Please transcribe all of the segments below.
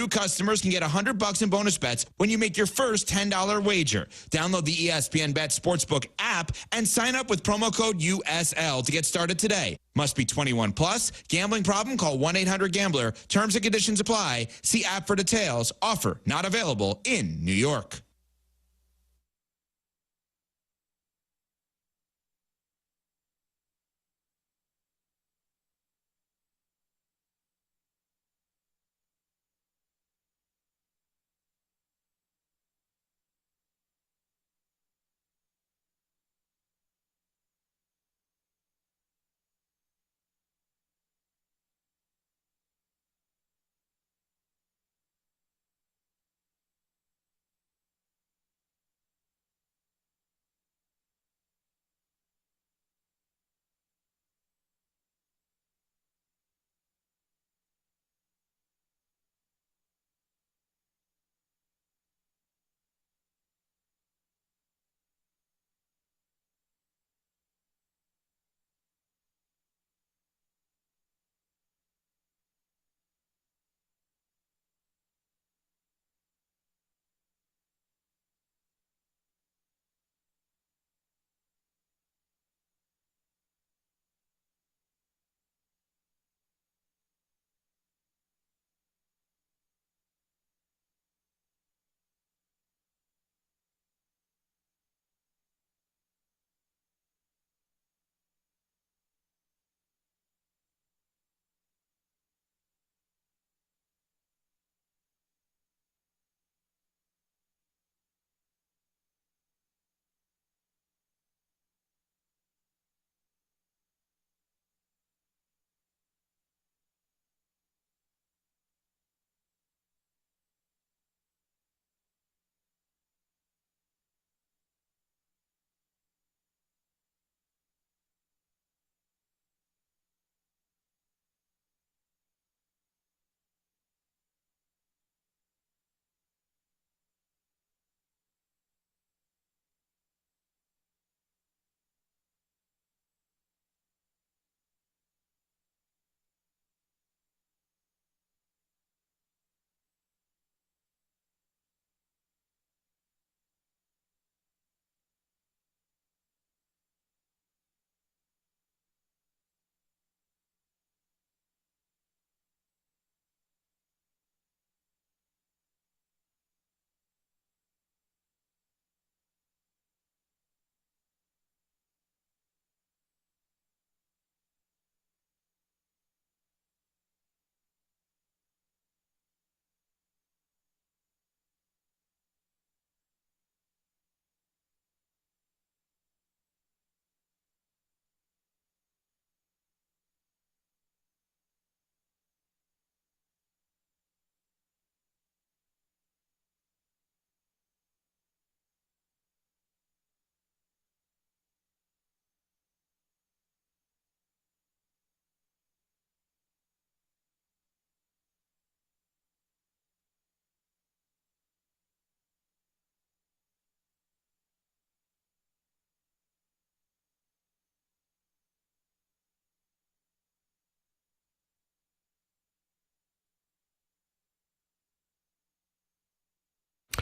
New customers can get $100 in bonus bets when you make your first $10 wager. Download the ESPN Bet Sportsbook app and sign up with promo code USL to get started today. Must be 21 plus. Gambling problem? Call 1-800-GAMBLER. Terms and conditions apply. See app for details. Offer not available in New York.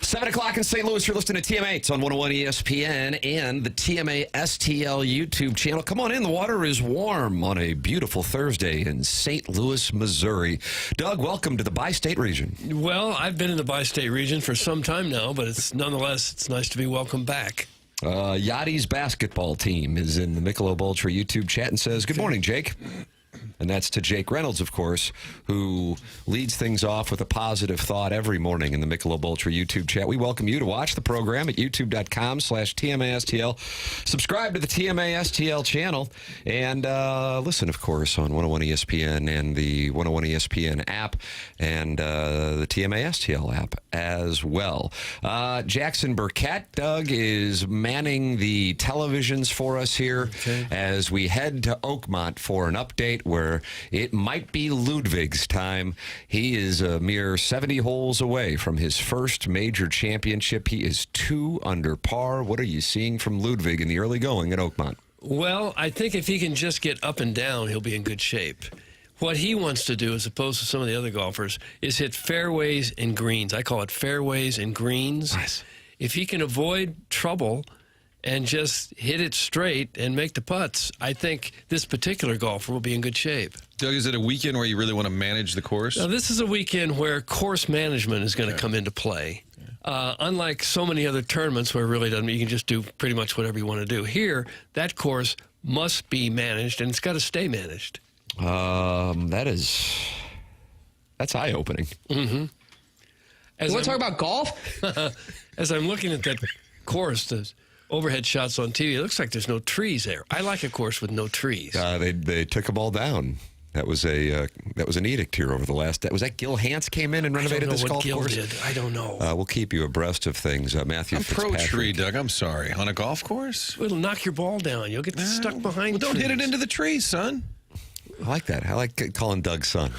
Seven o'clock in St. Louis, you're listening to TMA. It's on 101 ESPN and the TMA STL YouTube channel. Come on in. The water is warm on a beautiful Thursday in St. Louis, Missouri. Doug, welcome to the Bi-State region. Well, I've been in the Bi-State region for some time now, but it's nice to be welcome back. Yachty's basketball team is in the Michelob Ultra YouTube chat and says, good morning, Jake. And that's to Jake Reynolds, of course, who leads things off with a positive thought every morning in the Michelob Ultra YouTube chat. We welcome you to watch the program at youtube.com/TMASTL. Subscribe to the TMASTL channel and listen, of course, on 101 ESPN and the 101 ESPN app and the TMASTL app as well. Jackson Burkett, Doug, is manning the televisions for us here as we head to Oakmont for an update where it might be Ludwig's time. He is a mere 70 holes away from his first major championship. He is 2 under par. What are you seeing from Ludwig in the early going at Oakmont? Well, I think if he can just get up and down, he'll be in good shape. What he wants to do, as opposed to some of the other golfers, is hit fairways and greens. I call it fairways and greens. Nice. If he can avoid trouble and just hit it straight and make the putts, I think this particular golfer will be in good shape. Doug, is it a weekend where you really want to manage the course? Now, this is a weekend where course management is going to come into play. Unlike so many other tournaments where it really doesn't, you can just do pretty much whatever you want to do. Here, that course must be managed, and it's got to stay managed. That's eye-opening. Mm-hmm. You want to talk about golf? As I'm looking at that course, the overhead shots on TV, it looks like there's no trees there. I like a course with no trees. They took them all down. That was an edict here over the last. Was that Gil Hance came in and renovated this golf course? Did. I don't know. We'll keep you abreast of things. Matthew I'm Fitzpatrick. pro-tree, Doug. I'm sorry. On a golf course? It'll knock your ball down. You'll get stuck behind. Well, don't hit it trees. into the trees, son. I like that. I like calling Doug son.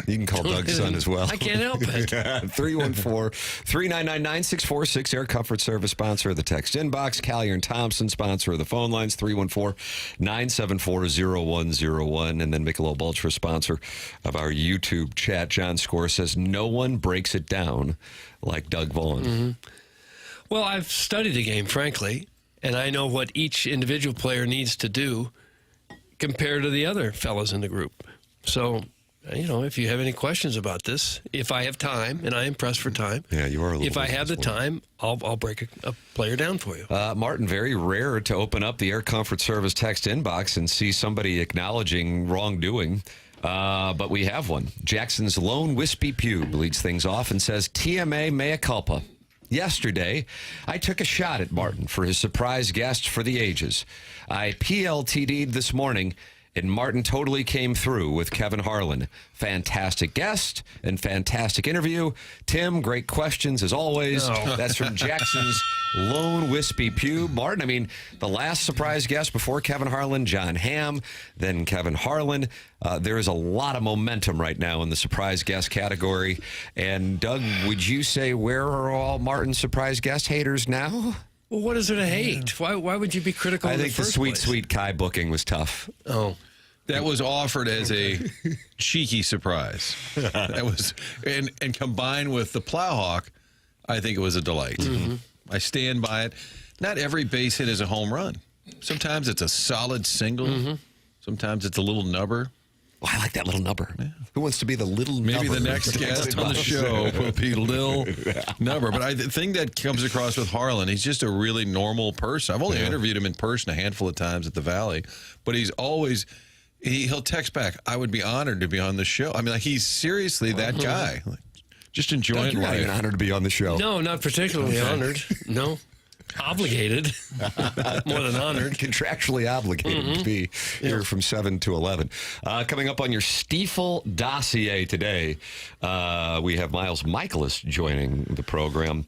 You can call Doug son as well. I can't help it. 314-399-9646. Air Comfort Service, sponsor of the text inbox. Callier and Thompson, sponsor of the phone lines. 314-974-0101. And then Michelob Ultra, sponsor of our YouTube chat. John Score says, no one breaks it down like Doug Vaughn. Mm-hmm. Well, I've studied the game, frankly, and I know what each individual player needs to do compared to the other fellas in the group. So, if you have any questions about this, if I have time, and I am pressed for time. Yeah, you are a little. If I have the time, I'll break a player down for you. Martin, very rare to open up the Air Comfort Service text inbox and see somebody acknowledging wrongdoing. But we have one. Jackson's Lone Wispy Pube leads things off and says, TMA mea culpa. Yesterday, I took a shot at Martin for his surprise guest for the ages. I PLTD'd this morning, and Martin totally came through with Kevin Harlan. Fantastic guest and fantastic interview. Tim, great questions as always. Oh. That's from Jackson's Lone Wispy Pube. Martin, the last surprise guest before Kevin Harlan, John Hamm, then Kevin Harlan. There is a lot of momentum right now in the surprise guest category. And Doug, would you say where are all Martin's surprise guest haters now? Well, what is there to hate? Why would you be critical I in think the first sweet, place? sweet Kai booking was tough. Oh. That was offered as a cheeky surprise. That was, and combined with the Plowhawk, I think it was a delight. Mm-hmm. I stand by it. Not every base hit is a home run. Sometimes it's a solid single. Mm-hmm. Sometimes it's a little nubber. Oh, I like that little nubber. Yeah. Who wants to be the little nubber? Maybe the next guest on the show will be Lil Nubber. But the thing that comes across with Harlan, he's just a really normal person. I've only interviewed him in person a handful of times at the Valley, but he's always, he'll text back, I would be honored to be on the show. I mean, like, he's seriously that guy. Like, just enjoying Doug, life. You're not even honored to be on the show. No, not particularly honored. No. Obligated. More than honored. Contractually obligated to be here from 7 to 11. Coming up on your Stiefel dossier today, we have Miles Mikolas joining the program.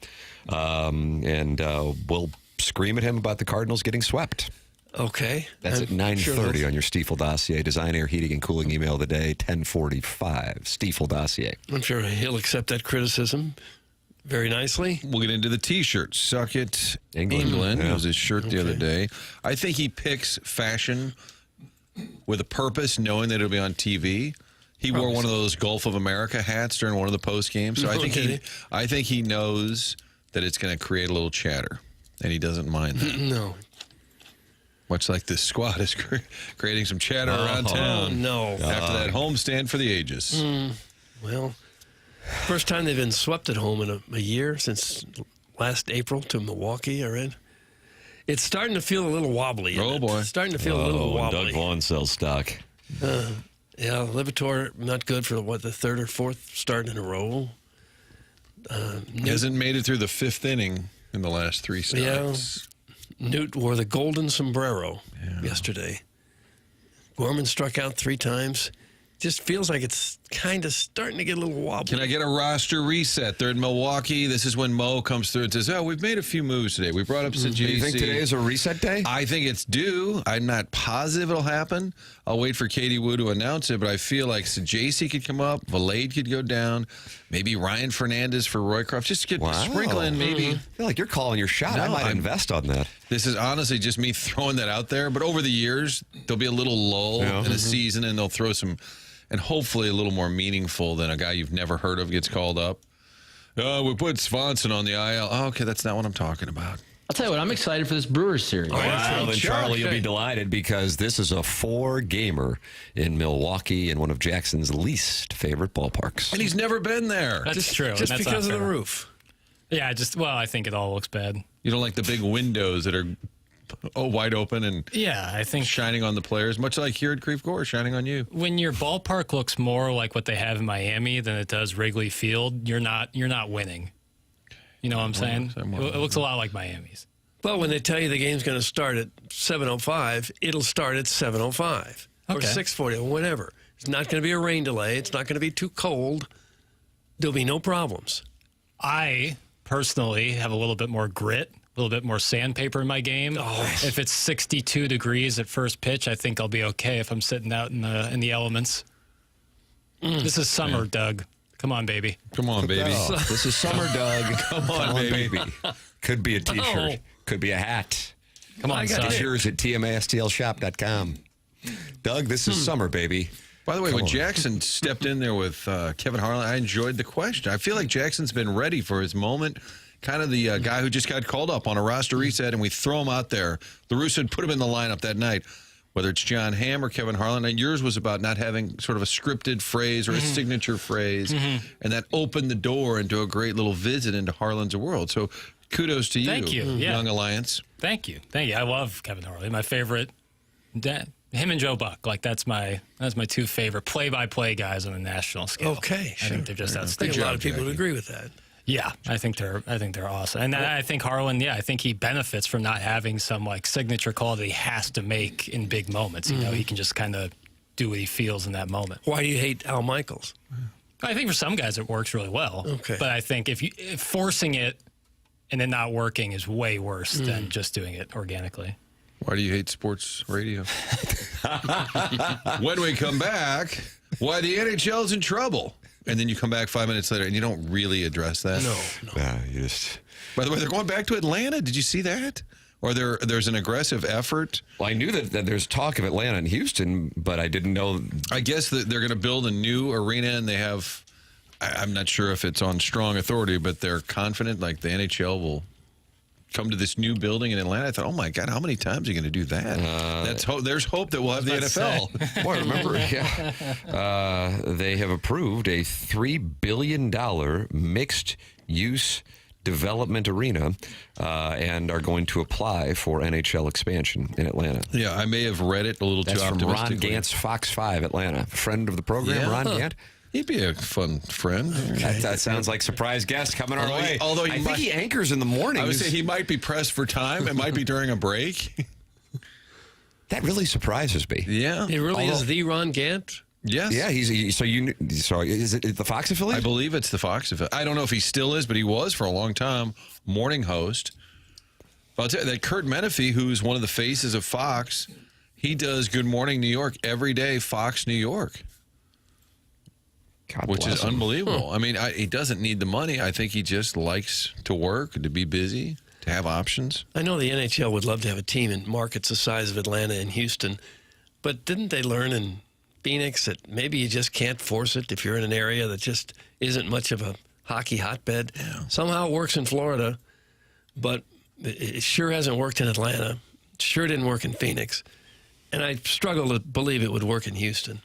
And we'll scream at him about the Cardinals getting swept. Okay. That's at 9:30 on your Stiefel dossier. Design, Air, Heating, and Cooling email of the day, 10:45. Stiefel dossier. I'm sure he'll accept that criticism very nicely. We'll get into the T-shirt. Suck it, England. It was his shirt the other day. I think he picks fashion with a purpose, knowing that it'll be on TV. He wore one of those Gulf of America hats during one of the post games. So I think he knows that it's going to create a little chatter, and he doesn't mind that. No. Much like this squad is creating some chatter around town. No. After that homestand for the ages. Well, first time they've been swept at home in a year since last April to Milwaukee, I read. It's starting to feel a little wobbly. Oh, boy. It's starting to feel a little wobbly. Doug Vaughn sells stock. Yeah, Lipitor, not good for, the third or fourth start in a row. Hasn't made it through the fifth inning in the last three starts. Newt wore the golden sombrero yesterday. Gorman struck out 3 times. Just feels like it's kind of starting to get a little wobbly. Can I get a roster reset? They're in Milwaukee. This is when Mo comes through and says, we've made a few moves today. We brought up some JC. Do you think today is a reset day? I think it's due. I'm not positive it'll happen. I'll wait for Katie Wu to announce it, but I feel like JC could come up, Valade could go down, maybe Ryan Fernandez for Roycroft. Just get sprinkle in maybe. I feel like you're calling your shot. I might invest on that. This is honestly just me throwing that out there, but over the years, there'll be a little lull in a season, and they'll throw some and hopefully a little more meaningful than a guy you've never heard of gets called up. We put Swanson on the IL. Oh, okay, that's not what I'm talking about. I'll tell you what, I'm excited for this Brewers series. Well, then, Charlie, you'll be delighted because this is a 4-gamer in Milwaukee in one of Jackson's least favorite ballparks. And he's never been there. That's true. Just That's because of not the fair. roof. Yeah, I think it all looks bad. You don't like the big windows that are wide open and Yeah, I think shining on the players, much like here at Creve Coeur, shining on you. when your ballpark looks more like what they have in Miami than it does Wrigley Field, you're not winning. You know what I'm saying? It looks a lot like Miami's. But when they tell you the game's going to start at 7:05, it'll start at 7:05 or Okay. 6:40 or whatever. It's not going to be a rain delay. It's not going to be too cold. There'll be no problems. I personally have a little bit more grit, a little bit more sandpaper in my game. If it's 62 degrees at first pitch, I think I'll be okay if I'm sitting out in the elements. This is summer, Doug. Come on, baby. Come on, baby. Oh, this is summer, Doug. Come on, baby. Could be a T-shirt. No. Could be a hat. Come on, son. Get yours at tmastlshop.com. Doug, this is summer, baby. By the way, Come when on. Jackson stepped in there with Kevin Harlan, I enjoyed the question. I feel like Jackson's been ready for his moment. Kind of the guy who just got called up on a roster reset, and we throw him out there. LaRue said put him in the lineup that night, whether it's John Hamm or Kevin Harlan. And yours was about not having sort of a scripted phrase or a signature phrase, and that opened the door into a great little visit into Harlan's world. So kudos to you, Thank you. Yeah. Young Alliance. Thank you. I love Kevin Harlan. My favorite, him and Joe Buck. Like that's my two favorite play-by-play guys on a national scale. Okay, I think they're just I think outstanding. a lot of people would agree with that. Yeah, I think they're awesome. And I think Harlan, I think he benefits from not having some like signature call that he has to make in big moments. You know, he can just kind of do what he feels in that moment. Why do you hate Al Michaels? I think for some guys it works really well. Okay. But I think if forcing it and it not working is way worse than just doing it organically. Why do you hate sports radio? When we come back, why the NHL's in trouble. And then you come back 5 minutes later and you don't really address that. No. You just... By the way, they're going back to Atlanta. Did you see that? Or there's an aggressive effort. Well, I knew that there's talk of Atlanta and Houston, but I didn't know. I guess that they're going to build a new arena, and they have, I'm not sure if it's on strong authority, but they're confident like the NHL will come to this new building in Atlanta. I thought, oh my God, how many times are you going to do that? There's hope that we'll have the NFL. Boy, remember, they have approved a $3 billion mixed-use development arena and are going to apply for NHL expansion in Atlanta. Yeah, I may have read it a little That's too from Ron optimistically. Gant's Fox 5 Atlanta. Friend of the program, Ron Gant. He'd be a fun friend. That sounds like surprise guest coming our way. Although I think he anchors in the morning. I would say he might be pressed for time. It might be during a break. That really surprises me. Yeah. It really is the Ron Gant? Yes. Yeah, so is it the Fox affiliate? I believe it's the Fox affiliate. I don't know if he still is, but he was for a long time morning host. But I'll tell you that Kurt Menefee, who's one of the faces of Fox, he does Good Morning New York every day, Fox New York. God Which bless is him. unbelievable. I mean, he doesn't need the money. I think he just likes to work, to be busy, to have options. I know the NHL would love to have a team in markets the size of Atlanta and Houston, but didn't they learn in Phoenix that maybe you just can't force it if you're in an area that just isn't much of a hockey hotbed? Yeah. Somehow it works in Florida, but it sure hasn't worked in Atlanta. It sure didn't work in Phoenix. And I struggle to believe it would work in Houston.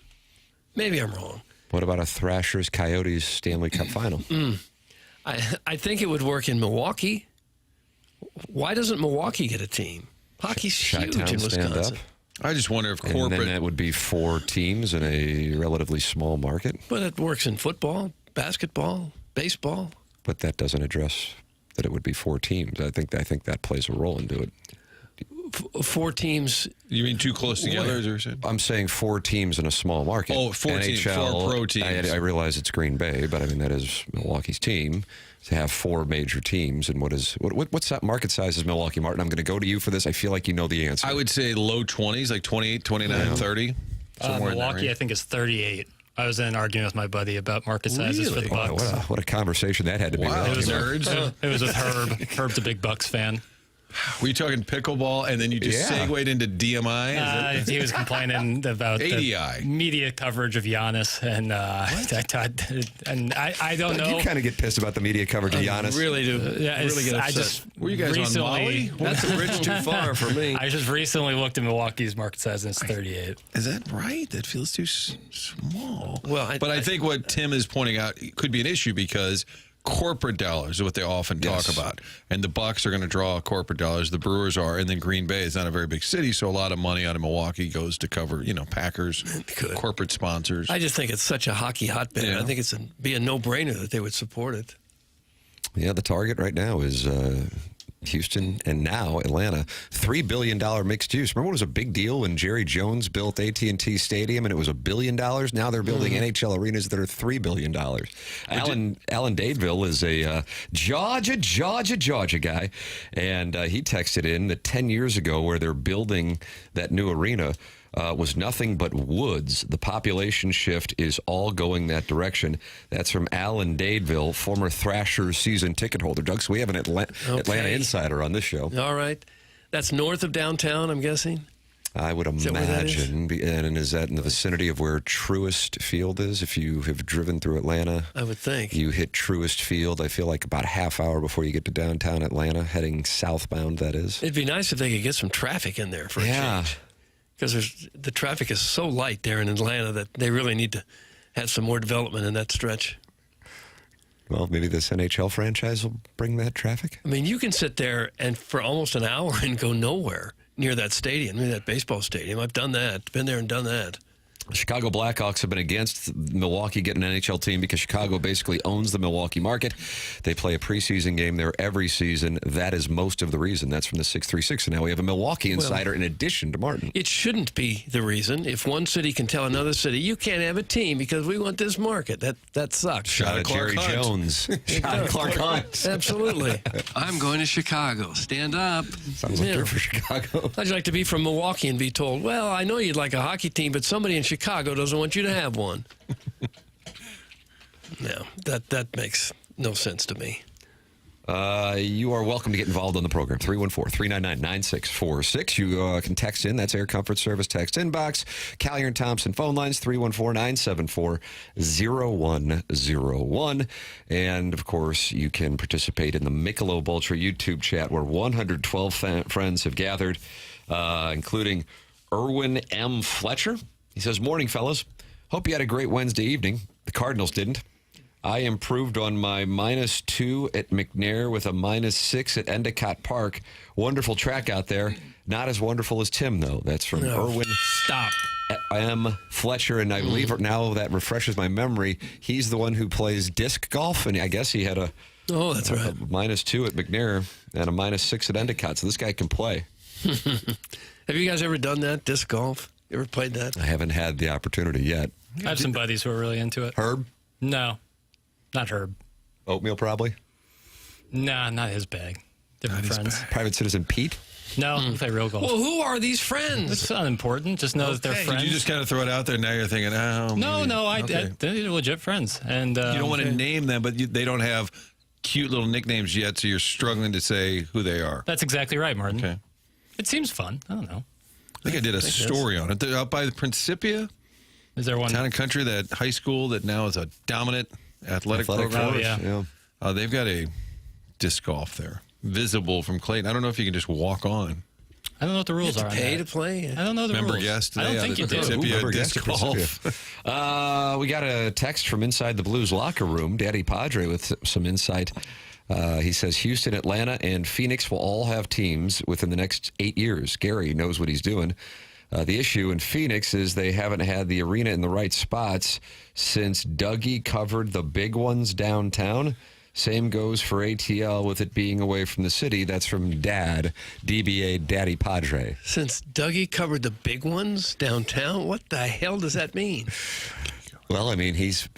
Maybe I'm wrong. What about a Thrashers Coyotes Stanley Cup final? I think it would work in Milwaukee. Why doesn't Milwaukee get a team? Hockey's huge Chi-Town in stand Wisconsin. up. I just wonder if And then corporate... that would be 4 teams in a relatively small market. But it works in football, basketball, baseball. But that doesn't address that it would be 4 teams. I think that plays a role into it. 4 teams. You mean too close together, as you were saying? I'm saying 4 teams in a small market. Oh, 4 teams, 4 pro teams. I realize it's Green Bay, but I mean that is Milwaukee's team. To have 4 major teams, and what's that market size is Milwaukee, Martin? I'm going to go to you for this. I feel like you know the answer. I would say low 20s, like 28, 29, 30. Somewhere in that Milwaukee, range. I think, is 38. I was in an argument with my buddy about market sizes for the Wow, Bucks. what a conversation that had to be. Wow, Really. nerds. It was with Herb. Herb's a big Bucks fan. Were you talking pickleball and then you just segued into DMI? He was complaining about ADI. the media coverage of Giannis, and I don't know. You kind of get pissed about the media coverage of Giannis. Really do. Really get upset. I just Were you guys recently, on Molly? That's a bridge too far for me. I just recently looked at Milwaukee's market size, and it's 38. Is that right? That feels too small. Well, I think what Tim is pointing out could be an issue because corporate dollars are what they often talk about. And the Bucks are going to draw corporate dollars. The Brewers are. And then Green Bay is not a very big city, so a lot of money out of Milwaukee goes to cover, Packers, corporate sponsors. I just think it's such a hockey hotbed. Yeah. I think it's be a no-brainer that they would support it. Yeah, the target right now is Houston and now Atlanta. $3 billion mixed use. Remember when it was a big deal when Jerry Jones built AT&T Stadium and it was $1 billion? Now they're building NHL arenas that are $3 billion. Alan Dadeville is a Georgia guy, and he texted in that 10 years ago where they're building that new arena was nothing but woods. The population shift is all going that direction. That's from Alan Dadeville, former Thrashers season ticket holder. Doug, so we have an Atlanta insider on this show. All right. That's north of downtown, I'm guessing? I would imagine. And is that in the vicinity of where Truist Field is? If you have driven through Atlanta, I would think. You hit Truist Field, I feel like about a half hour before you get to downtown Atlanta, heading southbound, that is. It'd be nice if they could get some traffic in there for a change. Because the traffic is so light there in Atlanta that they really need to have some more development in that stretch. Well, maybe this NHL franchise will bring that traffic. I mean, you can sit there and for almost an hour and go nowhere near that stadium, near that baseball stadium. I've done that, been there and done that. The Chicago Blackhawks have been against Milwaukee getting an NHL team because Chicago basically owns the Milwaukee market. They play a preseason game there every season. That is most of the reason. That's from the 636. And now we have a Milwaukee insider in addition to Martin. It shouldn't be the reason. If one city can tell another city, you can't have a team because we want this market. That sucks. Shot at Jerry Jones. Shot at Clark Hunt. Absolutely. I'm going to Chicago. Stand up. Sounds like you're for Chicago. I'd like to be from Milwaukee and be told, well, I know you'd like a hockey team, but somebody in Chicago doesn't want you to have one. No, that makes no sense to me. You are welcome to get involved on the program. 314-399-9646. You can text in. That's Air Comfort Service text inbox. Callier and Thompson phone lines, 314-974-0101. And, of course, you can participate in the Michelob Ultra YouTube chat where 112 friends have gathered, including Erwin M. Fletcher. He says, morning, fellas. Hope you had a great Wednesday evening. The Cardinals didn't. I improved on my -2 at McNair with a -6 at Endicott Park. Wonderful track out there. Not as wonderful as Tim, though. That's from Erwin M. Fletcher. And I believe now that refreshes my memory, he's the one who plays disc golf. And I guess he had a that's right. -2 at McNair and a -6 at Endicott. So this guy can play. Have you guys ever done that, disc golf? You ever played that? I haven't had the opportunity yet. I have some buddies who are really into it. Herb? No, not Herb. Oatmeal, probably? Nah, not his bag. Different friends. Private Citizen Pete? No, we play real golf. Well, who are these friends? It's unimportant. Just know that they're friends. Did you just kind of throw it out there? Now you're thinking, No, they're legit friends. And you don't want to name them, but they don't have cute little nicknames yet, so you're struggling to say who they are. That's exactly right, Martin. Okay. It seems fun. I don't know. I think I did a story on it. They're out by the Principia. Is there one? Town and Country, that high school that now is a dominant athletic program. Oh, yeah. They've got a disc golf there, visible from Clayton. I don't know if you can just walk on. I don't know what the rules you are. have to pay to play. I don't know the Member rules. guest today. I don't think you do. Principia disc golf. We got a text from inside the Blues locker room. Daddy Padre with some insight. He says Houston, Atlanta, and Phoenix will all have teams within the next 8 years. Gary knows what he's doing. The issue in Phoenix is they haven't had the arena in the right spots since Dougie covered the big ones downtown. Same goes for ATL with it being away from the city. That's from Dad, DBA Daddy Padre. Since Dougie covered the big ones downtown, what the hell does that mean? Well, I mean, his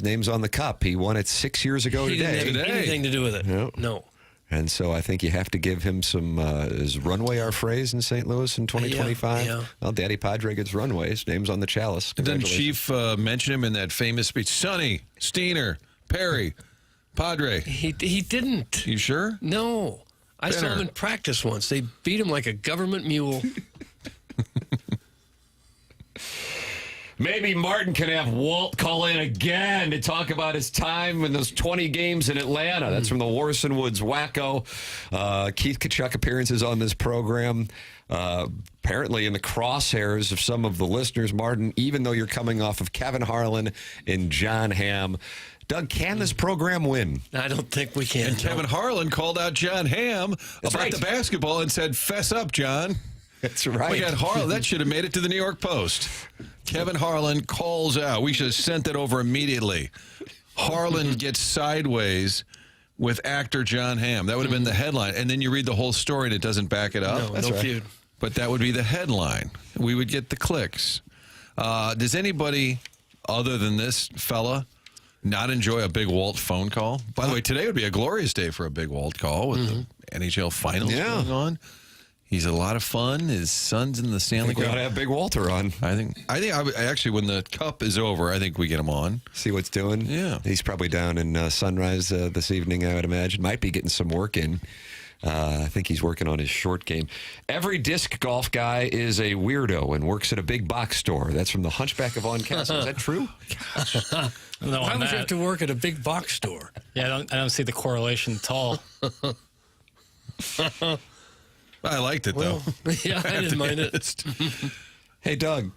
name's on the cup. He won it 6 years ago today. He didn't have anything to do with it. No. And so I think you have to give him some, is runway our phrase in St. Louis in 2025? Yeah. Well, Daddy Padre gets runway. His name's on the chalice. Didn't Chief mention him in that famous speech? Sonny, Steiner, Perry, Padre. He didn't. You sure? No. I saw him in practice once. They beat him like a government mule. Maybe Martin can have Walt call in again to talk about his time in those 20 games in Atlanta. That's from the Warson Woods Wacko. Keith Kachuk appearances on this program. Apparently in the crosshairs of some of the listeners, Martin, even though you're coming off of Kevin Harlan and John Hamm. Doug, can this program win? I don't think we can. And Kevin Harlan called out John Hamm about the basketball and said, "Fess up, John." That's right. We got Harlan. That should have made it to the New York Post. Kevin Harlan calls out. We should have sent that over immediately. Harlan gets sideways with actor John Hamm. That would have been the headline. And then you read the whole story and it doesn't back it up. No feud. But that would be the headline. We would get the clicks. Does anybody other than this fella not enjoy a Big Walt phone call? By the way, today would be a glorious day for a Big Walt call with the NHL finals going on. He's a lot of fun. His son's in the Stanley Cup. We ought to have Big Walter on. I think actually when the cup is over, I think we get him on. See what's doing. Yeah. He's probably down in Sunrise this evening, I would imagine. Might be getting some work in. I think he's working on his short game. Every disc golf guy is a weirdo and works at a big box store. That's from the Hunchback of Vaughn Castle. Is that true? No, Why would you have to work at a big box store? Yeah, I don't see the correlation at all. I liked it, though. Yeah, I didn't mind it. Hey, Doug,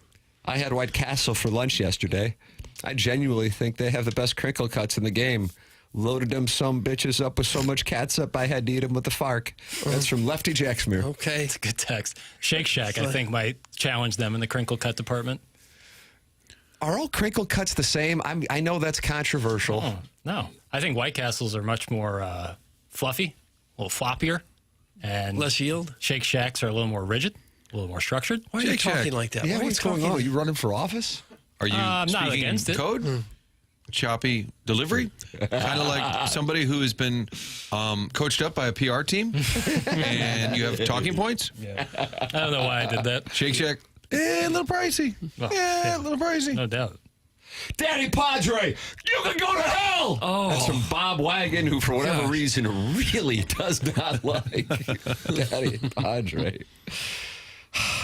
I had White Castle for lunch yesterday. I genuinely think they have the best crinkle cuts in the game. Loaded them some bitches up with so much catsup I had to eat them with the fark. That's from Lefty Jacksmere. Okay. It's a good text. Shake Shack, I think, might challenge them in the crinkle cut department. Are all crinkle cuts the same? I know that's controversial. Oh, no. I think White Castles are much more fluffy, a little floppier. And less yield? Shake Shacks are a little more rigid, a little more structured. Why are you Shake Shack. talking like that? Yeah, Why are what's you going talking on? You running for office? Are you I'm not speaking against it. code? Choppy delivery? Kind of like somebody who has been coached up by a PR team and you have talking points? Yeah. I don't know why I did that. Shake Shack, a little pricey. A little pricey. No doubt. Daddy Padre, you can go to hell! Oh. That's from Bob Wagon, who for whatever reason really does not like Daddy Padre.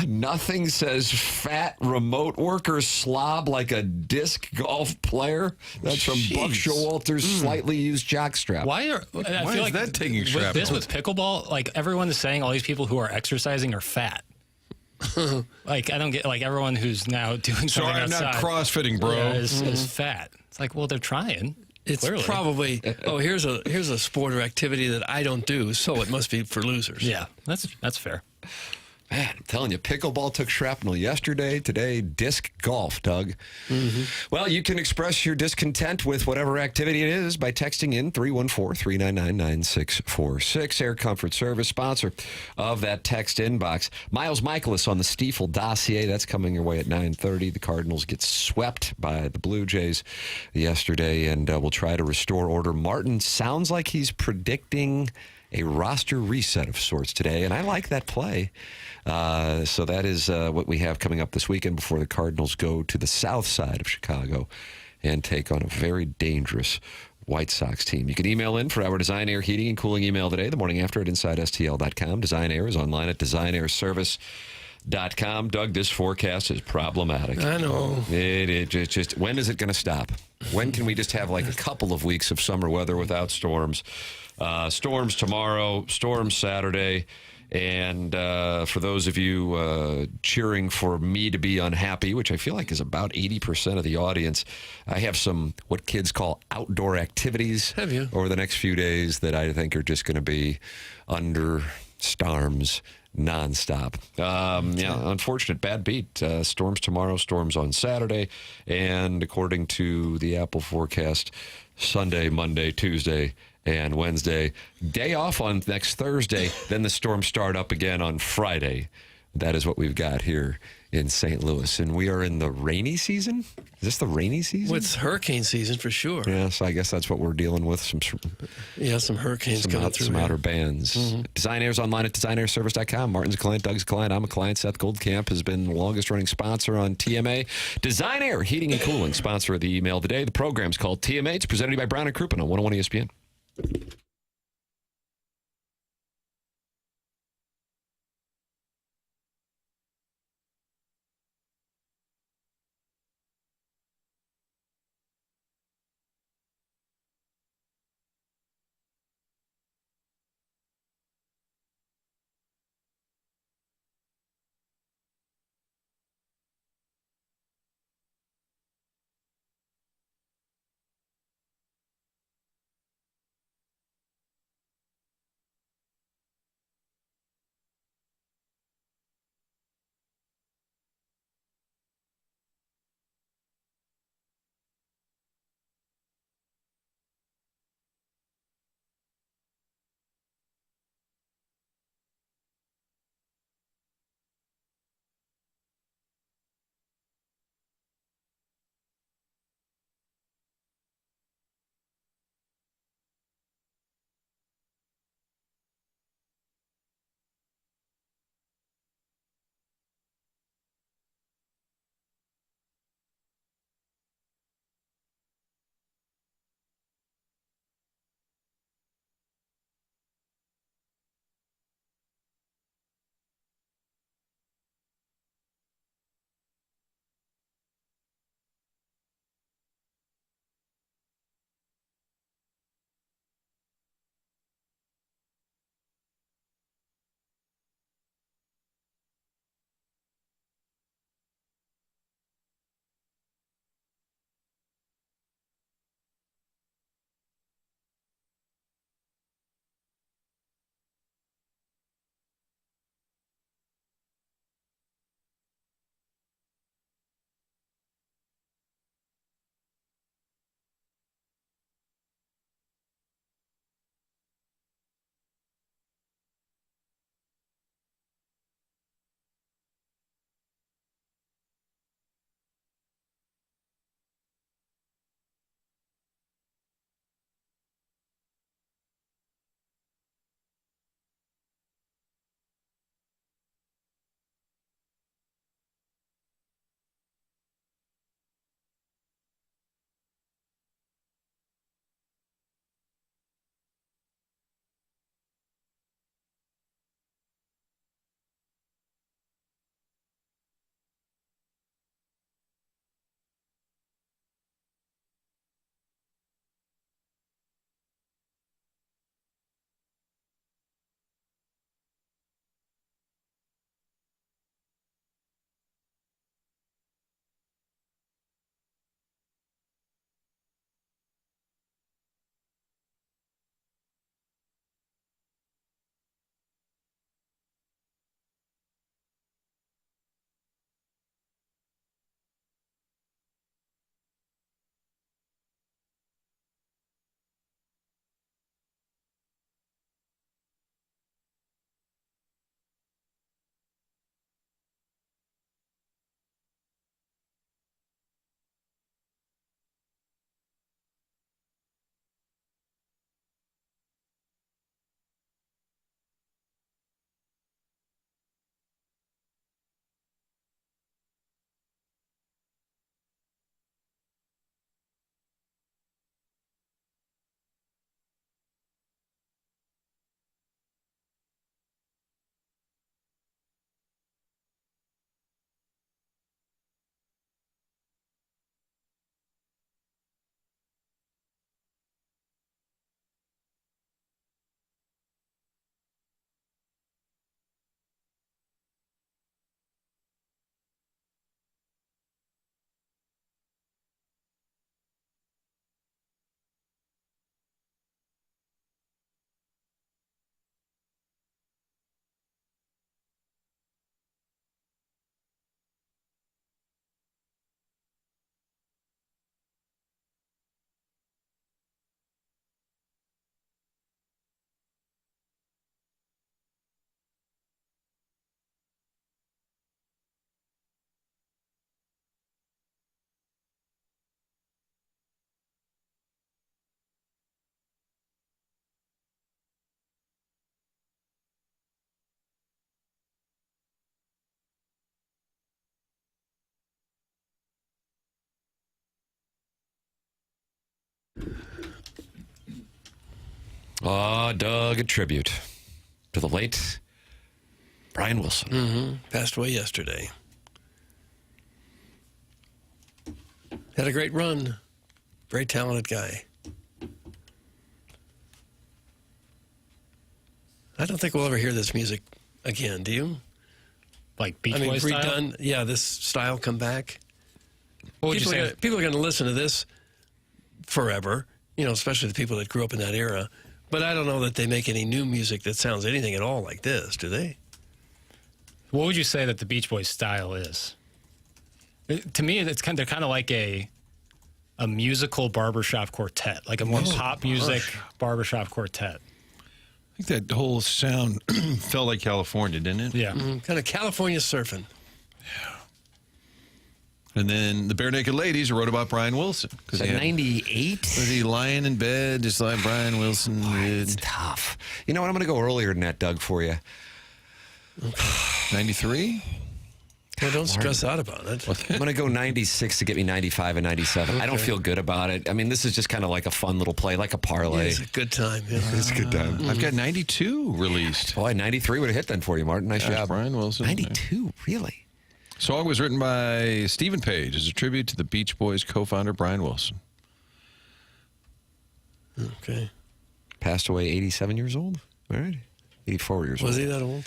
Nothing says fat remote worker slob like a disc golf player. That's from Buck Showalter's slightly used jockstrap. Why is that taking with shrapnel? this with pickleball, like everyone is saying all these people who are exercising are fat. Like I don't get like everyone who's now doing something Sorry, I'm outside, not crossfitting, bro. is fat. It's like, well, they're trying. It's clearly. probably, here's a sport or activity that I don't do, so it must be for losers. Yeah, that's fair. Man, I'm telling you, pickleball took shrapnel yesterday, today, disc golf, Doug. Mm-hmm. Well, you can express your discontent with whatever activity it is by texting in 314-399-9646. Air Comfort Service, sponsor of that text inbox. Miles Mikolas on the Stiefel dossier. That's coming your way at 9:30. The Cardinals get swept by the Blue Jays yesterday, and we'll try to restore order. Martin sounds like he's predicting a roster reset of sorts today, and I like that play. So that is what we have coming up this weekend before the Cardinals go to the south side of Chicago and take on a very dangerous White Sox team. You can email in for our Design Air Heating and Cooling email today, the morning after at InsideSTL.com. Design Air is online at DesignAirService.com. Doug, this forecast is problematic. I know. It just when is it going to stop? When can we just have like a couple of weeks of summer weather without storms? Storms tomorrow, storms Saturday. And for those of you cheering for me to be unhappy, which I feel like is about 80% of the audience, I have some what kids call outdoor activities over the next few days that I think are just going to be under storms nonstop. Yeah, unfortunate bad beat. Storms tomorrow, storms on Saturday, and according to the Apple forecast, Sunday, Monday, Tuesday, and Wednesday. Day off on next Thursday. Then the storms start up again on Friday. That is what we've got here in St. Louis. And we are in the rainy season? Is this the rainy season? Well, it's hurricane season for sure. Yeah, so I guess that's what we're dealing with. Some hurricanes coming through. Some outer bands. Mm-hmm. Design Air's online at DesignAirService.com. Martin's a client, Doug's a client, I'm a client. Seth Goldcamp has been the longest running sponsor on TMA. Design Air Heating and Cooling, sponsor of the email today. The program's called TMA. It's presented by Brown and Crouppen on 101 ESPN. Doug, a tribute to the late Brian Wilson. Passed away yesterday. Had a great run. Very talented guy. I don't think we'll ever hear this music again, do you? Like Beach Boys style? redone. Yeah, this style come back. What would you say? People are going to listen to this forever, especially the people that grew up in that era. But I don't know that they make any new music that sounds anything at all like this, do they? What would you say that the Beach Boys style is? To me, they're kind of like a musical barbershop quartet, like a more pop music barbershop quartet. I think that whole sound felt like California, didn't it? Yeah. Kind of California surfing. And then the Bare Naked Ladies wrote about Brian Wilson. Is that 98? Was he lying in bed just like Brian Wilson did? It's tough. You know what? I'm going to go earlier than that, Doug, for you. 93? Well, don't stress out about it. I'm going to go 96 to get me 95 and 97. I don't feel good about it. I mean, this is just kind of like a fun little play, like a parlay. It's a good time. Yeah. It's a good time. I've got 92 released. Boy, 93 would have hit then for you, Martin. Nice job. Brian Wilson. 92, really? Song was written by Stephen Page as a tribute to the Beach Boys co-founder Brian Wilson. Okay. Passed away 87 years old. All right. 84 years old. Was he that old?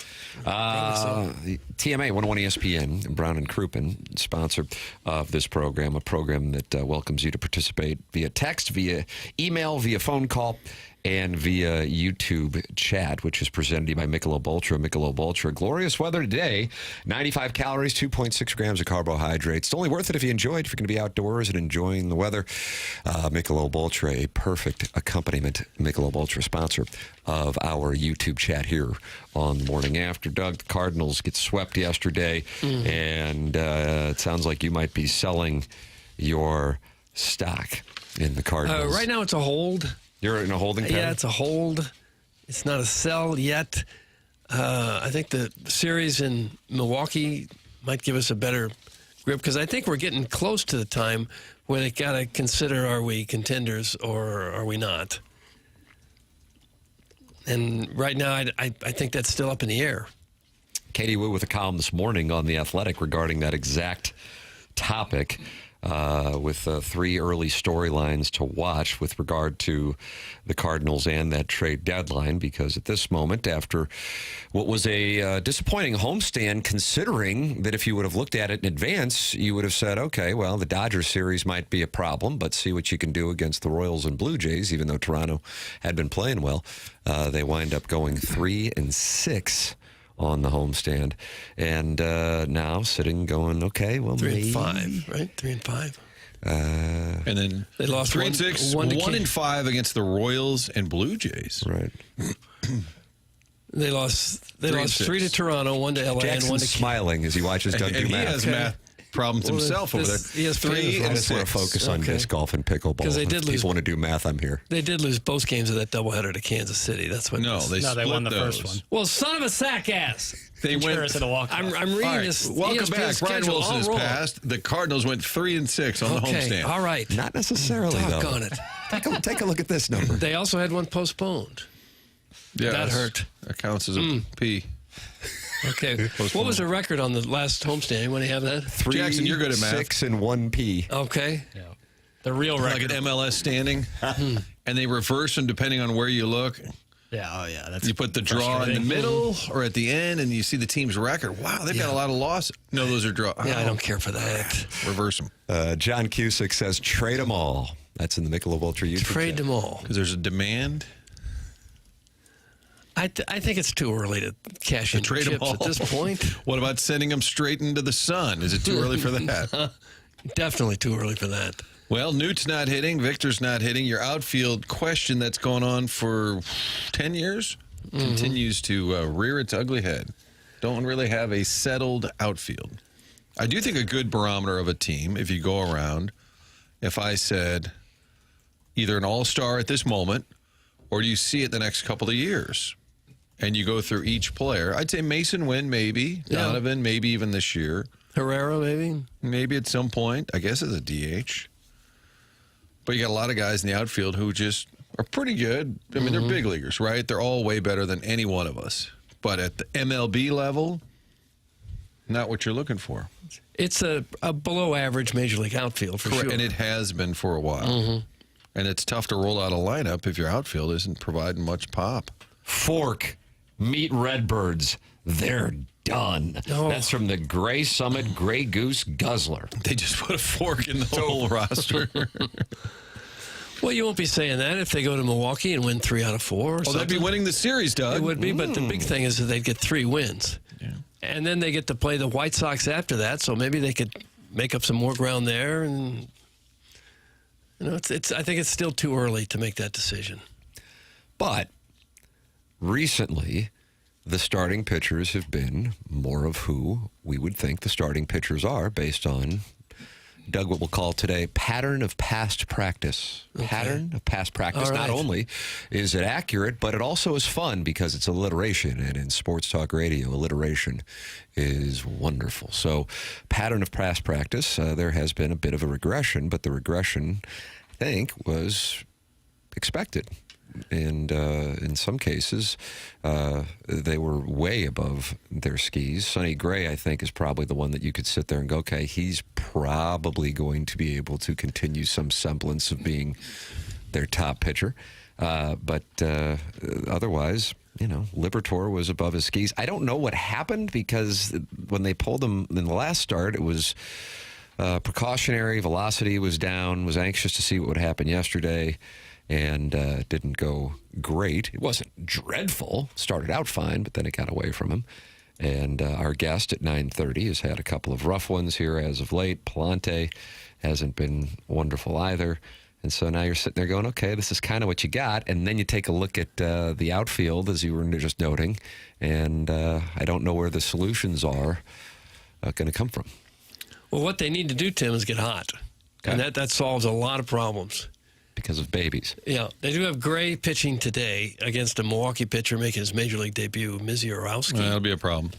TMA 101 ESPN, Brown and Crouppen, sponsor of this program, a program that welcomes you to participate via text, via email, via phone call, and via YouTube chat, which is presented to you by Michelob Ultra. Michelob Ultra, glorious weather today, 95 calories, 2.6 grams of carbohydrates. It's only worth it if you enjoy it, if you're going to be outdoors and enjoying the weather. Michelob Ultra, a perfect accompaniment. Michelob Ultra, sponsor of our YouTube chat here on the morning after. Doug, the Cardinals get swept yesterday, and it sounds like you might be selling your stock in the Cardinals. Right now it's a hold. You're in a holding pattern? Yeah, it's a hold. It's not a sell yet. I think the series in Milwaukee might give us a better grip because I think we're getting close to the time where they got to consider, are we contenders or are we not? And right now, I think that's still up in the air. Katie Wu with a column this morning on The Athletic regarding that exact topic. With 3 early storylines to watch with regard to the Cardinals and that trade deadline, because at this moment, after what was a disappointing homestand, considering that if you would have looked at it in advance, you would have said, okay, well, the Dodgers series might be a problem, but see what you can do against the Royals and Blue Jays, even though Toronto had been playing well. They wind up going 3-6 on the homestand, and now sitting going, okay, well, 3-5, right? 3-5. And then they lost 3-6, 1-5 against the Royals and Blue Jays. Right. They lost 3 to Toronto, 1 to LA, Jackson's and 1 to smiling as he watches Doug do And he math. has math problems himself over there. He has 3 I just want to focus on disc golf and pickleball. Because they did if lose. people want to do math, I'm here. They did lose both games of that doubleheader to Kansas City. That's what. No, they won the those. first one. Well, son of a sack ass. They went. I'm reading All right, this. welcome ESPN back. Brian schedule. Wilson I'll has roll. passed. The Cardinals went 3-6 on the homestand. All right. Not necessarily, though. Doggone it. Take a look at this number. They also had one postponed. Yeah, That hurt. That counts as a P. Okay. What was the record on the last homestand? Anyone have that? Jackson, you're good at math. 6 and 1P. Okay. Yeah. The real Like record. an MLS standing, and they reverse them depending on where you look. Yeah, oh yeah. That's You put the draw in the frustrating. middle or at the end, and you see the team's record. Wow, they've got a lot of losses. No, those are draw. Yeah, I don't care for that. Reverse them. John Cusick says, trade them all. That's in the Michelob Ultra YouTube Trade chat. them all. Because there's a demand. I think it's too early to cash in Trade 'em chips all. at this point. What about sending them straight into the sun? Is it too early for that? Definitely too early for that. Well, Newt's not hitting. Victor's not hitting. Your outfield question that's gone on for 10 years continues to rear its ugly head. Don't really have a settled outfield. I do think a good barometer of a team, if you go around, if I said either an all-star at this moment or do you see it the next couple of years? And you go through each player. I'd say Mason Wynn, maybe. Yeah. Donovan, maybe even this year. Herrera, maybe? Maybe at some point. I guess as a DH. But you got a lot of guys in the outfield who just are pretty good. I mean, they're big leaguers, right? They're all way better than any one of us. But at the MLB level, not what you're looking for. It's a below average major league outfield for sure. And it has been for a while. And it's tough to roll out a lineup if your outfield isn't providing much pop. Fork, meet Redbirds. They're done. Oh. That's from the Gray Summit Gray Goose Guzzler. They just put a fork in the whole roster. Well, you won't be saying that if they go to Milwaukee and win 3 out of 4. Well, they'd be winning the series, Doug. It would be, but the big thing is that they'd get 3 wins. Yeah. And then they get to play the White Sox after that, so maybe they could make up some more ground there. And I think it's still too early to make that decision. But recently, the starting pitchers have been more of who we would think the starting pitchers are based on, Doug, what we'll call today pattern of past practice. Okay. Pattern of past practice. All right. Not only is it accurate, but it also is fun because it's alliteration. And in sports talk radio, alliteration is wonderful. So pattern of past practice, there has been a bit of a regression, but the regression, I think, was expected. And in some cases, they were way above their skis. Sonny Gray, I think, is probably the one that you could sit there and go, okay, he's probably going to be able to continue some semblance of being their top pitcher. But otherwise, Liberatore was above his skis. I don't know what happened because when they pulled him in the last start, it was precautionary. Velocity was down, was anxious to see what would happen yesterday. And didn't go great. It wasn't dreadful. Started out fine, but then it got away from him. And our guest at 9:30 has had a couple of rough ones here as of late. Palante hasn't been wonderful either. And so now you're sitting there going, okay, this is kind of what you got. And then you take a look at the outfield, as you were just noting. And I don't know where the solutions are going to come from. Well, what they need to do, Tim, is get hot. Okay. And that solves a lot of problems. Because of babies. Yeah, they do have Gray pitching today against a Milwaukee pitcher making his major league debut, Mizzou. That'll be a problem.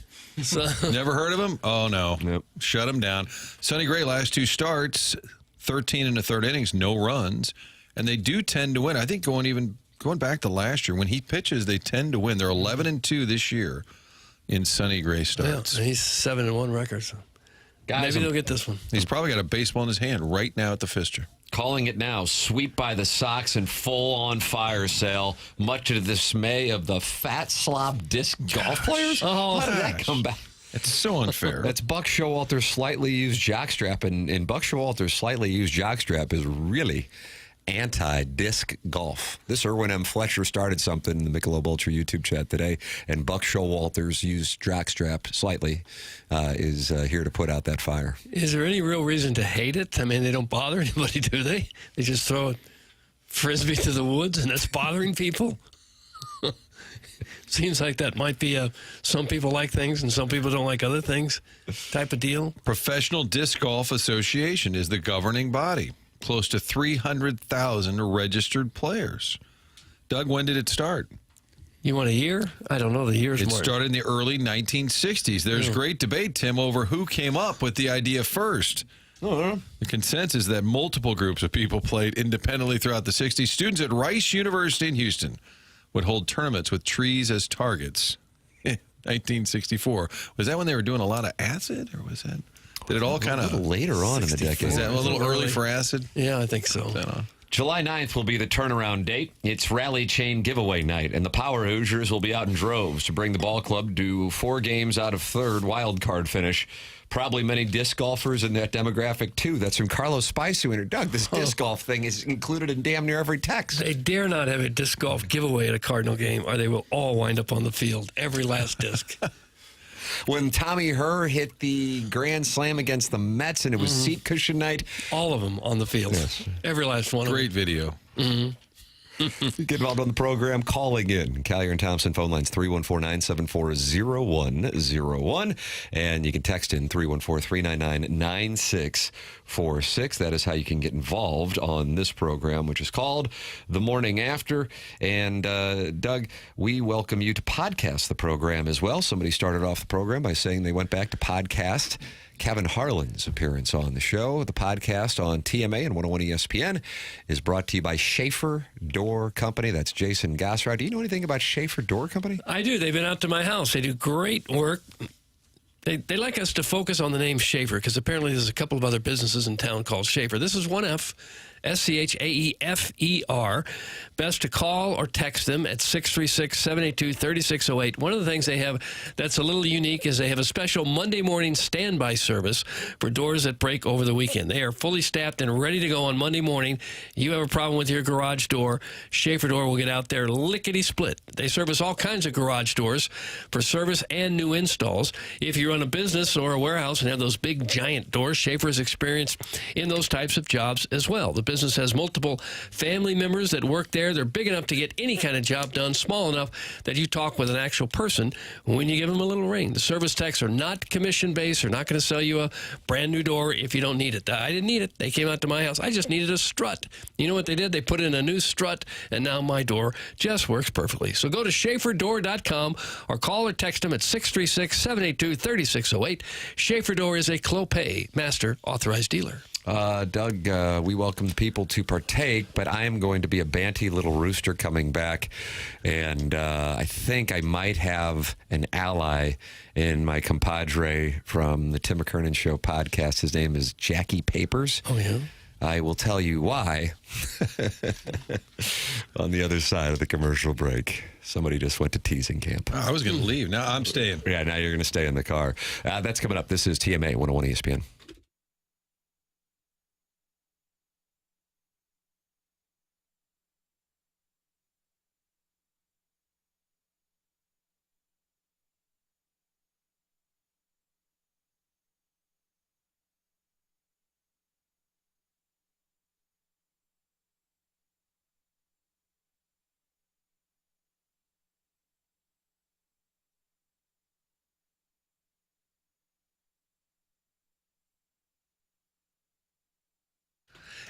So, never heard of him? Oh, no. Nope. Shut him down. Sonny Gray, last 2 starts, 13 in the third innings, no runs. And they do tend to win. I think going back to last year, when he pitches, they tend to win. They're 11-2 this year in Sonny Gray starts. Yeah, he's 7-1 record. So. Guys, maybe they'll get this one. He's probably got a baseball in his hand right now at the Fister. Calling it now, sweep by the Sox and full-on fire sale, much to the dismay of the fat slob disc golf players. Oh, how did that come back? It's so unfair. That's Buck Showalter's slightly used jockstrap, and Buck Showalter's slightly used jockstrap is really anti-disc golf. This Erwin M. Fletcher started something in the Michelob Ultra YouTube chat today, and Buck Showalter's used jockstrap slightly is here to put out that fire. Is there any real reason to hate it? I mean, they don't bother anybody, do they? They just throw a frisbee to the woods, and that's bothering people? Seems like that might be some people like things and some people don't like other things type of deal. Professional Disc Golf Association is the governing body. Close to 300,000 registered players. Doug, when did it start? You want a year? I don't know the years. It started in the early 1960s. There's great debate, Tim, over who came up with the idea first. The consensus that multiple groups of people played independently throughout the 60s. Students at Rice University in Houston would hold tournaments with trees as targets. 1964. Was that when they were doing a lot of acid, or was that... Did it all kind of... later on in the decade. Is that a little early for acid? Yeah, I think so. July 9th will be the turnaround date. It's Rally Chain Giveaway Night, and the Power Hoosiers will be out in droves to bring the ball club to 4 games out of 3rd wild card finish. Probably many disc golfers in that demographic, too. That's from Carlos Spicer. Doug, this disc golf thing is included in damn near every text. They dare not have a disc golf giveaway at a Cardinal game, or they will all wind up on the field, every last disc. When Tommy Herr hit the grand slam against the Mets and it was seat cushion night. All of them on the field. Yes. Every last one. Great video. Get involved on the program, calling in. Callier and Thompson phone lines 314-974-0101. And you can text in 314-399-9646. That is how you can get involved on this program, which is called The Morning After. And Doug, we welcome you to podcast the program as well. Somebody started off the program by saying they went back to podcast Kevin Harlan's appearance on the show. The podcast on TMA and 101 ESPN is brought to you by Schaefer Door Company. That's Jason Gossard. Do you know anything about Schaefer Door Company? I do. They've been out to my house. They do great work. They like us to focus on the name Schaefer because apparently there's a couple of other businesses in town called Schaefer. This is one F. Schaefer. Best to call or text them at 636-782-3608. One of the things they have that's a little unique is they have a special Monday morning standby service for doors that break over the weekend. They are fully staffed and ready to go on Monday morning. You have a problem with your garage door, Schaefer Door will get out there lickety-split. They service all kinds of garage doors for service and new installs. If you run a business or a warehouse and have those big giant doors, Schaefer is experienced in those types of jobs as well. The business has multiple family members that work there. They're big enough to get any kind of job done, small enough that you talk with an actual person when you give them a little ring. The service techs are not commission-based. They're not going to sell you a brand new door if you don't need it. I didn't need it. They came out to my house. I just needed a strut. You know what they did? They put in a new strut, and now my door just works perfectly. So go to SchaeferDoor.com or call or text them at 636-782-3608. Schaefer Door is a Clopay Master Authorized Dealer. Doug, we welcomed people to partake, but I am going to be a banty little rooster coming back, and I think I might have an ally in my compadre from the Tim McKernan Show podcast. His name is Jackie Papers. Oh, yeah? I will tell you why on the other side of the commercial break. Somebody just went to teasing camp. I was going to leave. Now I'm staying. Yeah, now you're going to stay in the car. That's coming up. This is TMA 101 ESPN.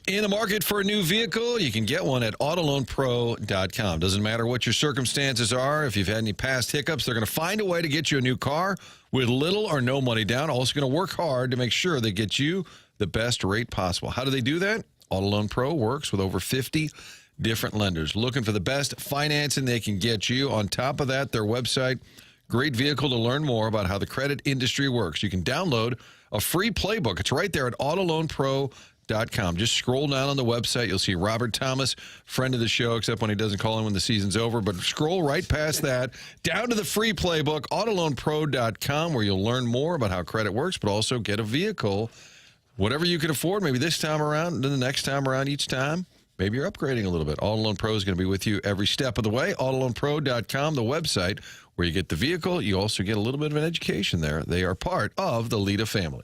In the market for a new vehicle, you can get one at AutoLoanPro.com. Doesn't matter what your circumstances are. If you've had any past hiccups, they're going to find a way to get you a new car with little or no money down. Also going to work hard to make sure they get you the best rate possible. How do they do that? AutoLoan Pro works with over 50 different lenders. Looking for the best financing they can get you. On top of that, their website, great vehicle to learn more about how the credit industry works. You can download a free playbook. It's right there at AutoLoanPro.com. Just scroll down on the website. You'll see Robert Thomas, friend of the show, except when he doesn't call in when the season's over. But scroll right past that, down to the free playbook, AutoLoanPro.com, where you'll learn more about how credit works, but also get a vehicle, whatever you can afford, maybe this time around, then the next time around each time. Maybe you're upgrading a little bit. AutoLoan Pro is going to be with you every step of the way. AutoLoanPro.com, the website where you get the vehicle. You also get a little bit of an education there. They are part of the Lita family.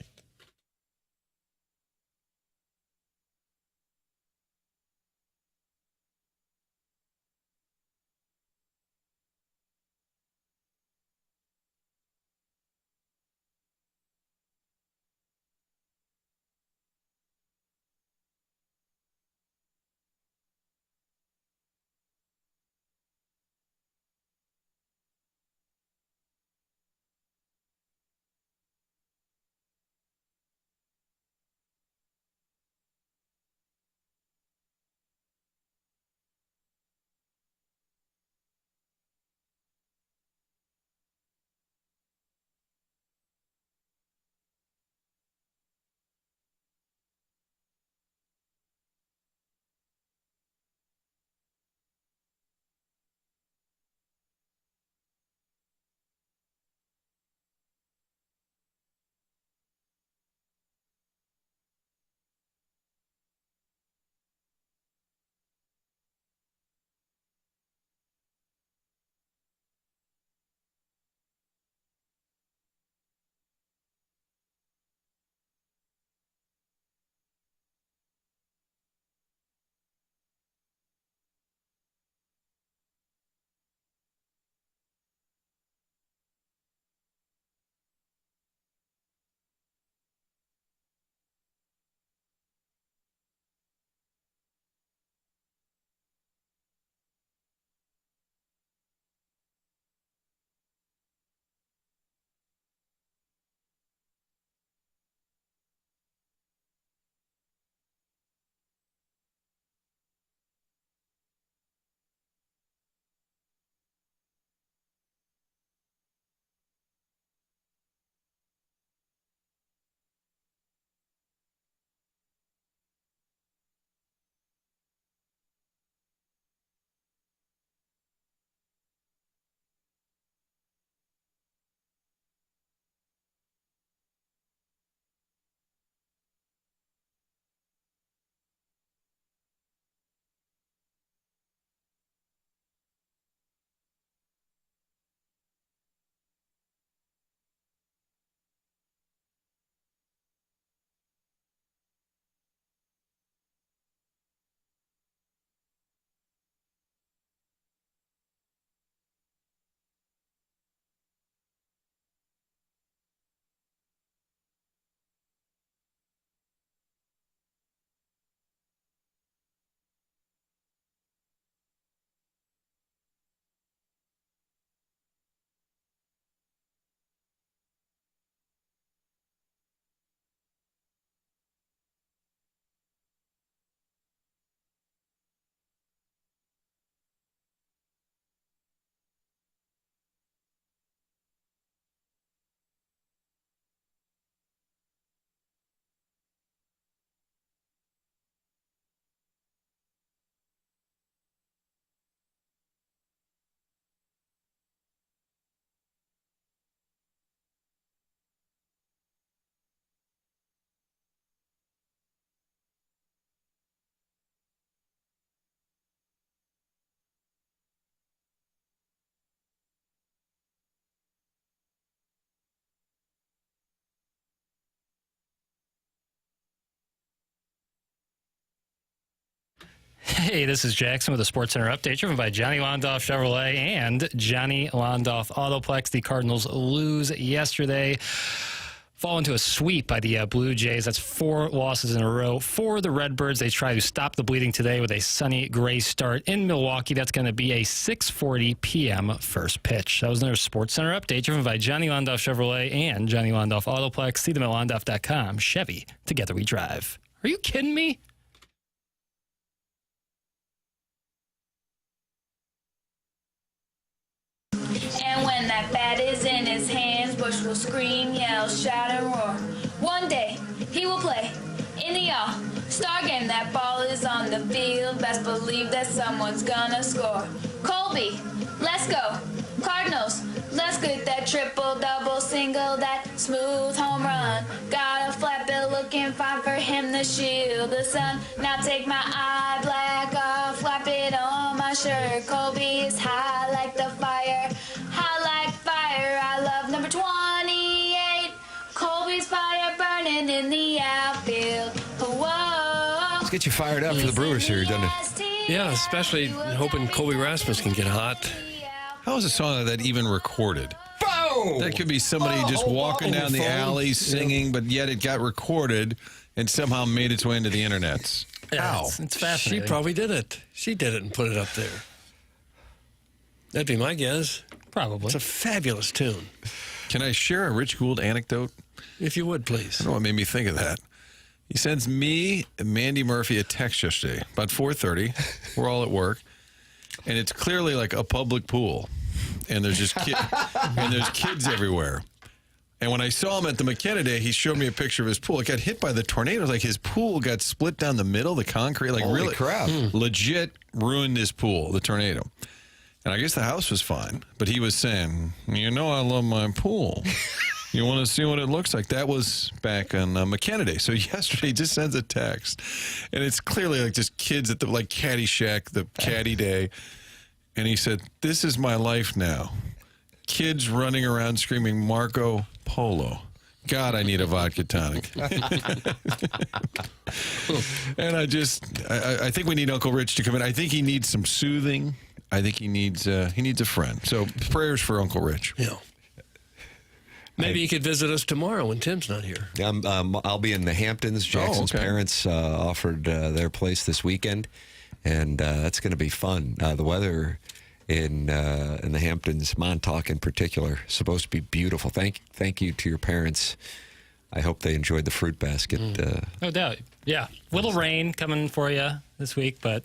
Hey, this is Jackson with a Sports Center update driven by Johnny Londoff Chevrolet and Johnny Londoff Autoplex. The Cardinals lose yesterday, fall into a sweep by the Blue Jays. That's 4 losses in a row for the Redbirds. They try to stop the bleeding today with a sunny gray start in Milwaukee. That's going to be a 6:40 p.m. first pitch. That was another Sports Center update driven by Johnny Londoff Chevrolet and Johnny Londoff Autoplex. See them at londoff.com. Chevy, together we drive. Are you kidding me? And when that bat is in his hands, Bush will scream, yell, shout, and roar. One day, he will play in the all-star game. That ball is on the field. Best believe that someone's gonna score. Colby, let's go. Cardinals, let's get that triple, double, single, that smooth home run. Got a flat bill looking fine for him to shield the sun. Now take my eye black off, flap it on my shirt. Colby is high like the fire, high like fire. I love number 28. Colby's fire burning in the outfield. Whoa. Let's get you fired up for the Brewers series, doesn't it? Yeah, especially hoping Colby Rasmus can get hot. How is a song like that even recorded? Boom! That could be somebody just walking down the alley singing, but yet it got recorded and somehow made its way into the internets. Yeah, It's fascinating. She probably did it. She did it and put it up there. That'd be my guess. Probably. It's a fabulous tune. Can I share a Rich Gould anecdote? If you would, please. I don't know what made me think of that. He sends me and Mandy Murphy a text yesterday, about 4:30. We're all at work. And it's clearly like a public pool. And there's just and there's kids everywhere. And when I saw him at the McKernan day, he showed me a picture of his pool. It got hit by the tornado. Like his pool got split down the middle, the concrete, like Holy really crap. legit ruined his pool, the tornado. And I guess the house was fine. But he was saying, you know, I love my pool. You want to see what it looks like? That was back on McKernan day. So yesterday he just sends a text. And it's clearly like just kids at the like Caddyshack, the caddy day. And he said, this is my life now. Kids running around screaming Marco Polo. God, I need a vodka tonic. And I think we need Uncle Rich to come in. I think he needs some soothing. I think he needs a friend. So prayers for Uncle Rich. Yeah. Maybe you could visit us tomorrow when Tim's not here. I'll be in the Hamptons. Jackson's parents offered their place this weekend, and that's going to be fun. The weather in the Hamptons, Montauk in particular, is supposed to be beautiful. Thank you to your parents. I hope they enjoyed the fruit basket. No doubt. Yeah. Little rain coming for you this week, but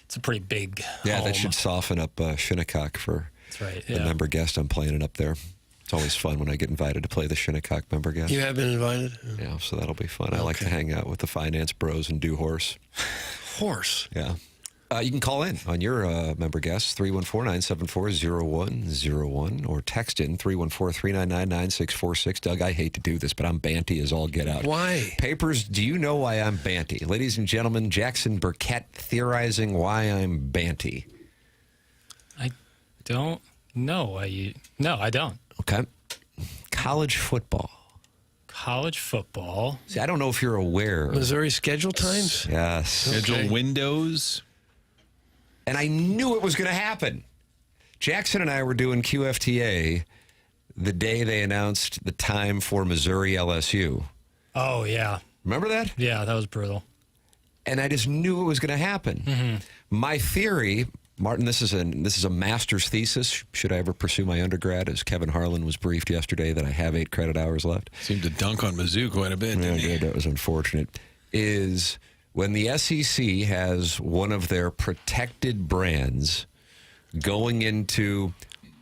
it's a pretty big home. That should soften up Shinnecock for That's right. the Yeah. member guest. I'm playing it up there. It's always fun when I get invited to play the Shinnecock member guest. You have been invited? Yeah, so that'll be fun. I like to hang out with the finance bros and do horse. Horse. Yeah. You can call in on your member guests, 314-974-0101, or text in 314-399-9646. Doug, I hate to do this, but I'm banty as all get out. Why? Papers, do you know why I'm banty? Ladies and gentlemen, Jackson Burkett theorizing why I'm banty. I don't know. No, I don't. Okay. College football. College football. See, I don't know if you're aware. Missouri schedule times? Yes. Schedule windows. And I knew it was going to happen. Jackson and I were doing QFTA the day they announced the time for Missouri LSU. Oh, yeah. Remember that? Yeah, that was brutal. And I just knew it was going to happen. Mm-hmm. My theory, Martin, this is a master's thesis. Should I ever pursue my undergrad? As Kevin Harlan was briefed yesterday that I have 8 credit hours left. Seemed to dunk on Mizzou quite a bit, Yeah, didn't he? that was unfortunate. Is when the SEC has one of their protected brands going into,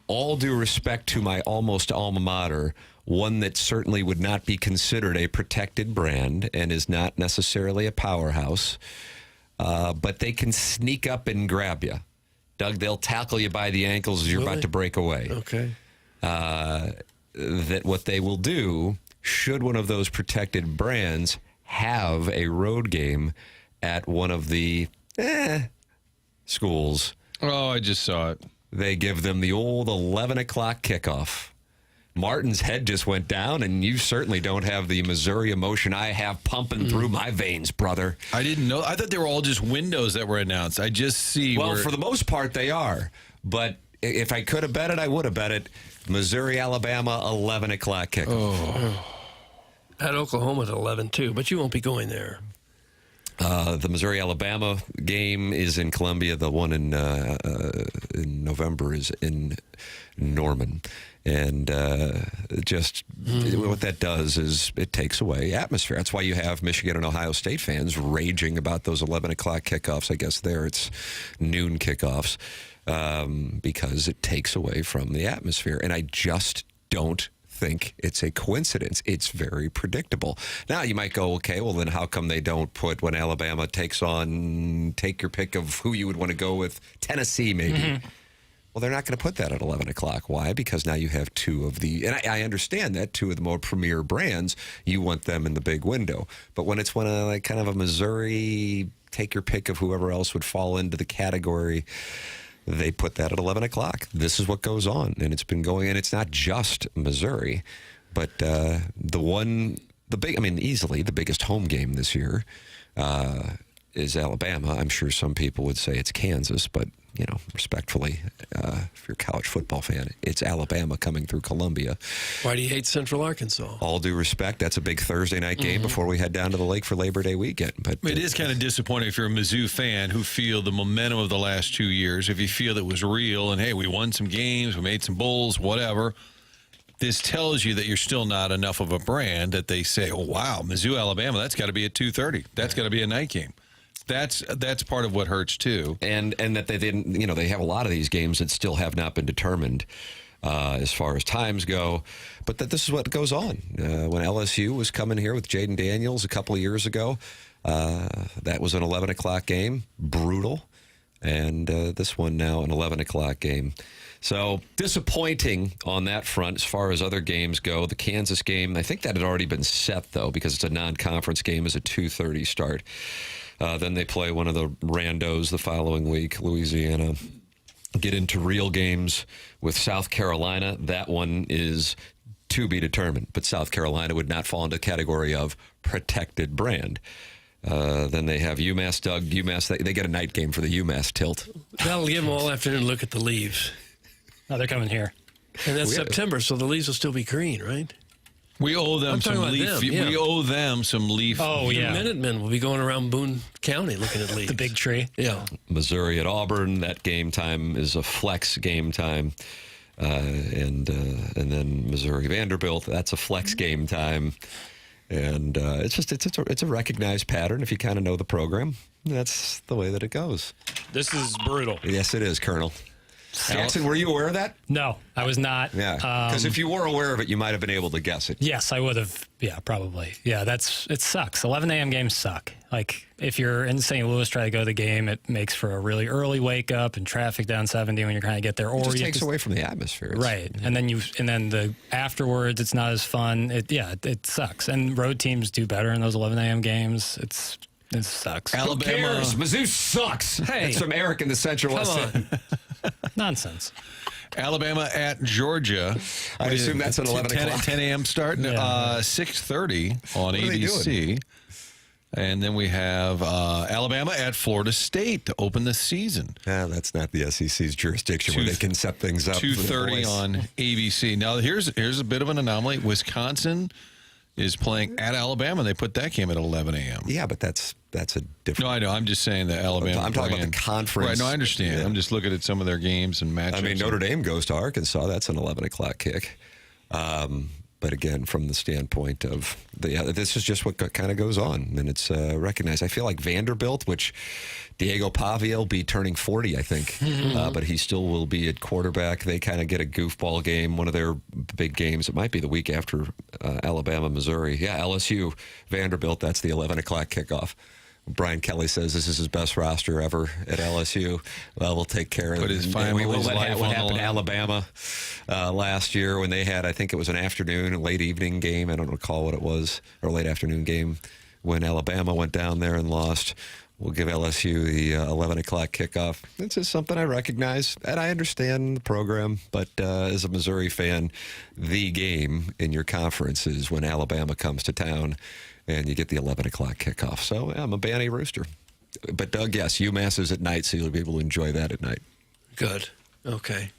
all due respect to my almost alma mater, one that certainly would not be considered a protected brand and is not necessarily a powerhouse, but they can sneak up and grab you. Doug, they'll tackle you by the ankles as you're about to break away. Okay. That what they will do, should one of those protected brands have a road game at one of the schools, Oh, I just saw it. they give them the old 11 o'clock kickoff. Martin's head just went down, and you certainly don't have the Missouri emotion I have pumping through my veins, brother. I didn't know. I thought they were all just windows that were announced. I just see. Well, for the most part, they are. But if I could have bet it, I would have bet it. Missouri, Alabama, 11 o'clock kickoff. Oh. At Oklahoma at 11 too, but you won't be going there. The Missouri-Alabama game is in Columbia. The one in November is in Norman. And what that does is it takes away atmosphere. That's why you have Michigan and Ohio State fans raging about those 11 o'clock kickoffs. I guess there it's noon kickoffs because it takes away from the atmosphere. And I just don't think it's a coincidence. It's very predictable. Now you might go, okay, well then how come they don't put, when Alabama takes on, take your pick of who you would want to go with, Tennessee maybe. Well, they're not going to put that at 11 o'clock. Why? Because now you have two of the, and I understand that, two of the more premier brands, you want them in the big window. But when it's one of like kind of a Missouri, take your pick of whoever else would fall into the category, they put that at 11 o'clock. This is what goes on, and it's been going, and it's not just Missouri, but easily the biggest home game this year is Alabama. I'm sure some people would say it's Kansas, but, respectfully, if you're a college football fan, it's Alabama coming through Columbia. Why do you hate Central Arkansas? All due respect, that's a big Thursday night game before we head down to the lake for Labor Day weekend. But it is kind of disappointing if you're a Mizzou fan who feel the momentum of the last 2 years, if you feel it was real and, hey, we won some games, we made some bowls, whatever. This tells you that you're still not enough of a brand that they say, oh, wow, Mizzou, Alabama, that's got to be at 2:30. That's got to be a night game. That's part of what hurts too, and that they didn't. They have a lot of these games that still have not been determined as far as times go. But that this is what goes on. When LSU was coming here with Jaden Daniels a couple of years ago, that was an 11 o'clock game, brutal, and this one now an 11 o'clock game. So disappointing on that front as far as other games go. The Kansas game, I think that had already been set though because it's a non-conference game, is a 2:30 start. Then they play one of the randos the following week, Louisiana. Get into real games with South Carolina. That one is to be determined, but South Carolina would not fall into the category of protected brand. Then they have UMass, Doug. UMass, they get a night game for the UMass tilt. That'll give them all afternoon to look at the leaves. No, they're coming here. And that's September, so the leaves will still be green, right? We owe them some leaf. We owe them some leaf. Oh, yeah. The Minutemen will be going around Boone County looking at leaves. The big tree. Yeah. Missouri at Auburn, that game time is a flex game time. And then Missouri Vanderbilt, that's a flex game time. And it's a recognized pattern if you kind of know the program. That's the way that it goes. This is brutal. Yes, it is, Colonel. Jackson, were you aware of that? No, I was not. Yeah, because if you were aware of it, you might have been able to guess it. Yes, I would have. Yeah, probably. Yeah, it sucks. 11 a.m. games suck. Like, if you're in St. Louis trying to go to the game, it makes for a really early wake up and traffic down 70 when you're trying to get there. Or it just takes away from the atmosphere. Right. And then the afterwards, it's not as fun. It sucks. And road teams do better in those 11 a.m. games. It sucks. Alabama. Who cares? Mizzou sucks. Hey. It's from Eric in the Central West End. Nonsense. Alabama at Georgia. I assume that's an 11 o'clock. 10 a.m. start. 6:30 on ABC. And then we have Alabama at Florida State to open the season. That's not the SEC's jurisdiction where they can set things up. 2:30 on ABC. Now, here's a bit of an anomaly. Wisconsin is playing at Alabama. They put that game at 11 a.m. Yeah, but that's a different. No, I know. I'm just saying that Alabama. I'm talking about the conference. Right. No, I understand. Yeah. I'm just looking at some of their games and matchups. I mean, Notre Dame goes to Arkansas. That's an 11 o'clock kick. But again, from the standpoint of this is just what kind of goes on, and it's recognized. I feel like Vanderbilt, which Diego Pavia will be turning 40, I think, but he still will be at quarterback. They kind of get a goofball game, one of their big games. It might be the week after Alabama, Missouri. Yeah, LSU, Vanderbilt. That's the 11 o'clock kickoff. Brian Kelly says this is his best roster ever at LSU. Well, we'll take care of it. What happened to Alabama last year when they had, I think it was an afternoon, a late evening game. I don't recall what it was, or late afternoon game when Alabama went down there and lost. We'll give LSU the 11 o'clock kickoff. It's just something I recognize, and I understand the program. But as a Missouri fan, the game in your conference is when Alabama comes to town, and you get the 11 o'clock kickoff. So yeah, I'm a Banty Rooster. But Doug, yes, UMass is at night, so you'll be able to enjoy that at night. Good. Okay.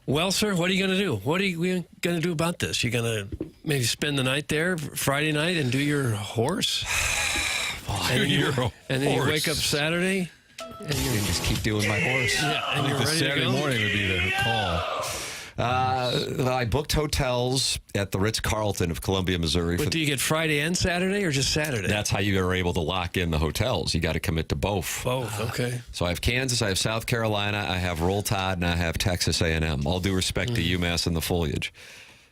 Well, sir, what are you going to do? What are you going to do about this? You going to maybe spend the night there Friday night and do your horse? And then you wake up Saturday And just keep doing my horse. Yeah, and you're ready Saturday to go? morning would be the call. I booked hotels at the Ritz-Carlton of Columbia, Missouri. But do you get Friday and Saturday or just Saturday? That's how you are able to lock in the hotels. You got to commit to both. Both, okay. So I have Kansas, I have South Carolina, I have Roll Tide, and I have Texas A&M. All due respect to UMass and the foliage.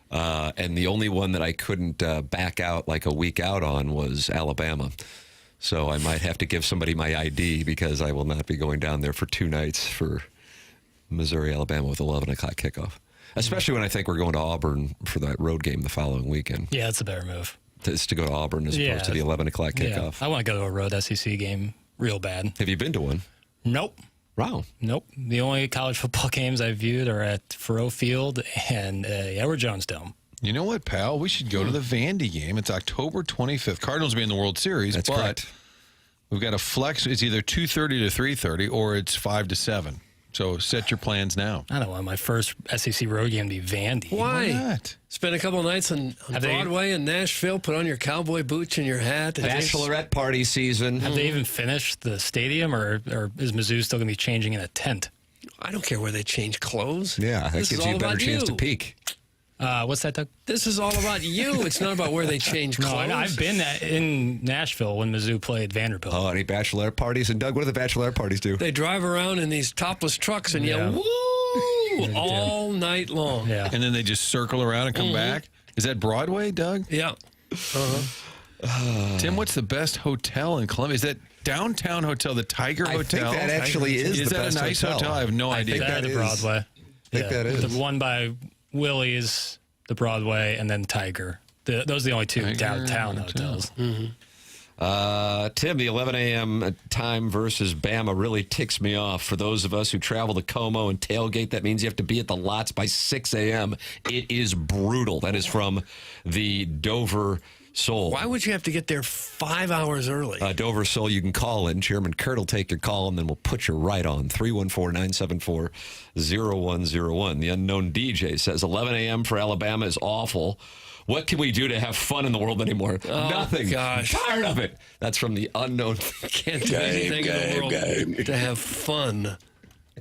And the only one that I couldn't back out like a week out on was Alabama. So I might have to give somebody my ID because I will not be going down there for 2 nights for Missouri, Alabama with 11 o'clock kickoff. Especially when I think we're going to Auburn for that road game the following weekend. Yeah, it's a better move. It's to go to Auburn as opposed to the 11 o'clock kickoff. Yeah. I want to go to a road SEC game real bad. Have you been to one? Nope. Wow. Nope. The only college football games I've viewed are at Faroe Field and Edward Jones Dome. You know what, pal? We should go to the Vandy game. It's October 25th. Cardinals will be in the World Series. That's but correct. We've got a flex. It's either 2:30 to 3:30 or it's 5 to 7. So set your plans now. I don't want my first SEC road game to be Vandy. Why? not? Spend a couple of nights on Broadway in Nashville, put on your cowboy boots and your hat. Bachelorette party season. Have they even finished the stadium, or is Mizzou still going to be changing in a tent? I don't care where they change clothes. Yeah, that This gives is you all a better about chance to you. peek. What's that, Doug? This is all about you. It's not about where they change No, clothes. I've been in Nashville when Mizzou played Vanderbilt. Oh, any bachelorette parties? And Doug, what do the bachelorette parties do? They drive around in these topless trucks and yell, Yeah. woo, all night long. Yeah. And then they just circle around and come back? Is that Broadway, Doug? Yeah. Tim, what's the best hotel in Columbia? Is that Downtown Hotel, the Tiger I Hotel? think that actually is the that best a nice hotel. I have no idea. think that the is. Broadway. I think that is. The one by Willie's, the Broadway, and then Tiger. Those are the only two Tiger downtown Hotel. hotels. Tim, the 11 a.m. time versus Bama really ticks me off. For those of us who travel to Como and tailgate, that means you have to be at the lots by 6 a.m. It is brutal. That is from the Dover Soul. Why would you have to get there 5 hours early? Dover Soul, you can call in. Chairman Kurt will take your call, and then we'll put you right on. 314-974-0101. The unknown DJ says 11 a.m. for Alabama is awful. What can we do to have fun in the world anymore? Nothing. gosh. I'm tired of it. That's from the unknown. Can't do anything in the world to have fun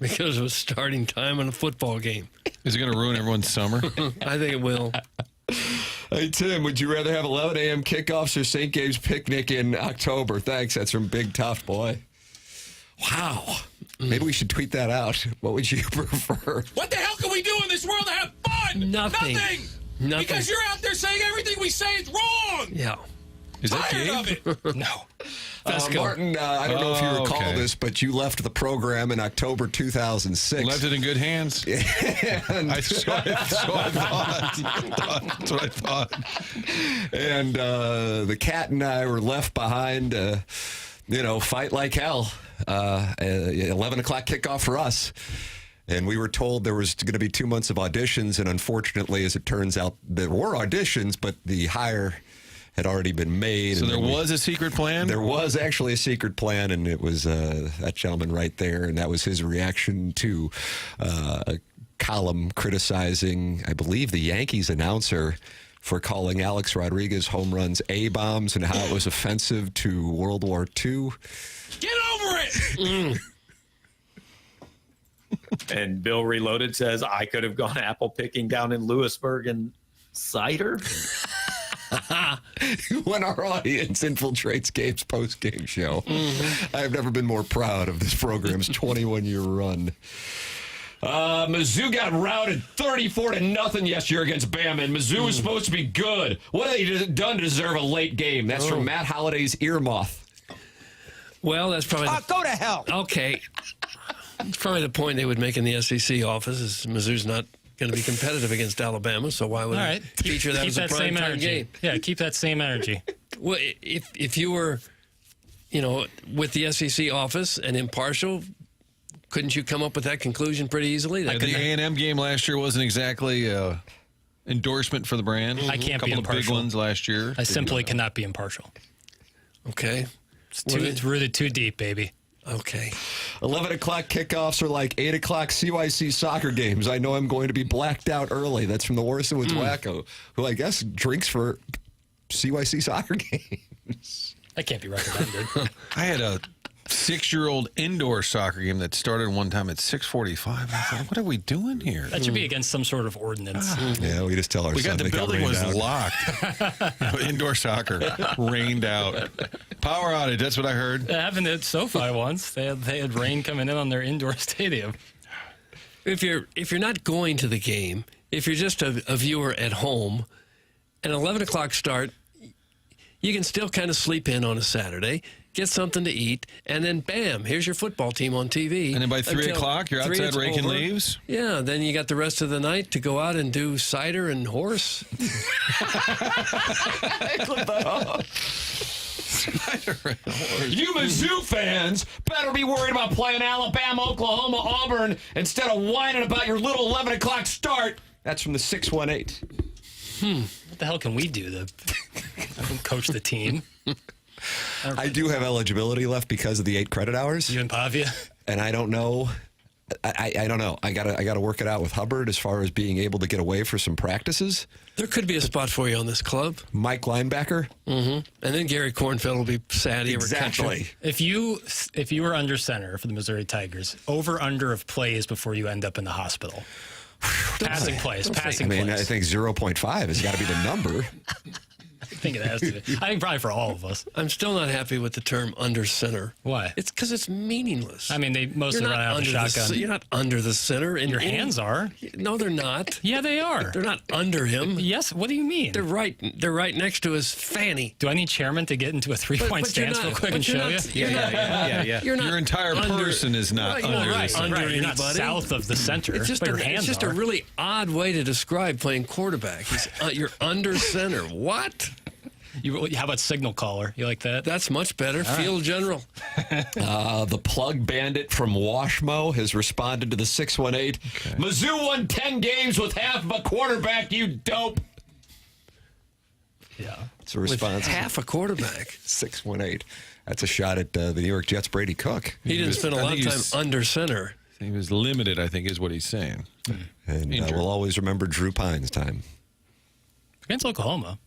because of a starting time in a football game. Is it going to ruin everyone's summer? I think it will. Hey, Tim, would you rather have 11 a.m. kickoffs or St. Gabe's picnic in October? Thanks. That's from Big Tough Boy. Wow. Maybe we should tweet that out. What would you prefer? What the hell can we do in this world to have fun? Nothing. Nothing. Because you're out there saying everything we say is wrong. Yeah. Is that Tired Gabe? of it. No. Martin, I don't know if you recall okay. this, but you left the program in October 2006. Left it in good hands? That's what I thought. And the cat and I were left behind, fight like hell. 11 o'clock kickoff for us. And we were told there was going to be 2 months of auditions. And unfortunately, as it turns out, there were auditions, but the hire had already been made. So and there was a secret plan? There was actually a secret plan, and it was that gentleman right there, and that was his reaction to a column criticizing, I believe, the Yankees announcer for calling Alex Rodriguez home runs A-bombs and how it was offensive to World War II. Get over it. And Bill Reloaded says, I could have gone apple picking down in Lewisburg and cider. When our audience infiltrates Gabe's post-game show. I have never been more proud of this program's 21-year run. Mizzou got routed 34-0 yesterday against Bama, and Mizzou is supposed to be good. What have they done to deserve a late game? That's from Matt Holliday's earmoth. Well, that's probably... Go to hell. Okay. It's probably the point they would make in the SEC office is Mizzou's not going to be competitive against Alabama, so why would All they right. feature that Keep as a that same primetime energy. game? Yeah, keep that same energy. Well, if you were with the SEC office and impartial, couldn't you come up with that conclusion pretty easily? The A&M game last year wasn't exactly endorsement for the brand. I can't be impartial. A couple of big ones last year. I simply cannot be impartial. Okay. It's rooted too deep, baby. Okay. 11 o'clock kickoffs are like 8 o'clock CYC soccer games. I know I'm going to be blacked out early. That's from the Worsowitz Wacko, who I guess drinks for CYC soccer games. That can't be recommended. I had a 6-year-old indoor soccer game that started one time at 6:45. I thought, what are we doing here? That should be against some sort of ordinance. Yeah, we just tell our son The building was locked. Indoor soccer rained out. Power outage. That's what I heard. It happened at SoFi once. They had rain coming in on their indoor stadium. If you're not going to the game, if you're just a viewer at home, an 11 o'clock start, you can still kind of sleep in on a Saturday, get something to eat, and then bam, here's your football team on TV. And then by 3 o'clock, you're outside raking leaves? Yeah, then you got the rest of the night to go out and do cider and horse. You Mizzou fans better be worried about playing Alabama, Oklahoma, Auburn instead of whining about your little 11 o'clock start. That's from the 618. What the hell can we do to coach the team? I do have eligibility left because of the 8 credit hours. You and Pavia? And I don't know. I don't know. I gotta work it out with Hubbard as far as being able to get away for some practices. There could be a spot for you on this club. Mike linebacker. Mm-hmm. And then Gary Kornfeld will be sad he Exactly. If you were under center for the Missouri Tigers, over/under of plays before you end up in the hospital. Passing plays. I think 0.5 has got to be the number. I think it has to be. I think probably for all of us. I'm still not happy with the term under center. Why? It's because it's meaningless. I mean, they mostly run out of the shotgun. You're not under the center. Your hands are. No, they're not. Yeah, they are. They're not under him. Yes. What do you mean? They're right next to his fanny. Do I need Chairman to get into a three-point stance real quick and show you? Yeah. Your entire person is not under Right. You're not south of the center. It's just, a really odd way to describe playing quarterback. You're under center. What? How about signal caller? You like that? That's much better. Field general. The plug bandit from Washmo has responded to the 618. Okay. Mizzou won 10 games with half of a quarterback, you dope. Yeah. It's a response. With half a quarterback. 618. That's a shot at the New York Jets' Brady Cook. He didn't spend a lot of time under center. He was limited, I think, is what he's saying. And we'll always remember Drew Pine's time. Against Oklahoma.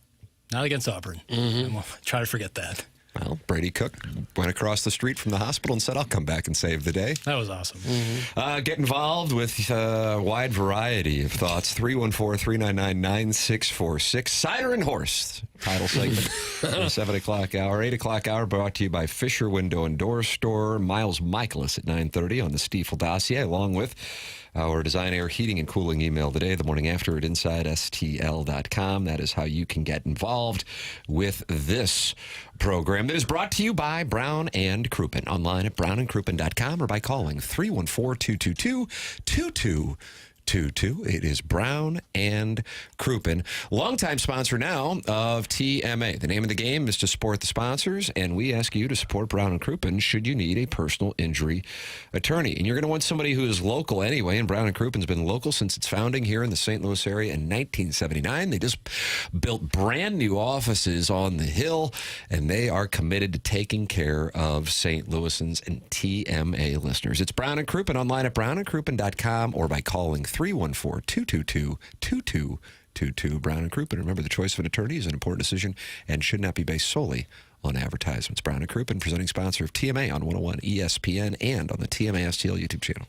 Not against Auburn. Mm-hmm. We'll try to forget that. Well, Brady Cook went across the street from the hospital and said, I'll come back and save the day. That was awesome. Mm-hmm. Get involved with a wide variety of thoughts. 314-399-9646. Cider and Horse, title segment. 7 o'clock hour. 8 o'clock hour brought to you by Fisher Window and Door Store. Miles Mikolas at 9:30 on the Stiefel dossier, along with our Design Air Heating and Cooling email today, the morning after at InsideSTL.com. That is how you can get involved with this program that is brought to you by Brown and Crouppen. Online at brownandcrouppen.com or by calling 314-222-2222. It is Brown and Crouppen, longtime sponsor now of TMA. The name of the game is to support the sponsors, and we ask you to support Brown and Crouppen should you need a personal injury attorney. And you're going to want somebody who is local anyway, and Brown and Croupen's been local since its founding here in the St. Louis area in 1979. They just built brand new offices on the Hill, and they are committed to taking care of St. Louisans and TMA listeners. It's Brown and Crouppen, online at brownandcrouppen.com or by calling 314-222-2222. Brown and Crouppen. Remember, the choice of an attorney is an important decision and should not be based solely on advertisements. Brown and Crouppen, presenting sponsor of TMA on 101 ESPN and on the TMA STL YouTube channel.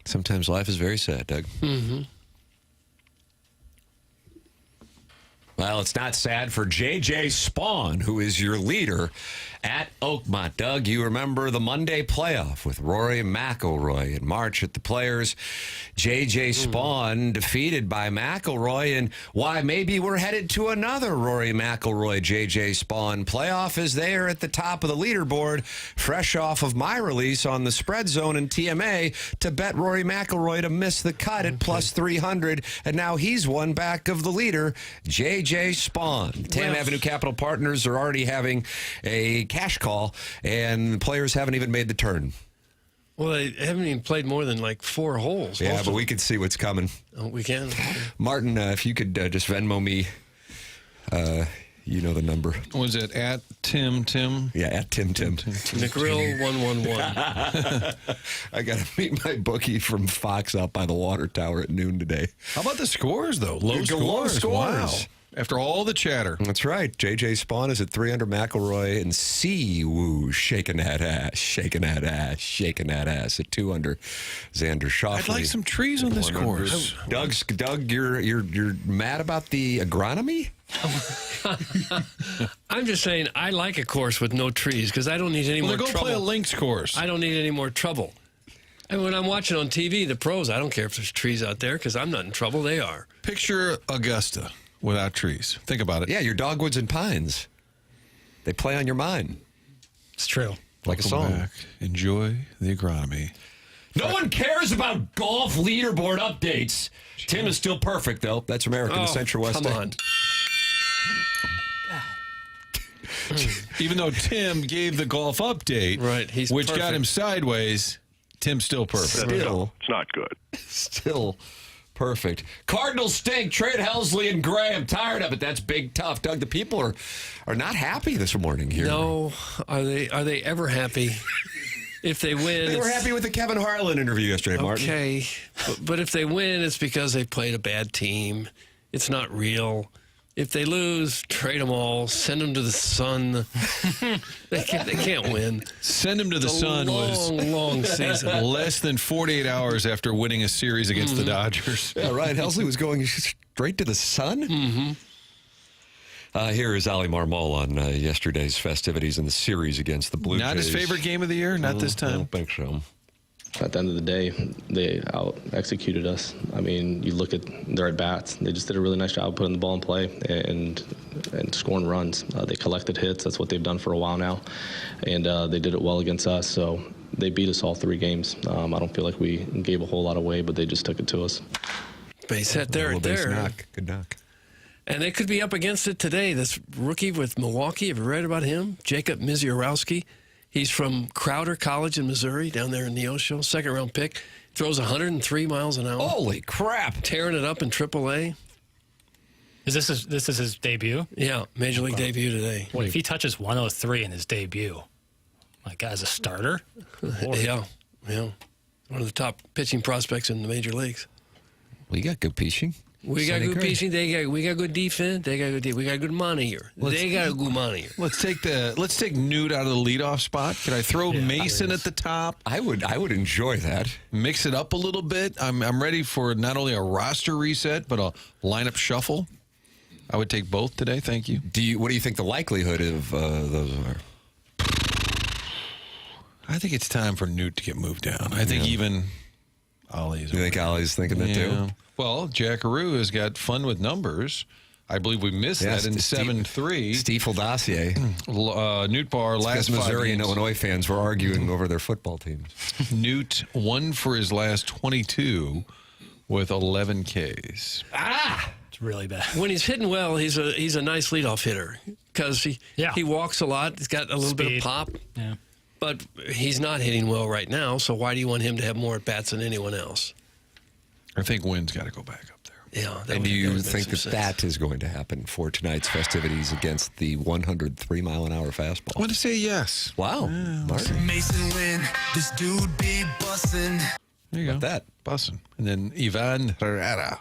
Sometimes life is very sad, Doug. Mm-hmm. Well, it's not sad for J.J. Spawn, who is your leader at Oakmont. Doug, you remember the Monday playoff with Rory McIlroy in March at the Players. J.J. Spawn defeated by McIlroy, and why maybe we're headed to another Rory McIlroy, J.J. Spawn playoff as they are at the top of the leaderboard, fresh off of my release on the Spread Zone and TMA to bet Rory McIlroy to miss the cut at plus 300, and now he's one back of the leader, J.J. Spawn. Tam Avenue Capital Partners are already having a cash call, and the players haven't even made the turn. Well, they haven't even played more than like 4 holes. Yeah, but we can see what's coming. Oh, we can. Martin, if you could just Venmo me, you know the number. Was it at Tim? Yeah, at Tim. McGrill 111. I got to meet my bookie from Fox out by the water tower at noon today. How about the scores, though? Low Galore scores. Wow. After all the chatter. That's right. J.J. Spawn is at 300. McIlroy and Woo shaking that ass at 200. Xander Schauffele. I'd like some trees on this course. Doug, you're mad about the agronomy? I'm just saying I like a course with no trees because I don't need any more go trouble. Play a links course. I don't need any more trouble. And when I'm watching on TV, the pros, I don't care if there's trees out there because I'm not in trouble. They are. Picture Augusta without trees. Think about it. Yeah, your dogwoods and pines. They play on your mind. It's true. Like a song. Back. Enjoy the agronomy. No one cares about golf leaderboard updates. Tim is still perfect, though. That's American, the Central West. Come on. Even though Tim gave the golf update, right, which got him sideways, Tim's still perfect. Still, it's not good. Still perfect. Cardinals stink. Trade Helsley and Graham. Tired of it. That's big tough. Doug, the people are not happy this morning here. No, are they ever happy? If they win, they were happy with the Kevin Harlan interview yesterday, Martin. Okay, but if they win, it's because they played a bad team. It's not real. If they lose, trade them all. Send them to the sun. They can't win. Send them to the sun was long season. Less than 48 hours after winning a series against the Dodgers. Yeah, right. Helsley was going straight to the sun. Mm-hmm. Here is Oli Marmol on yesterday's festivities in the series against the Blue Jays. Not his favorite game of the year? Not this time? I don't think so. At the end of the day, they out-executed us. I mean, you look at their at-bats. They just did a really nice job putting the ball in play and scoring runs. They collected hits. That's what they've done for a while now. And they did it well against us. So they beat us all 3 games. I don't feel like we gave a whole lot away, but they just took it to us. Base hit there. Good knock. And they could be up against it today. This rookie with Milwaukee, have you read about him? Jacob Misiorowski. He's from Crowder College in Missouri, down there in Neosho. 2nd-round pick. Throws 103 miles an hour. Holy crap. Tearing it up in AAA. This is his debut? Yeah, Major League debut today. What if he touches 103 in his debut? Like, as a starter? Yeah. One of the top pitching prospects in the major leagues. We got good pitching. We got good pitching. We got good defense. They got good defense. We got good money here. They got a good money here. Let's take Newt out of the leadoff spot. Can I throw Mason at the top? I would enjoy that. Mix it up a little bit. I'm ready for not only a roster reset but a lineup shuffle. I would take both today. Thank you. What do you think the likelihood of those are? I think it's time for Newt to get moved down. I think even Ollie's. You think Ollie's thinking that too? Well, Jackaroo has got fun with numbers. I believe we missed that in 7-3. Stiefel dossier. Newt Barr last 5 Missouri and games. Illinois fans were arguing over their football teams. Newt won for his last 22 with 11 Ks. It's really bad. When he's hitting well, he's a nice leadoff hitter because he walks a lot. He's got a little bit of pop. Yeah. But he's not hitting well right now, so why do you want him to have more at-bats than anyone else? I think Wynn's got to go back up there. Yeah. And do you think that is going to happen for tonight's festivities against the 103-mile-an-hour fastball? I want to say yes. Wow. Martin. Mason Wynn, this dude be bussin'. There you go. That. Bussin'. And then Ivan Herrera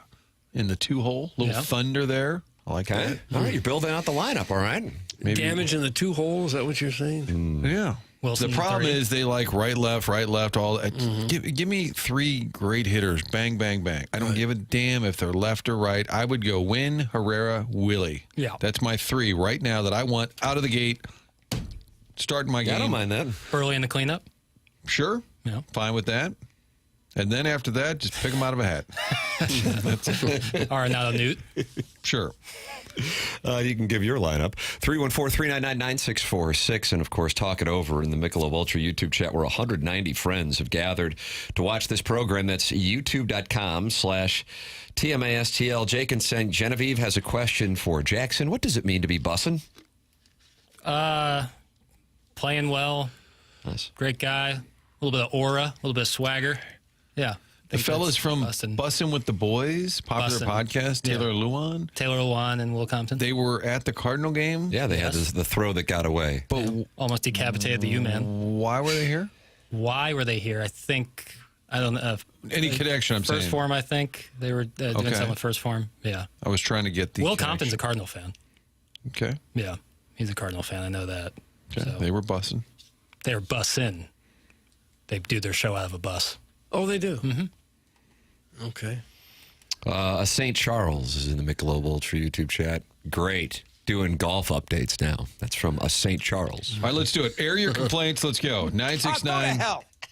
in the 2-hole. Little thunder there. I like that. All right, you're building out the lineup, all right? Maybe. Damage in the 2 holes, is that what you're saying? Yeah. Wilson, The problem 3. is they like right, left, all. Give me 3 great hitters. Bang, bang, bang. I don't give a damn if they're left or right. I would go Wynn, Herrera, Willie. Yeah. That's my 3 right now that I want out of the gate. Starting my game. I don't mind that. Early in the cleanup. Sure. Yeah. Fine with that. And then after that, just pick them out of a hat. Arenado Newt. Sure. You can give your lineup. 314-399-9646. And, of course, talk it over in the Michelob Ultra YouTube chat where 190 friends have gathered to watch this program. That's youtube.com/TMASTL. Jake in St. Genevieve has a question for Jackson. What does it mean to be bussin'? Playing well. Nice. Great guy. A little bit of aura, a little bit of swagger. Yeah. The fellas from Bussin' with the Boys, popular podcast, Taylor Lewan and Will Compton. They were at the Cardinal game. Yeah, they had the throw that got away. But almost decapitated the U-Man. Why were they here? Why were they here? I don't know. Any connection, I'm saying. First form, I think. They were doing something with first form. Yeah. I was trying to get the Will connection. Compton's a Cardinal fan. Okay. Yeah. He's a Cardinal fan. I know that. Okay. So. They were bussing. They were bussin'. They do their show out of a bus. Oh, they do? Mm-hmm. Okay. St. Charles is in the Michelob Ultra YouTube chat. Great. Doing golf updates now. That's from a St. Charles. All right, let's do it. Air your complaints. Let's go. 969.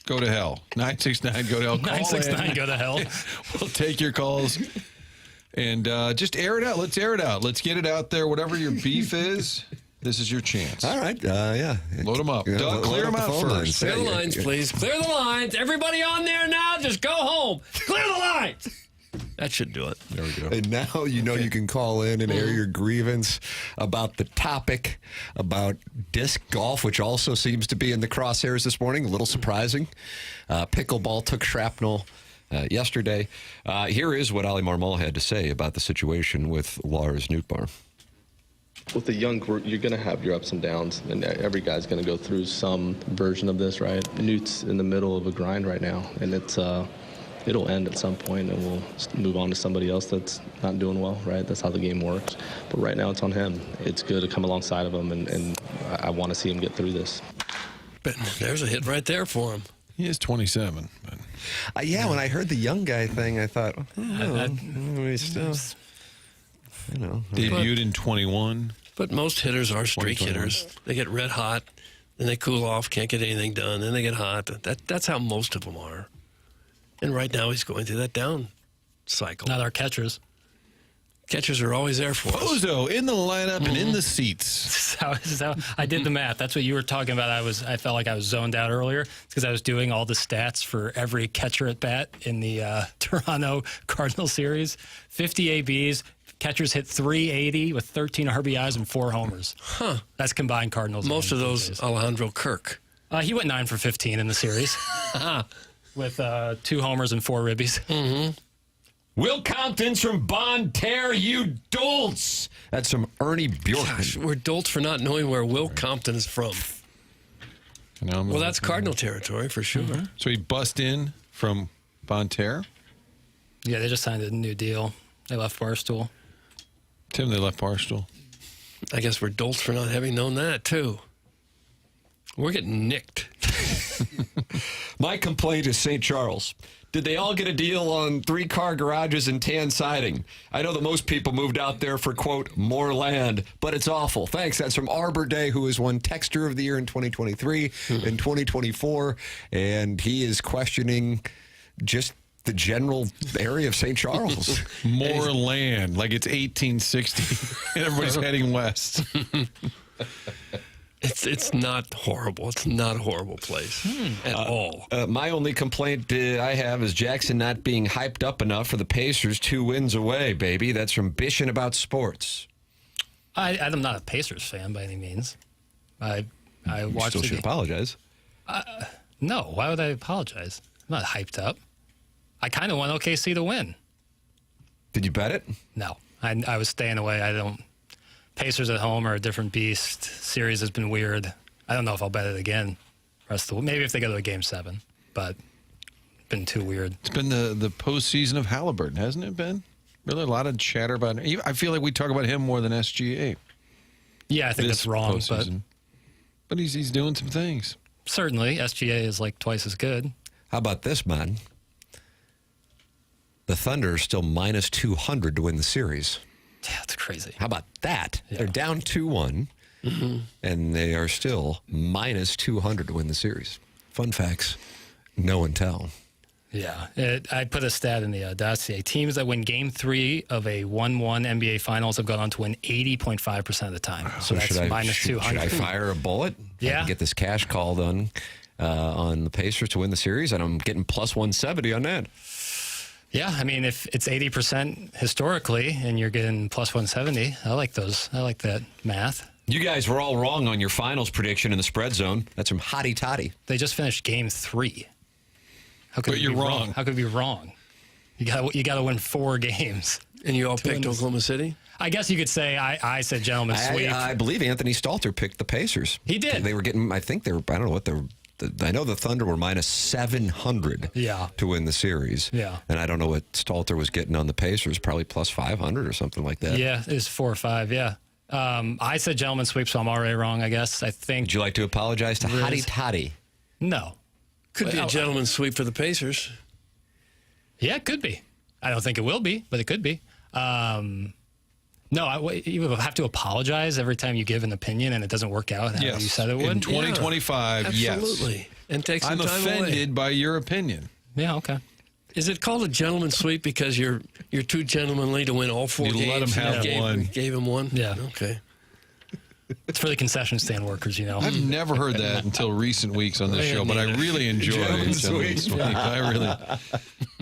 Go to hell. 969. Go to hell. 969. Go to hell. We'll take your calls. And just air it out. Let's air it out. Let's get it out there. Whatever your beef is, this is your chance. All right. Yeah. Load them up. Yeah, Doug, clear them out first. Clear the lines, please. Clear the lines. Everybody on there now, just go home. Clear the lines. That should do it. There we go. And now you know you can call in and air your grievance about the topic, about disc golf, which also seems to be in the crosshairs this morning. A little surprising. Pickleball took shrapnel yesterday. Here is what Oli Marmol had to say about the situation with Lars Nootbaar. With a young group, you're going to have your ups and downs, and every guy's going to go through some version of this, right? Newt's in the middle of a grind right now, and it'll end at some point, and we'll move on to somebody else that's not doing well, right? That's how the game works. But right now, it's on him. It's good to come alongside of him, and I want to see him get through this. But there's a hit right there for him. He is 27. But. When I heard the young guy thing, I thought, Debuted in 21. But most hitters are streak hitters. They get red hot, then they cool off, can't get anything done, then they get hot. That's how most of them are. And right now he's going through that down cycle. Not our catchers. Catchers are always there for us. Pozo in the lineup and in the seats. So I did the math. That's what you were talking about. I felt like I was zoned out earlier. It's because I was doing all the stats for every catcher at bat in the Toronto Cardinal series. 50 ABs. Catchers hit 380 with 13 RBIs and 4 homers. Huh. That's combined Cardinals. Most of those, Alejandro Kirk. He went 9 for 15 in the series with 2 homers and 4 ribbies. Mm-hmm. Will Compton's from Bon Terre, you dolts. That's from Ernie Bjorkman. Gosh, we're dolts for not knowing where Will Compton is from. Well, that's Cardinal territory for sure. Mm-hmm. So he bust in from Bon Terre? Yeah, they just signed a new deal. They left Barstool. Tim, they left Barstool. I guess we're dolts for not having known that, too. We're getting nicked. My complaint is St. Charles. Did they all get a deal on 3-car garages and tan siding? I know that most people moved out there for, quote, more land, but it's awful. Thanks. That's from Arbor Day, who has won Texter of the Year in 2023 and 2024, and he is questioning just the general area of St. Charles. More land, like it's 1860, and everybody's heading west. It's not horrible. It's not a horrible place at all. My only complaint I have is Jackson not being hyped up enough for the Pacers 2 wins away, baby. That's from Bishin About Sports. I'm not a Pacers fan by any means. I watched. Still should apologize. No, why would I apologize? I'm not hyped up. I kind of want OKC to win. Did you bet it? No, I was staying away. Pacers at home are a different beast. Series has been weird. I don't know if I'll bet it again. Maybe if they go to a Game 7, but it's been too weird. It's been the postseason of Halliburton, hasn't it been? Really a lot of chatter about him. I feel like we talk about him more than SGA. Yeah, I think that's wrong. But he's doing some things. Certainly, SGA is like twice as good. How about this, man? The Thunder are still minus 200 to win the series. Yeah, that's crazy. How about that? Yeah. They're down 2-1, and they are still minus 200 to win the series. Fun facts, no and tell. Yeah, I put a stat in the dossier. Teams that win Game 3 of a 1-1 NBA Finals have gone on to win 80.5% of the time. So that's minus 200. Should I fire a bullet? Yeah. I can get this cash call done on the Pacers to win the series, and I'm getting plus 170 on that. Yeah, I mean, if it's 80% historically and you're getting plus 170, I like those. I like that math. You guys were all wrong on your finals prediction in the spread zone. That's from Hottie Toddy. They just finished Game 3. How could But you're wrong. How could it be wrong? You got to win 4 games. And you all picked Oklahoma City? I guess you could say I said gentleman's sweep. I believe Anthony Stalter picked the Pacers. He did. They were getting, I think they were, I don't know what they were. I know the Thunder were minus 700 to win the series. Yeah. And I don't know what Stalter was getting on the Pacers, probably plus 500 or something like that. Yeah, it was 4 or 5, yeah. I said gentleman's sweep, so I'm already wrong, I guess. I think. Would you like to apologize to Riz? Hottie Toddy? No. Could be a gentleman's sweep for the Pacers. Yeah, it could be. I don't think it will be, but it could be. No, you have to apologize every time you give an opinion and it doesn't work out how you said it would. In 2025, yes. Absolutely. And take some I'm time away. offended by your opinion. Yeah, okay. Is it called a gentleman's sweep because you're too gentlemanly to win all 4 games? You let him have one. Gave him one? Yeah. Okay. It's for the concession stand workers, you know. I've never heard that until recent weeks on this show, but I really enjoy it. Gentleman's sweep. I really.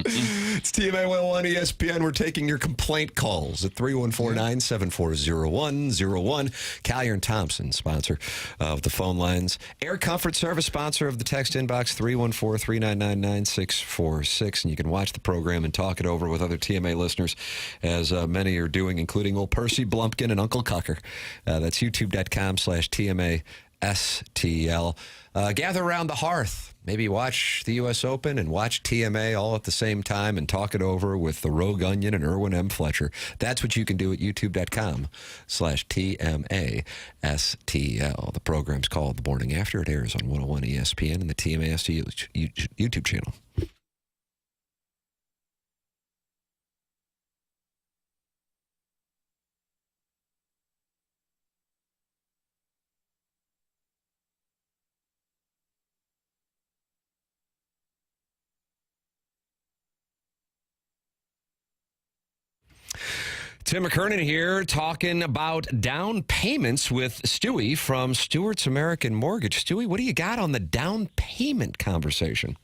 It's TMA 101 ESPN. We're taking your complaint calls at 314-974-0101. Collier and Thompson, sponsor of the phone lines. Air Comfort Service, sponsor of the text inbox, 314-399-9646. And you can watch the program and talk it over with other TMA listeners, as many are doing, including old Percy Blumpkin and Uncle Cucker. That's youtube.com/TMASTL. Gather around the hearth. Maybe watch the U.S. Open and watch TMA all at the same time and talk it over with the Rogue Onion and Erwin M. Fletcher. That's what you can do at youtube.com/TMASTL. The program's called The Morning After. It airs on 101 ESPN and the TMASTL YouTube channel. Tim McKernan here talking about down payments with Stewie from Stewart's American Mortgage. Stewie, what do you got on the down payment conversation?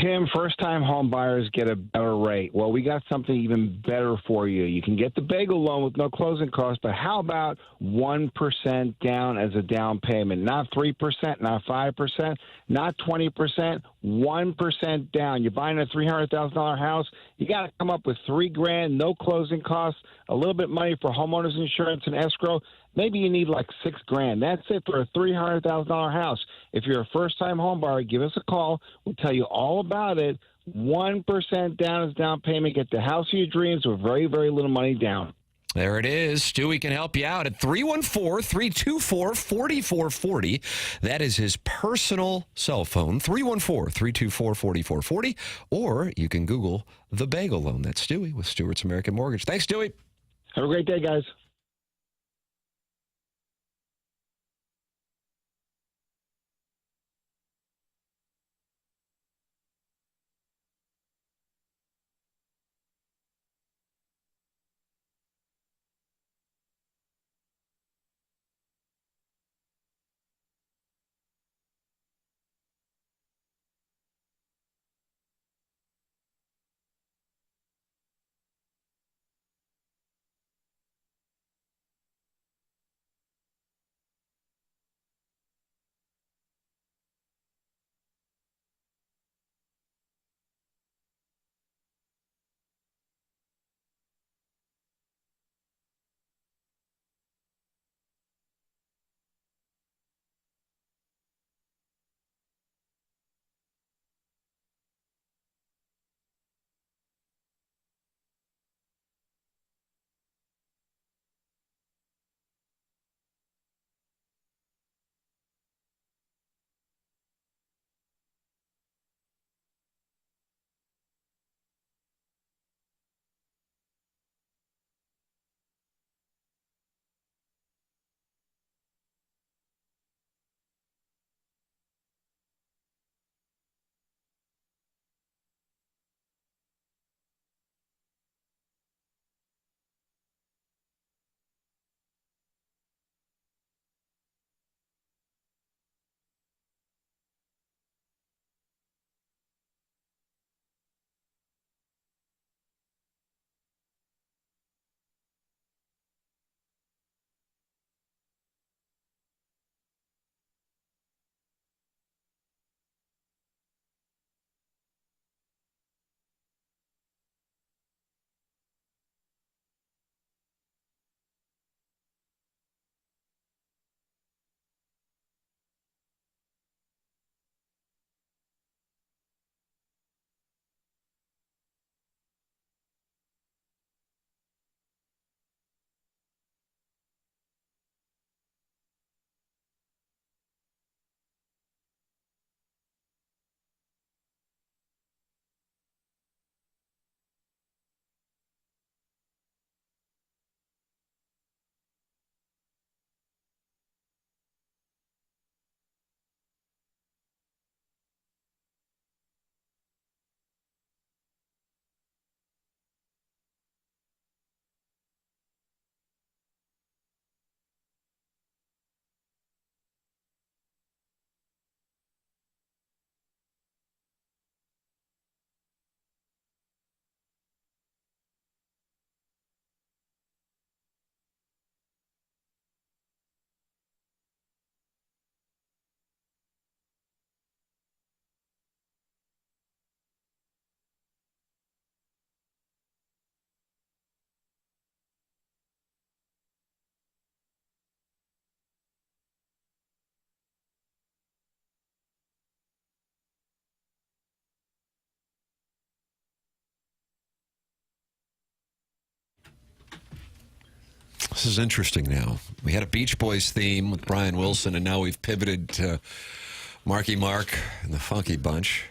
Tim, first-time home buyers get a better rate. Well, we got something even better for you. You can get the bagel loan with no closing costs, but how about 1% down as a down payment? Not 3%, not 5%, not 20%, 1% down. You're buying a $300,000 house, you got to come up with $3,000, no closing costs, a little bit of money for homeowners insurance and escrow. Maybe you need like $6,000. That's it for a $300,000 house. If you're a first-time home buyer, give us a call. We'll tell you all about it. 1% down as down payment. Get the house of your dreams with very, very little money down. There it is. Stewie can help you out at 314-324-4440. That is his personal cell phone, 314-324-4440. Or you can Google the bagel loan. That's Stewie with Stewart's American Mortgage. Thanks, Stewie. Have a great day, guys. this is interesting now. We had a Beach Boys theme with Brian Wilson, and now we've pivoted to Marky Mark and the Funky Bunch.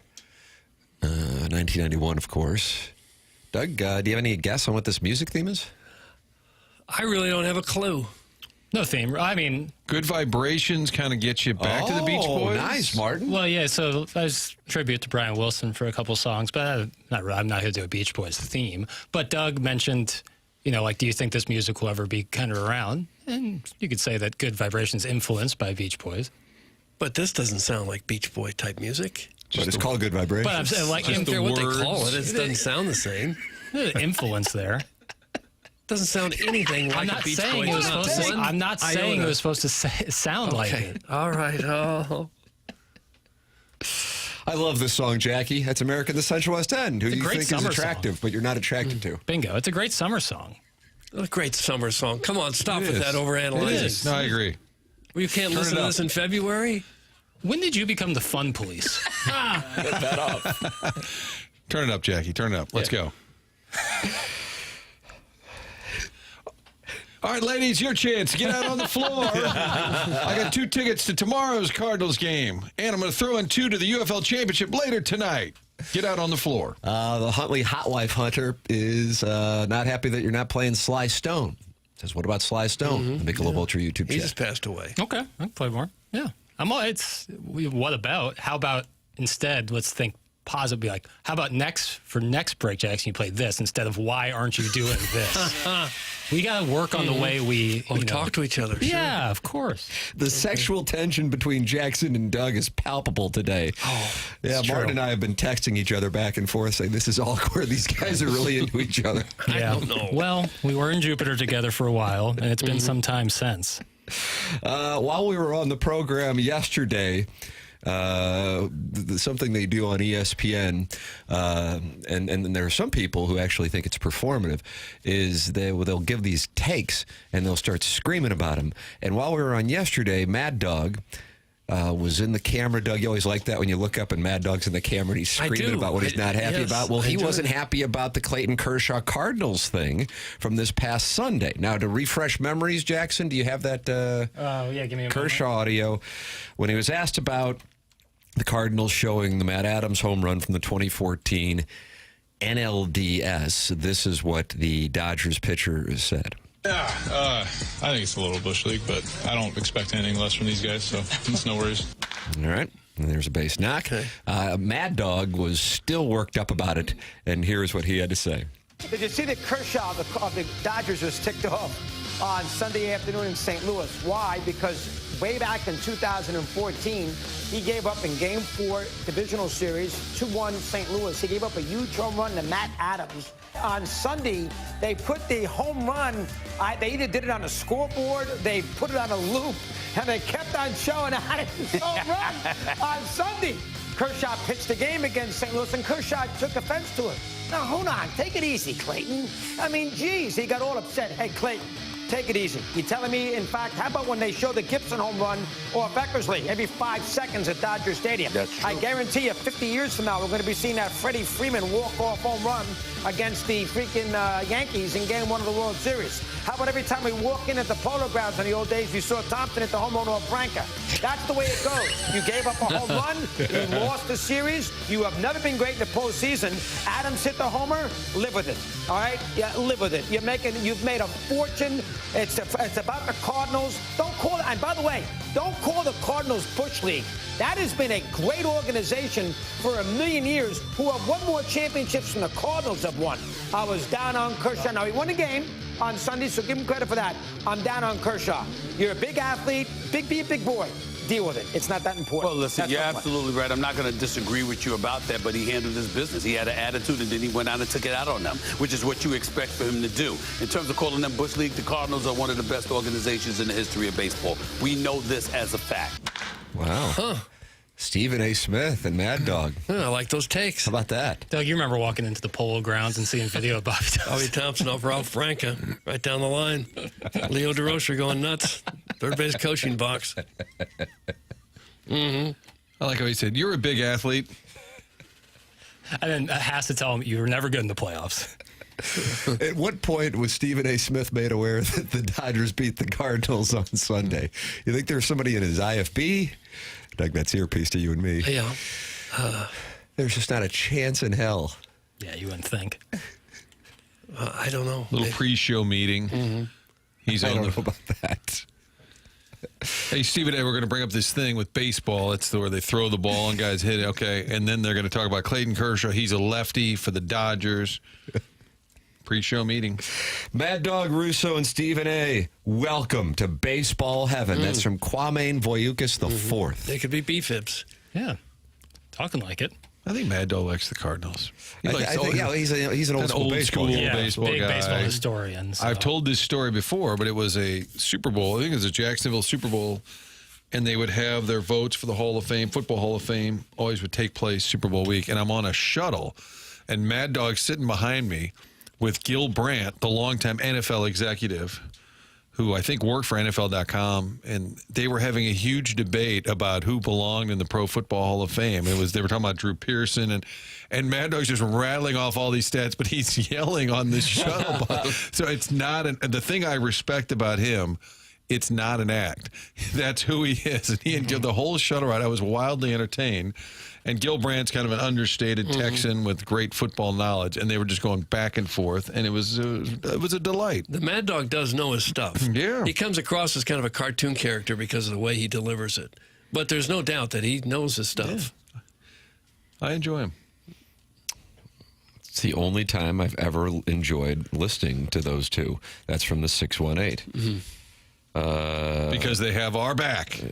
1991, of course. Doug, do you have any guess on what this music theme is? I really don't have a clue. No theme. I mean, Good Vibrations kind of gets you back to the Beach Boys. Nice, Martin. well, yeah. So as tribute to Brian Wilson for a couple songs, but I'm not here to do a Beach Boys theme. But Doug mentioned, like, do you think this music will ever be kind of around? And you could say that Good Vibrations influenced by Beach Boys. But this doesn't sound like Beach Boy type music. But it's called Good Vibrations. But I'm saying, like, I don't care what they words. call it. It doesn't sound the same. influence there. Doesn't sound anything like I'm not a Beach saying Boy. it was supposed to. I'm not saying it was supposed to sound like it. All right. Oh. I love this song, Jackie. That's America in the Central West End, who It's a you great think is summer attractive, song. but you're not attracted to. Bingo! It's a great summer song. A great summer song. Come on, stop It with is. that overanalyzing. No, I agree. Well, you can't listen to this in February? When did you become the fun police? Get that up. Turn it up, Jackie. Turn it up. Let's go. All right, ladies, your chance to get out on the floor. I got 2 tickets to tomorrow's Cardinals game, and I'm going to throw in 2 to the UFL Championship later tonight. Get out on the floor. The Huntley Hot Wife Hunter is not happy that you're not playing Sly Stone. Says, what about Sly Stone? The Michelob Ultra YouTube He chat. just passed away. Okay, I can play more. Yeah, what about? How about instead? Let's think positive. Be like, how about next break, Jackson? You play this instead of why aren't you doing this? We got to work on the way we talk to each other. Yeah, of course. The sexual tension between Jackson and Doug is palpable today. Yeah, Martin and I have been texting each other back and forth saying this is awkward. These guys are really into each other. Yeah. I don't know. Well, we were in Jupiter together for a while, and it's been some time since. While we were on the program yesterday, something they do on ESPN, and there are some people who actually think it's performative, is they'll give these takes and they'll start screaming about them. And while we were on yesterday, Mad Dog was in the camera. Doug, you always like that when you look up and Mad Dog's in the camera and he's screaming about what he's not happy about. Well, he wasn't happy about the Clayton Kershaw Cardinals thing from this past Sunday. Now, to refresh memories, Jackson, do you have that Yeah, give me a Kershaw audio? When he was asked about the Cardinals showing the Matt Adams home run from the 2014 NLDS, this is what the Dodgers pitcher said. Yeah, I think it's a little bush league, but I don't expect anything less from these guys, so it's no worries. All right. And there's a base knock. Mad Dog was still worked up about it, and here's what he had to say. Did you see that Kershaw of the Dodgers was ticked off on Sunday afternoon in St. Louis? Why? Because way back in 2014, he gave up in Game 4 divisional series, 2-1 St. Louis. He gave up a huge home run to Matt Adams. On Sunday, they put the home run, they either did it on a scoreboard, they put it on a loop, and they kept on showing Adams' home run on Sunday. Kershaw pitched the game against St. Louis, and Kershaw took offense to it. Now, hold on. Take it easy, Clayton. I mean, geez, he got all upset. Hey, Clayton, take it easy. You telling me, in fact, how about when they show the Gibson home run or Eckersley every 5 seconds at Dodger Stadium? That's true. I guarantee you, 50 years from now, we're going to be seeing that Freddie Freeman walk-off home run against the freaking Yankees in Game 1 of the World Series. How about every time we walk in at the Polo Grounds in the old days, you saw Thompson at the home run or Branca? That's the way it goes. You gave up a home run. You lost the series. You have never been great in the postseason. Adams hit the homer. Live with it. All right? Yeah, live with it. You've made a fortune. It's about the Cardinals. Don't call it. And by the way, don't call the Cardinals Bush League. That has been a great organization for a million years who have won more championships than the Cardinals have won. I was down on Kershaw. Now, he won a game on Sunday, so give him credit for that. I'm down on Kershaw. You're a big athlete. Be a big boy. Deal with it. It's not that important. Well, listen, you're absolutely right. I'm not going to disagree with you about that, but he handled his business. He had an attitude, and then he went out and took it out on them, which is what you expect for him to do. In terms of calling them Bush League, the Cardinals are one of the best organizations in the history of baseball. We know this as a fact. Wow. Huh. Stephen A. Smith and Mad Dog. I like those takes. How about that? Doug, you remember walking into the Polo Grounds and seeing video of Bobby Thompson? Bobby Thompson over Ralph Franca, right down the line. Leo DeRocher going nuts. Third base coaching box. I like how he said, you're a big athlete. And then has to tell him you were never good in the playoffs. At what point was Stephen A. Smith made aware that the Dodgers beat the Cardinals on Sunday? You think there's somebody in his IFB? Doug, that's earpiece to you and me. Yeah. There's just not a chance in hell. Yeah, you wouldn't think. I don't know. Little pre-show meeting. I don't know about that. Hey, Stephen A., we're going to bring up this thing with baseball. It's where they throw the ball and guys hit it. Okay, and then they're going to talk about Clayton Kershaw. He's a lefty for the Dodgers. Pre-show meeting. Mad Dog Russo and Stephen A., welcome to baseball heaven. That's from Kwame Voyukas the fourth. They could be B-fibs. Yeah, talking like it. I think Mad Dog likes the Cardinals. I think he's an old school baseball guy. Baseball big guy. baseball historian. So. I've told this story before, but it was a Super Bowl. I think it was a Jacksonville Super Bowl, and they would have their votes for the Hall of Fame, Football Hall of Fame, always would take place Super Bowl week, and I'm on a shuttle, and Mad Dog's sitting behind me with Gil Brandt, the longtime NFL executive, who I think worked for NFL.com, and they were having a huge debate about who belonged in the Pro Football Hall of Fame. They were talking about Drew Pearson, and Mad Dog's just rattling off all these stats, but he's yelling on this shuttle bus. So it's not the thing I respect about him. It's not an act. That's who he is. And he and Gil, the whole shuttle ride, I was wildly entertained. And Gil Brandt's kind of an understated Texan with great football knowledge, and they were just going back and forth, and it was a delight. The Mad Dog does know his stuff. Yeah. He comes across as kind of a cartoon character because of the way he delivers it. But there's no doubt that he knows his stuff. Yeah. I enjoy him. It's the only time I've ever enjoyed listening to those two. That's from the 618. Because they have our back.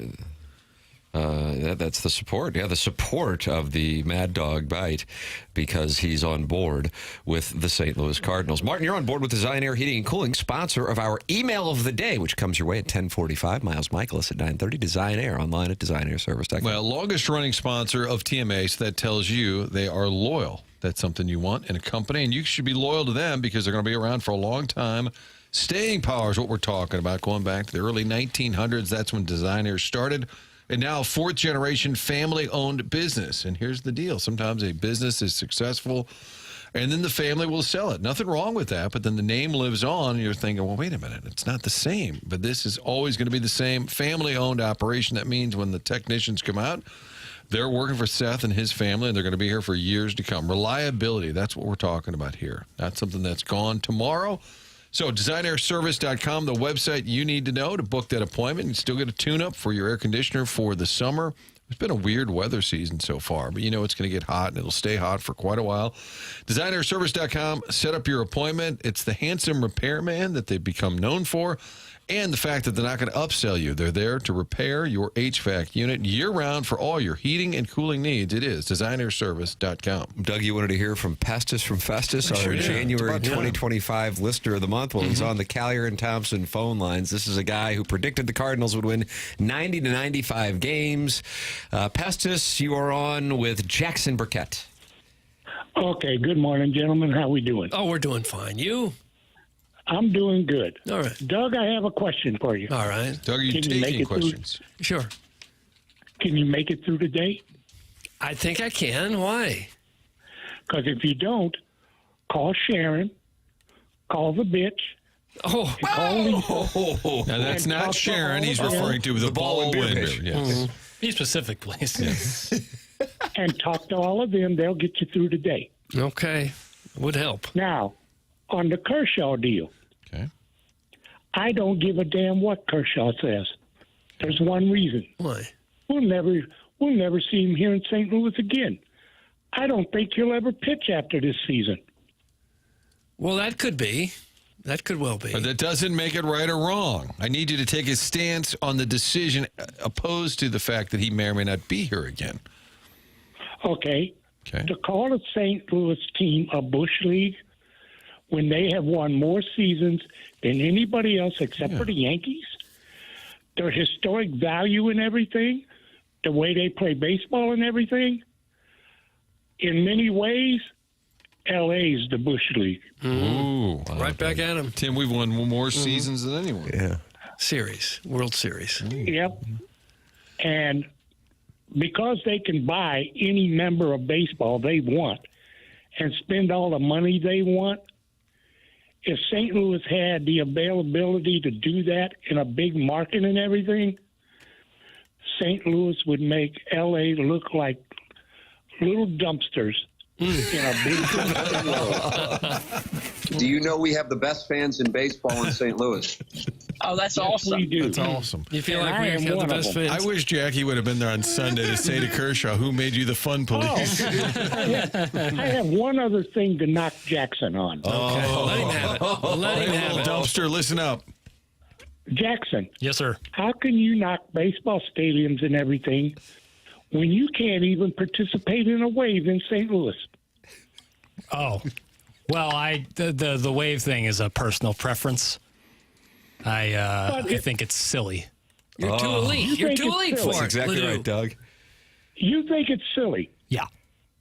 That's the support. Yeah, the support of the Mad Dog Bite because he's on board with the St. Louis Cardinals. Martin, you're on board with Design Air Heating and Cooling, sponsor of our email of the day, which comes your way at 10:45. Miles Mikolas at 9:30. Design Air, online at designairservice.com. Well, longest running sponsor of TMA, so that tells you they are loyal. That's something you want in a company, and you should be loyal to them because they're going to be around for a long time. Staying power is what we're talking about, going back to the early 1900s. That's when Design Air started. And now a fourth-generation family-owned business. And here's the deal. Sometimes a business is successful, and then the family will sell it. Nothing wrong with that, but then the name lives on, and you're thinking, well, wait a minute. It's not the same. But this is always going to be the same family-owned operation. That means when the technicians come out, they're working for Seth and his family, and they're going to be here for years to come. Reliability, that's what we're talking about here. Not something that's gone tomorrow. So designairservice.com, the website you need to know to book that appointment and still get a tune-up for your air conditioner for the summer. It's been a weird weather season so far, but you know it's going to get hot, and it'll stay hot for quite a while. Designairservice.com, set up your appointment. It's the handsome repairman that they've become known for, and the fact that they're not going to upsell you. They're there to repair your HVAC unit year-round for all your heating and cooling needs. It is designairservice.com. Doug, you wanted to hear from Pestis from Festus, our Sure did. January 2025 listener of the month. Well, he's on the Callier and Thompson phone lines. This is a guy who predicted the Cardinals would win 90 to 95 games. Pestis, you are on with Jackson Burkett. Okay, good morning, gentlemen. How we doing? Oh, we're doing fine. You? I'm doing good. All right. Doug, I have a question for you. All right. Doug, are you taking questions? Sure. Can you make it through the day? I think I can. Why? Because if you don't, call Sharon, call the bitch. Oh, call Now, that's not Sharon. He's referring to the ball and beer. Yes. Be specific, please. and talk to all of them. They'll get you through the day. Okay. Would help. Now, on the Kershaw deal, okay, I don't give a damn what Kershaw says. There's one reason. Why? We'll never see him here in St. Louis again. I don't think he'll ever pitch after this season. Well, that could be. That could well be. But that doesn't make it right or wrong. I need you to take a stance on the decision opposed to the fact that he may or may not be here again. Okay. To call a St. Louis team a Bush League when they have won more seasons than anybody else except for the Yankees, their historic value and everything, the way they play baseball and everything, in many ways, L.A.'s the Bush League. Ooh. Right back at him. Tim, we've won more seasons than anyone. Yeah. Series. World Series. Yep. And because they can buy any member of baseball they want and spend all the money they want, if St. Louis had the availability to do that in a big market and everything, St. Louis would make L.A. look like little dumpsters in a big Do you know we have the best fans in baseball in St. Louis? Oh, that's Yes, awesome. we do. That's awesome. You feel like I we am have one the of best them. fans? I wish Jackie would have been there on Sunday to say to Kershaw, who made you the fun police? I have one other thing to knock Jackson on. Okay, let him have it. Let him have it. Dumpster, listen up. Jackson, Yes, sir. how can you knock baseball stadiums and everything when you can't even participate in a wave in St. Louis? Oh, well, the wave thing is a personal preference. I think it's silly. You're too elite. You're too elite for it. That's exactly Ledoux. right, Doug. You think it's silly, Yeah.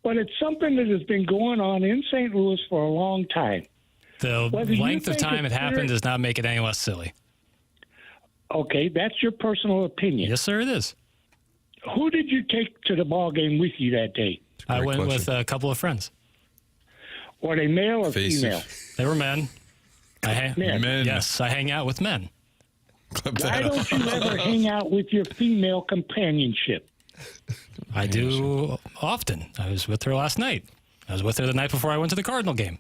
but it's something that has been going on in St. Louis for a long time. The Whether you length of think time it it's happened fair- does not make it any less silly. Okay, that's your personal opinion. Yes, sir, it is. Who did you take to the ball game with you that day? I went with a couple of friends. Were they male or Face female? it. They were men. Men. Yes, I hang out with men. Clip Why that up. don't you ever hang out with your female companionship? I do often. I was with her last night. I was with her the night before I went to the Cardinal game.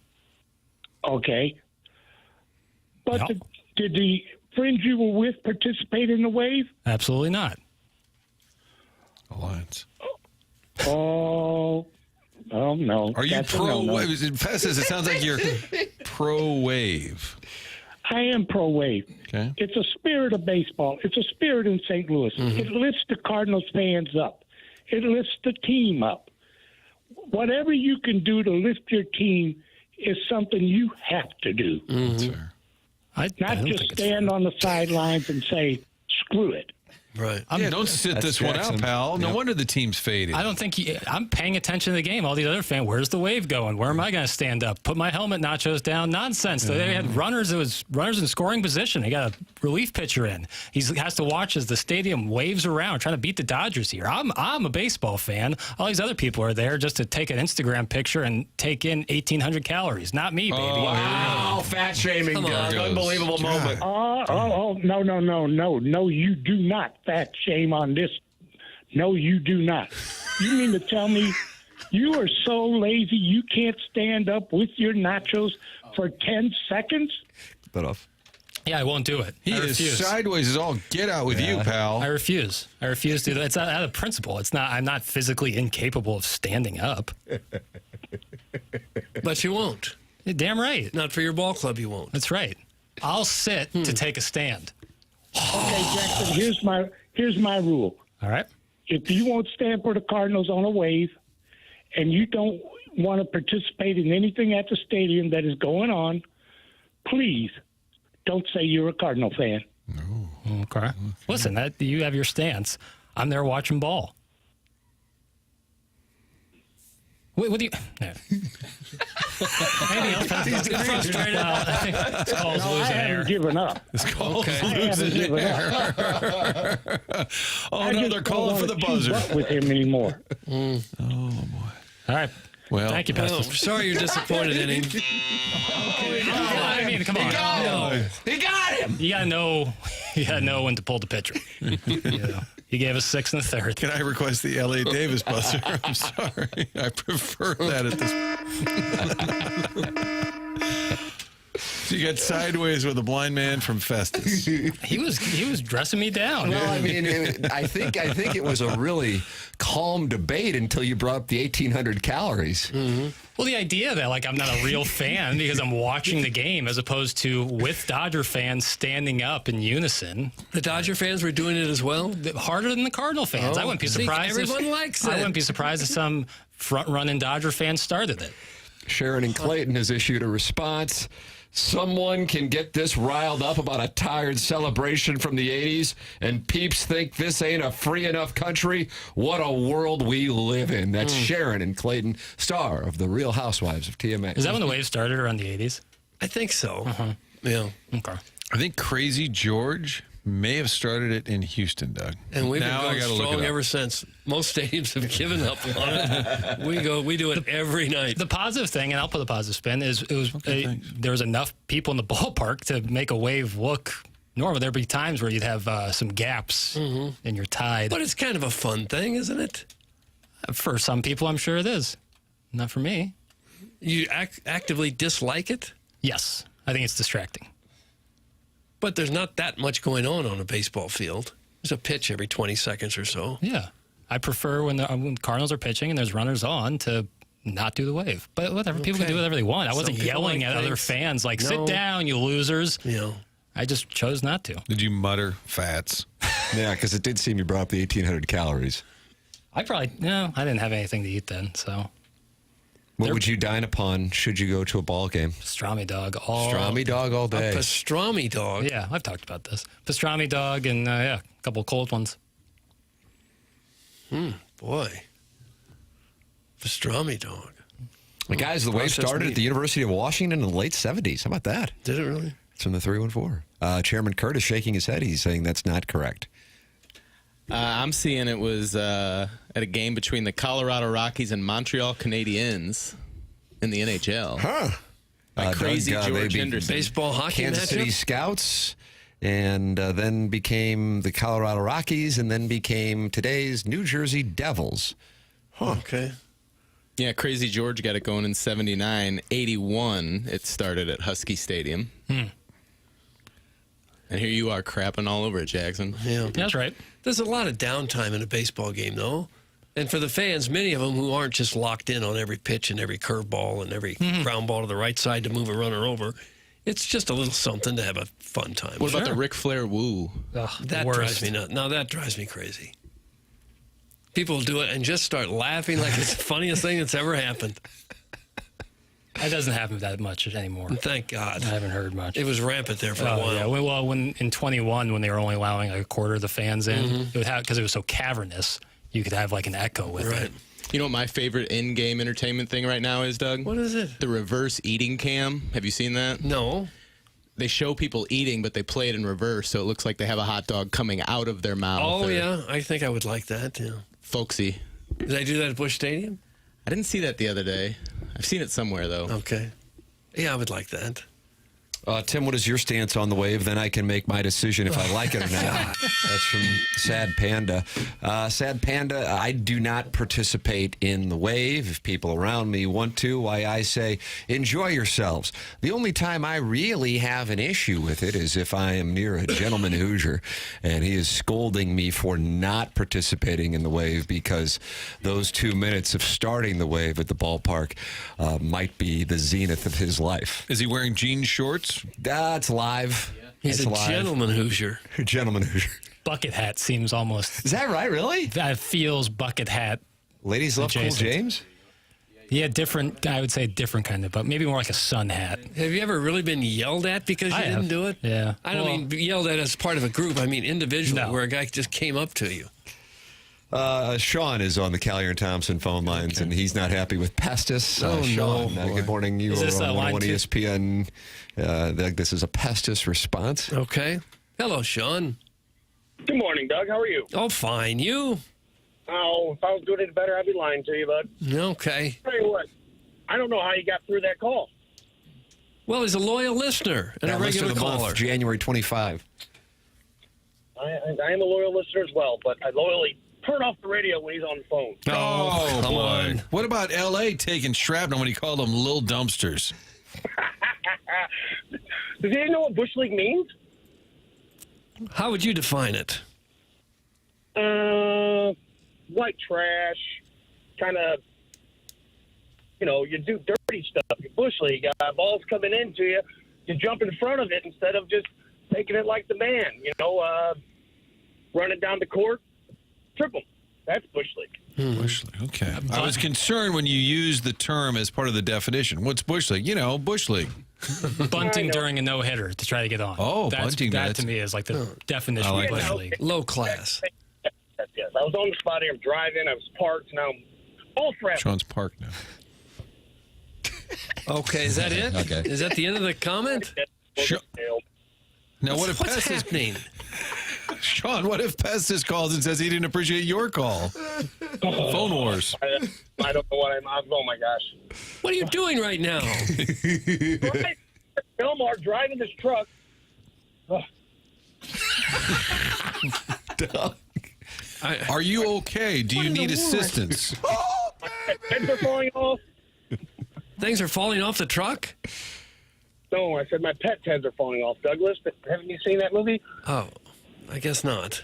Okay. But Yep. did the friends you were with participate in the wave? Absolutely not. Alliance. Oh no. Are you That's a pro no-no. wave? Festus, it sounds like you're pro wave. I am pro wave. Okay. It's a spirit of baseball. It's a spirit in St. Louis. It lifts the Cardinals fans up. It lifts the team up. Whatever you can do to lift your team is something you have to do. That's fair. I Not don't just think it's stand on the sidelines and say, screw it. Right. Don't sit That's this one Jackson. out, pal. No Yep. wonder the team's faded. I don't think I'm paying attention to the game. All these other fans, where's the wave going? Where am I going to stand up? Put my helmet nachos down? Nonsense. They had runners. It was runners in scoring position. They got a relief pitcher in. He has to watch as the stadium waves around, trying to beat the Dodgers here. I'm a baseball fan. All these other people are there just to take an Instagram picture and take in 1,800 calories. Not me, baby. Wow, fat shaming, Come on. Doug. Unbelievable moment. No, you do not fat shame on this. No, you do not. You mean to tell me you are so lazy you can't stand up with your nachos for 10 seconds? But off. Yeah, I won't do it. He I is refuse. sideways as all get out with you, pal. I refuse. I refuse to do that. It's out of principle. It's not. I'm not physically incapable of standing up. But you won't. You're damn right. Not for your ball club, you won't. That's right. I'll sit to take a stand. Okay, Jackson, here's my rule. All right. If you won't stand for the Cardinals on a wave and you don't want to participate in anything at the stadium that is going on, please don't say you're a Cardinal fan. Okay. Listen, you have your stance. I'm there watching ball. What do you? No. Anything else? He's frustrated. I think this call's I losing haven't air. given up. This call's I haven't given up. Oh, no, they're calling for the buzzer. Keep up with him anymore. Oh, boy. All right. Well, Thank you, Oh, Pestis. sorry you're disappointed in him. I mean, come on. He got him. You gotta know. You gotta know when to pull the pitcher. He gave us 6 in the third. Can I request the L.A. Davis buzzer? I'm sorry. I prefer that at this. So you got sideways with a blind man from Festus. He was dressing me down. Well, I mean, I think it was a really calm debate until you brought up the 1,800 calories. Mm-hmm. Well, the idea that I'm not a real fan because I'm watching the game as opposed to with Dodger fans standing up in unison. The Dodger fans were doing it as well? Harder than the Cardinal fans. I wouldn't be surprised. Everyone likes it. I wouldn't be surprised if some front-running Dodger fans started it. Sharon and Clayton has issued a response. Someone can get this riled up about a tired celebration from the 80s, and peeps think this ain't a free enough country. What a world we live in. That's Sharon and Clayton, star of The Real Housewives of TMA. Is that when the wave started around the 80s? I think so. Uh-huh. Yeah. Okay. I think Crazy George may have started it in Houston, Doug. And we've now been going strong ever since. Most stadiums have given up on it. We do it every night. The positive thing, and I'll put a positive spin, is there was enough people in the ballpark to make a wave look normal. There'd be times where you'd have some gaps in your tide. But it's kind of a fun thing, isn't it? For some people, I'm sure it is. Not for me. You actively dislike it? Yes. I think it's distracting. But there's not that much going on a baseball field. There's a pitch every 20 seconds or so. Yeah. I prefer when Cardinals are pitching and there's runners on to not do the wave. But whatever. People can do whatever they want. I wasn't yelling at other fans like, sit down, you losers. Yeah. I just chose not to. Did you mutter fats? Yeah, because it did seem you brought up the 1,800 calories. I didn't have anything to eat then, so. What would you dine upon should you go to a ball game? Pastrami dog all day. A pastrami dog? Yeah, I've talked about this. Pastrami dog and, a couple cold ones. Boy. Pastrami dog. The guys, the wave started at the University of Washington in the late 70s. How about that? Did it really? It's from the 314. Chairman Kurt is shaking his head. He's saying that's not correct. I'm seeing it was at a game between the Colorado Rockies and Montreal Canadiens in the NHL. Huh. Crazy George Henderson. Baseball hockey Kansas City Scouts, and then became the Colorado Rockies, and then became today's New Jersey Devils. Huh. Okay. Yeah, Crazy George got it going in 79. 81, it started at Husky Stadium. And here you are crapping all over it, Jackson. Yeah. That's right. There's a lot of downtime in a baseball game, though. And for the fans, many of them who aren't just locked in on every pitch and every curveball and every ground ball to the right side to move a runner over, it's just a little something to have a fun time. What about the Ric Flair woo? That drives me nuts. No, that drives me crazy. People do it and just start laughing like it's the funniest thing that's ever happened. That doesn't happen that much anymore. Thank God. I haven't heard much. It was rampant there for a while. Yeah. Well, when in 21, when they were only allowing like a quarter of the fans in, it would have, because it was so cavernous, you could have like an echo with it. You know what my favorite in-game entertainment thing right now is, Doug? What is it? The reverse eating cam. Have you seen that? No. They show people eating, but they play it in reverse, so it looks like they have a hot dog coming out of their mouth. Oh, yeah. I think I would like that, yeah. Folksy. Did they do that at Busch Stadium? I didn't see that the other day. I've seen it somewhere, though. Okay. Yeah, I would like that. Tim, what is your stance on the wave? Then I can make my decision if I like it or not. That's from Sad Panda. Sad Panda, I do not participate in the wave. If people around me want to, why I say, enjoy yourselves. The only time I really have an issue with it is if I am near a gentleman Hoosier and he is scolding me for not participating in the wave because those 2 minutes of starting the wave at the ballpark might be the zenith of his life. Is he wearing jean shorts? That's live. He's a gentleman Hoosier. Gentleman Hoosier. Bucket hat seems almost. Is that right, really? That feels bucket hat. Ladies love Cool James? Yeah, different. I would say different kind of, but maybe more like a sun hat. Have you ever really been yelled at because you didn't do it? Yeah. I don't mean yelled at as part of a group. I mean individually, where a guy just came up to you. Sean is on the Callier and Thompson phone lines, and he's not happy with Pestis. Sean, good morning. You are on 101 ESPN. This is a Pestis response. Okay. Hello, Sean. Good morning, Doug. How are you? Oh, fine. You? Oh, if I was doing it better, I'd be lying to you, bud. Okay. Tell you what, I don't know how you got through that call. Well, he's a loyal listener and a regular caller. January 25. I am a loyal listener as well, but I loyally turn off the radio when he's on the phone. Oh, come boy. on. What about L.A. taking shrapnel when he called them little dumpsters? Does he know what Bush League means? How would you define it? White trash, kind of, you do dirty stuff. Your Bush League, ball's coming into you, you jump in front of it instead of just taking it like the man, running down the court, triple. That's Bush League. Bush League, okay. I was concerned when you used the term as part of the definition. What's Bush League? Bush League. Bunting during a no-hitter to try to get on. Oh, bunting. That to me is like the definition of Bush League. Low class. Yes. I was on the spot here. I'm driving. I was parked. Now I'm all fresh. Sean's parked now. Okay, is that it? Okay. Is that the end of the comment? Now, what if What's Pestis, happening? Sean, what if Pestis calls and says he didn't appreciate your call? Phone wars. I don't know what I'm. Oh my gosh. What are you doing right now? Right. Elmar driving this truck. Are you okay? Do you need assistance? My pens are falling off. Things are falling off the truck? No, I said my pet heads are falling off. Douglas, haven't you seen that movie? Oh, I guess not.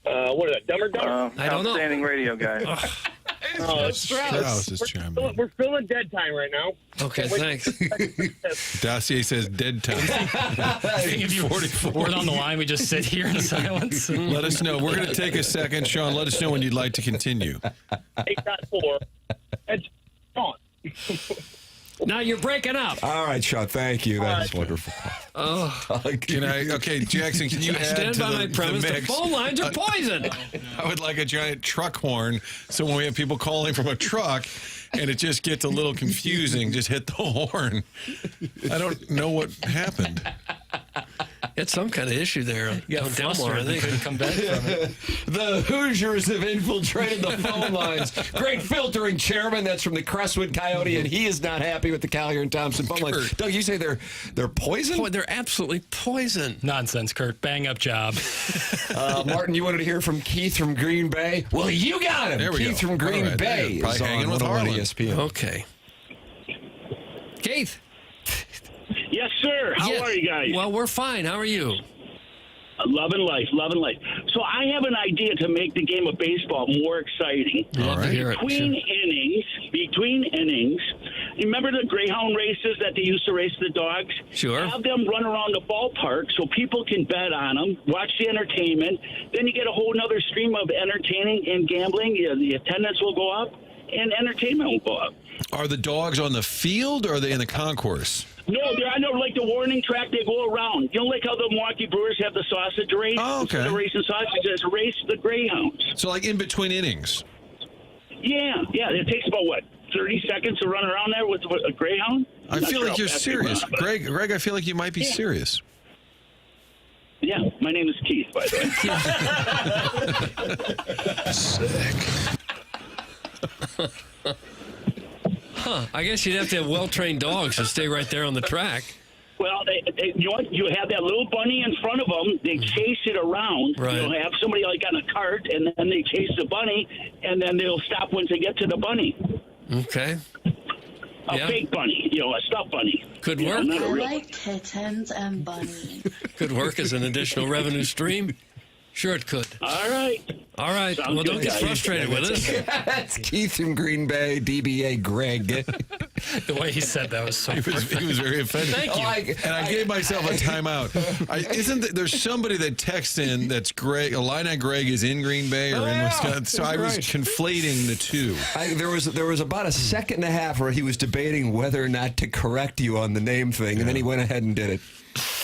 What is that, Dumb and Dumber? I don't know. Outstanding radio guy. Strauss is chiming in. We're filling dead time right now. Okay, thanks. Dossier says dead time. If you 44. word on the line, we just sit here in silence. Let us know. We're going to take a second. Sean, let us know when you'd like to continue. 8.4. It's on. Now you're breaking up. All right, Sean, thank you. That's wonderful. Okay, Jackson, can you add Stand to by my premise. The mix? phone lines are poison. I would like a giant truck horn, so when we have people calling from a truck and it just gets a little confusing, just hit the horn. I don't know what happened. It's some kind of issue there. Yeah, on Delmar, I think. Couldn't come back from it. The Hoosiers have infiltrated the phone lines. Great filtering, Chairman. That's from the Crestwood Coyote, and he is not happy with the Collier and Thompson phone lines. Doug, you say they're poison? Boy, they're absolutely poison. Nonsense, Kurt. Bang up job. Martin, you wanted to hear from Keith from Green Bay? Well, you got him. There we Keith go. from Green All right, Bay there. Probably is hanging on with 101 Harlan. ESPN. Okay. Keith. Yes, sir. How are you guys? Well, we're fine. How are you? Loving life, loving life. So I have an idea to make the game of baseball more exciting. Love to hear it. Between innings, you remember the greyhound races that they used to race the dogs? Sure. Have them run around the ballpark so people can bet on them, watch the entertainment. Then you get a whole other stream of entertaining and gambling. The attendance will go up, and entertainment will go up. Are the dogs on the field or are they in the concourse? No, they're on like the warning track. They go around. You know, like how the Milwaukee Brewers have the sausage race. Oh, okay. Instead of racing sausages, race the greyhounds. So like in between innings? Yeah. It takes about, 30 seconds to run around there with a greyhound? I feel like you're serious. Greg, I feel like you might be serious. Yeah, my name is Keith, by the way. Sick. I guess you'd have to have well-trained dogs to stay right there on the track. Well, you have that little bunny in front of them. They chase it around. Right. You'll have somebody like on a cart, and then they chase the bunny, and then they'll stop once they get to the bunny. Okay. A fake bunny, a stuffed bunny. Could work. Not a real like kittens and bunnies. Could work as an additional revenue stream. Sure it could. All right. Sounds well, don't get frustrated with us. That's Keith from Green Bay, DBA Greg. The way he said that was so He was very offended. Thank you. And I gave myself a timeout. There's somebody that texts in that's Greg, Illini Greg is in Green Bay or in Wisconsin. So I was conflating the two. There was about a second and a half where he was debating whether or not to correct you on the name thing, and then he went ahead and did it.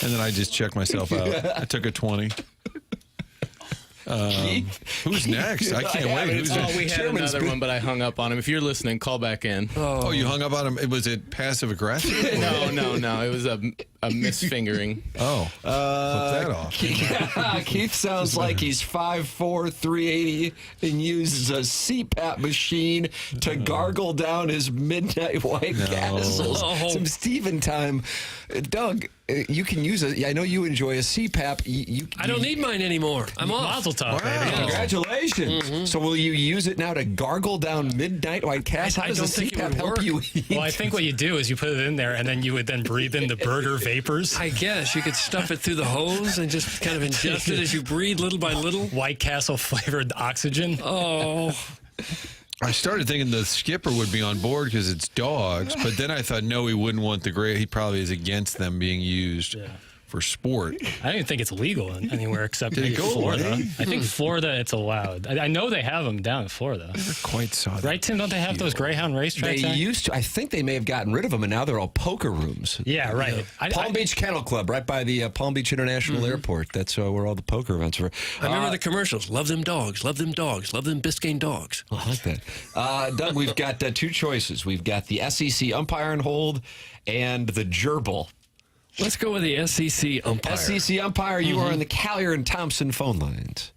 And then I just checked myself out. I took a 20. Who's next? I can't wait. Who's next? We had another one, but I hung up on him. If you're listening, call back in. Oh, you hung up on him? Was it passive aggressive? No. It was a misfingering. Oh. Flip that off. Keith sounds like he's 5'4", 380, and uses a CPAP machine to gargle down his midnight White Castles. Oh. Some Steven time. Doug, you can use it. I know you enjoy a CPAP. I don't need mine anymore. I'm off. Mazel tov, baby. Congratulations. Mm-hmm. So will you use it now to gargle down midnight White Castles? How does the CPAP help you eat? Well, I think what you do is you put it in there, and then you would then breathe in the burger vapors. I guess you could stuff it through the hose and just kind of ingest it as you breathe little by little. White Castle flavored oxygen. Oh. I started thinking the skipper would be on board because it's dogs, but then I thought, no, he wouldn't want the gray. He probably is against them being used for sport. I don't even think it's legal anywhere except Did it maybe go Florida. away? I think Florida, it's allowed. I know they have them down in Florida. I never quite saw that. Right, Tim? Don't they have those Greyhound racetracks? They used to. I think they may have gotten rid of them, and now they're all poker rooms. Yeah, right. Palm Beach Kennel Club, right by the Palm Beach International Airport. That's where all the poker events were. I remember the commercials. Love them dogs. Love them dogs. Love them Biscayne dogs. I like that. Doug, we've got two choices. We've got the SEC umpire and hold and the gerbil. Let's go with the SEC umpire. SEC umpire, you are on the Callier and Thompson phone lines.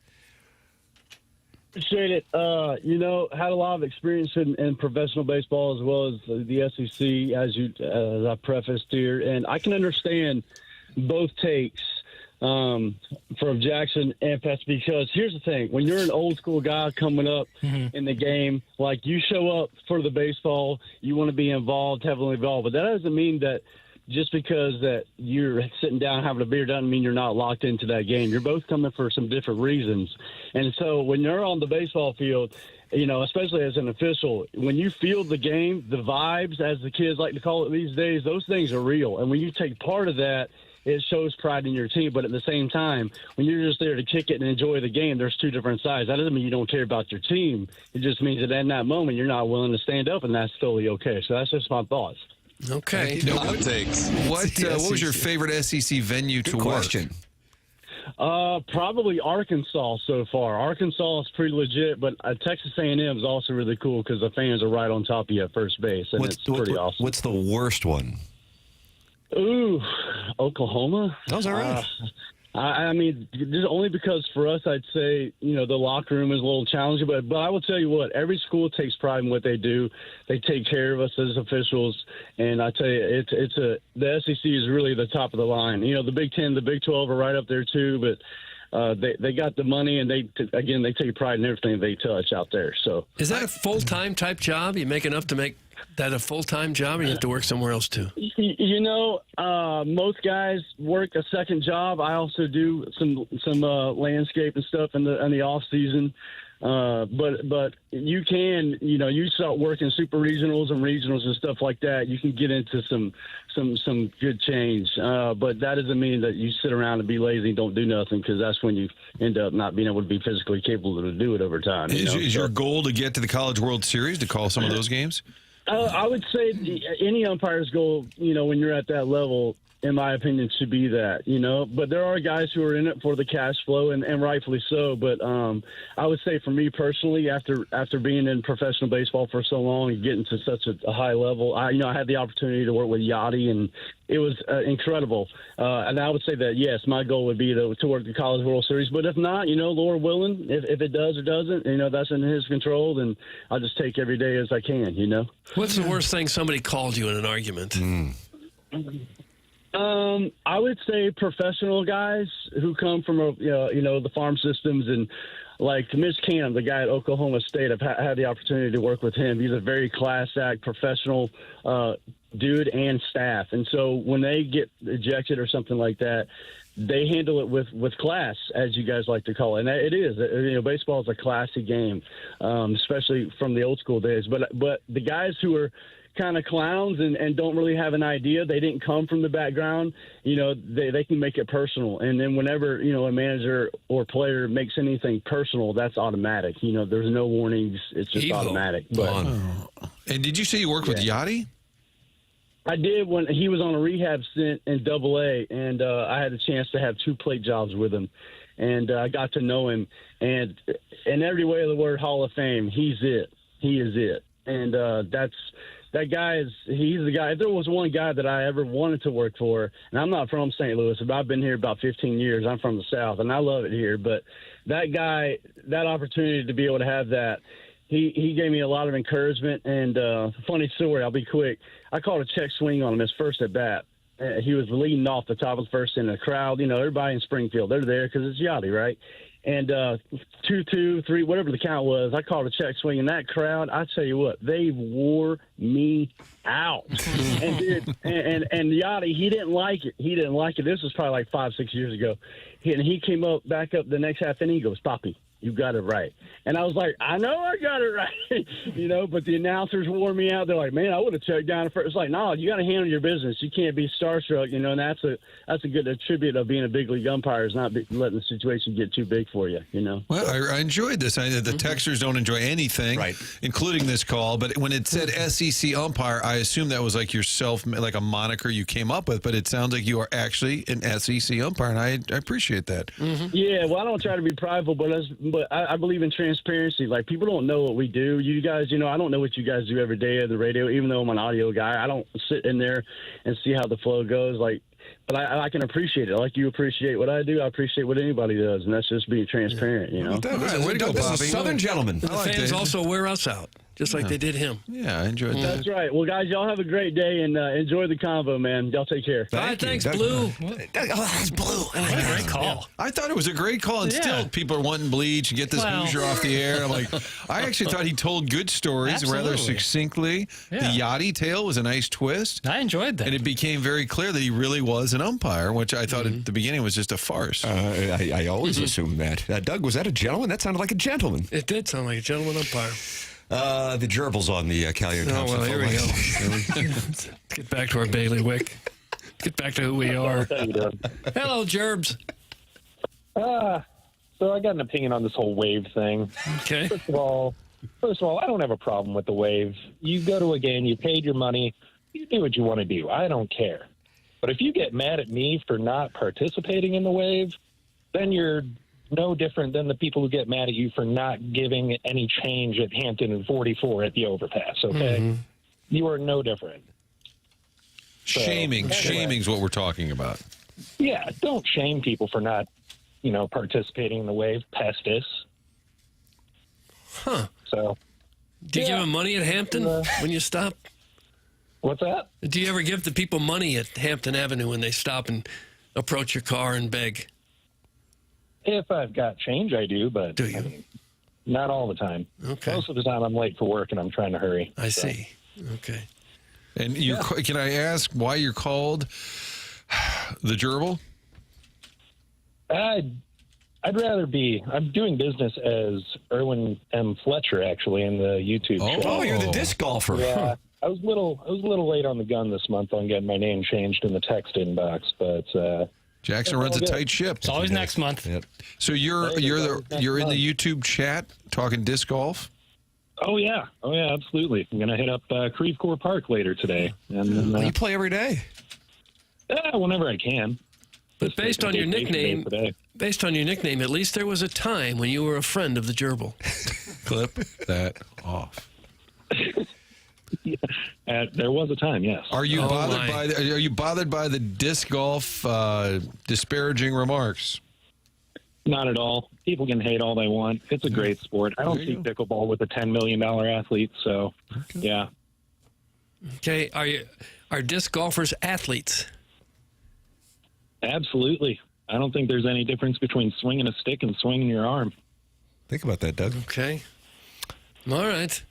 Appreciate it. Had a lot of experience in professional baseball as well as the SEC, as I prefaced here, and I can understand both takes from Jackson and Pets, because here's the thing: when you're an old school guy coming up in the game, like, you show up for the baseball, you want to be involved, heavily involved, but that doesn't mean that just because that you're sitting down having a beer doesn't mean you're not locked into that game. You're both coming for some different reasons. And so when you're on the baseball field, especially as an official, when you feel the game, the vibes, as the kids like to call it these days, those things are real. And when you take part of that, it shows pride in your team. But at the same time, when you're just there to kick it and enjoy the game, there's two different sides. That doesn't mean you don't care about your team. It just means that in that moment, you're not willing to stand up, and that's totally okay. So that's just my thoughts. Okay. What was your favorite SEC venue to work? Probably Arkansas so far. Arkansas is pretty legit, but Texas A&M is also really cool because the fans are right on top of you at first base, and it's pretty awesome. What's the worst one? Ooh, Oklahoma. That was all right. I mean, just only because for us, I'd say, the locker room is a little challenging. But I will tell you what, every school takes pride in what they do. They take care of us as officials. And I tell you, the SEC is really the top of the line. The Big Ten, the Big 12 are right up there too. But they got the money, and they take pride in everything they touch out there. So is that a full-time type job? You make enough to make that a full-time job, or you have to work somewhere else too? Most guys work a second job. I also do some landscape and stuff in the off season. But you can, you start working super regionals and stuff like that. You can get into some good change. But that doesn't mean that you sit around and be lazy and don't do nothing, because that's when you end up not being able to be physically capable to do it over time. Is your goal to get to the College World Series, to call some of those games? I would say any umpire's goal, when you're at that level, in my opinion, should be that, But there are guys who are in it for the cash flow, and rightfully so. But I would say for me personally, after being in professional baseball for so long and getting to such a high level, I had the opportunity to work with Yachty, and it was incredible. And I would say that, yes, my goal would be to work the College World Series. But if not, Lord willing, if it does or doesn't, that's in his control, then I'll just take every day as I can, What's the worst thing somebody called you in an argument? I would say professional guys who come from, the farm systems, and like Mitch Canham, the guy at Oklahoma State. I've had the opportunity to work with him. He's a very class act professional dude and staff. And so when they get ejected or something like that, they handle it with class, as you guys like to call it. And it is. Baseball is a classy game, especially from the old school days. But the guys who are kind of clowns and don't really have an idea, they didn't come from the background, they can make it personal. And then whenever, a manager or player makes anything personal, that's automatic. There's no warnings. It's just automatic. But, and did you say you worked with Yachty? I did when he was on a rehab stint in AA, and I had a chance to have 2 plate jobs with him. And I got to know him. And in every way of the word, Hall of Fame, he's it. He is it. And that guy he's the guy. If there was one guy that I ever wanted to work for, and I'm not from St. Louis, but I've been here about 15 years. I'm from the South, and I love it here. But that guy, that opportunity to be able to have that, he gave me a lot of encouragement. And funny story, I'll be quick. I called a check swing on him his first at bat. He was leading off the top of the first in the crowd. Everybody in Springfield, they're there because it's Yachty, right? And 2-2, 3, whatever the count was, I called a check swing. And that crowd, I tell you what, they wore me out. and Yachty, he didn't like it. He didn't like it. This was probably like 5-6 years ago. And he came back up the next half inning. He goes, "Poppy, you got it right." And I was like, I know I got it right. But the announcers wore me out. They're like, "Man, I would have checked down first." It's like, no, you got to handle your business. You can't be starstruck, and that's a good attribute of being a big league umpire, is not letting the situation get too big for you, Well, I enjoyed this. The texters don't enjoy anything, right, including this call. But when it said SEC umpire, I assume that was like yourself, like a moniker you came up with. But it sounds like you are actually an SEC umpire, and I appreciate that. Yeah, well, I don't try to be prideful, but I believe in transparency. Like, people don't know what we do. You guys, I don't know what you guys do every day on the radio. Even though I'm an audio guy, I don't sit in there and see how the flow goes. Like, but I can appreciate it. Like you appreciate what I do, I appreciate what anybody does, and that's just being transparent, you know? Way to go, Bobby. Southern gentleman. The fans also wear us out, just like they did him. Yeah, I enjoyed that. That's right. Well, guys, y'all have a great day, and enjoy the convo, man. Y'all take care. All right, thanks, Blue. That's Blue. What a great call. I thought it was a great call, and still people are wanting bleach and get this Hoosier off the air. I'm like, I actually thought he told good stories rather succinctly. Yeah. The Yachty tale was a nice twist. I enjoyed that. And it became very clear that he really was an umpire, which I thought at the beginning was just a farce. I always assumed that. Doug, was that a gentleman? That sounded like a gentleman. It did sound like a gentleman umpire. The gerbils on the Callion Thompson. Well, here we go. Let's get back to our bailiwick. Get back to who we are. Hello, Gerbs. So I got an opinion on this whole wave thing. Okay. First of all, I don't have a problem with the wave. You go to a game, you paid your money, you do what you want to do. I don't care. But if you get mad at me for not participating in the wave, then you're no different than the people who get mad at you for not giving any change at Hampton and 44 at the overpass, okay? You are no different. So, Shaming's what we're talking about. Yeah, don't shame people for not, participating in the wave. Pestis. Huh. So. Do you give them money at Hampton when you stop? What's that? Do you ever give the people money at Hampton Avenue when they stop and approach your car and beg? If I've got change, I do, but do you? Not all the time. Okay. Most of the time, I'm late for work and I'm trying to hurry. I see. Okay. And can I ask why you're called the gerbil? I'd rather be. I'm doing business as Erwin M. Fletcher, actually, in the YouTube show. Oh, you're the disc golfer. Yeah. I was a little late on the gun this month on getting my name changed in the text inbox, but Jackson runs a tight ship. It's always next month. Yep. So you're in the YouTube chat talking disc golf? Oh yeah, absolutely. I'm gonna hit up Creve Coeur Park later today, and you play every day. Whenever I can. But based on your nickname, at least there was a time when you were a friend of the gerbil. Clip that off. There was a time, yes. Are you bothered by the disc golf disparaging remarks? Not at all. People can hate all they want. It's a great sport. I don't see pickleball with a $10 million athlete, so yeah. Okay, are disc golfers athletes? Absolutely. I don't think there's any difference between swinging a stick and swinging your arm. Think about that, Doug. Okay. All right.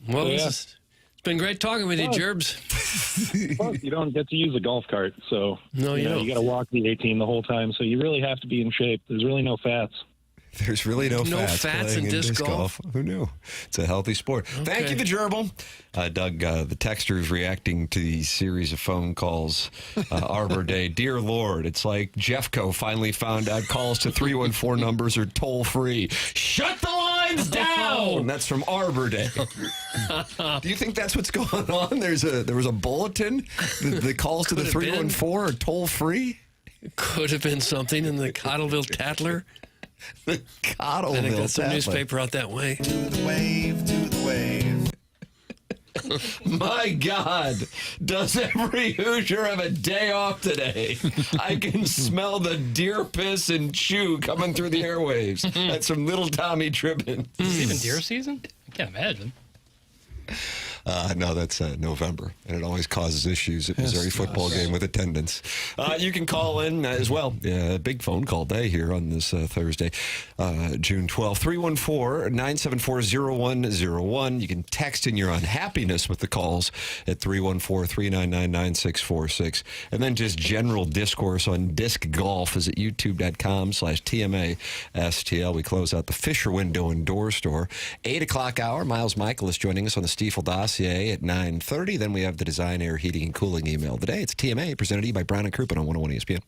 Well, it's been great talking with you, Gerbs. Well, you don't get to use a golf cart, so no, you don't. You got to walk the 18 the whole time, so you really have to be in shape. There's really no fats. There's really no fats in disc golf. Who knew? It's a healthy sport. Okay. Thank you, the gerbil. Doug, the texter's reacting to these series of phone calls. Arbor Day. Dear Lord, it's like Jeffco finally found out calls to 314 numbers are toll free. Shut the lines down! That's from Arbor Day. Do you think that's what's going on? There was a bulletin. The calls to the 314 are toll free? Could have been something in the Cottleville Tattler. The Cottleville I got some Tattler. newspaper out that way. To the wave. My God, does every Hoosier have a day off today? I can smell the deer piss and chew coming through the airwaves. That's from Little Tommy Tribbin. Is it even deer season? I can't imagine. No, that's November, and it always causes issues at Missouri football game with attendance. You can call in as well. Big phone call day here on this Thursday, June 12th. 314-974-0101. You can text in your unhappiness with the calls at 314-399-9646. And then just general discourse on disc golf is at youtube.com/TMASTL. We close out the Fisher Window and Door Store. 8 o'clock hour, Miles Mikolas joining us on the Stiefel Dossier at 9:30. Then we have the Design, Air, Heating, and Cooling email today. It's TMA, presented to you by Brown and Crouppen on 101 ESPN.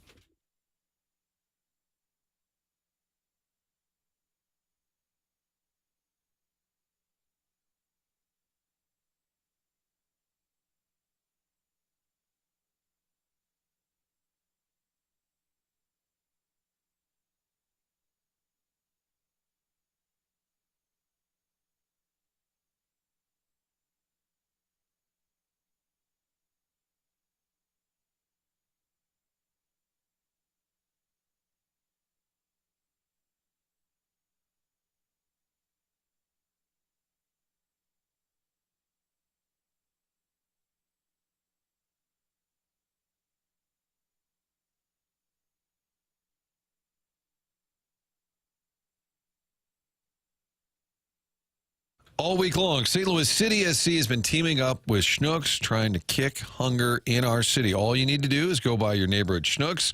All week long, St. Louis City SC has been teaming up with Schnucks, trying to kick hunger in our city. All you need to do is go by your neighborhood Schnucks.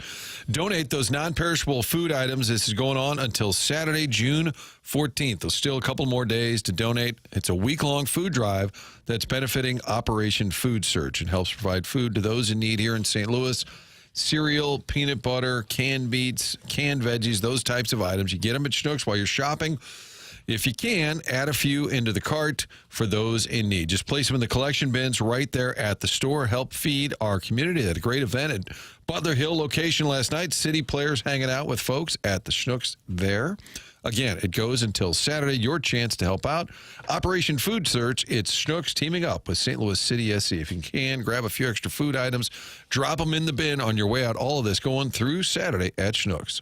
Donate those non-perishable food items. This is going on until Saturday, June 14th. There's still a couple more days to donate. It's a week-long food drive that's benefiting Operation Food Search and helps provide food to those in need here in St. Louis. Cereal, peanut butter, canned beets, canned veggies, those types of items. You get them at Schnucks while you're shopping. If you can, add a few into the cart for those in need. Just place them in the collection bins right there at the store. Help feed our community. They had a great event at Butler Hill location last night. City players hanging out with folks at the Schnucks there. Again, it goes until Saturday. Your chance to help out. Operation Food Search. It's Schnucks teaming up with St. Louis City SC. If you can, grab a few extra food items. Drop them in the bin on your way out. All of this going through Saturday at Schnucks.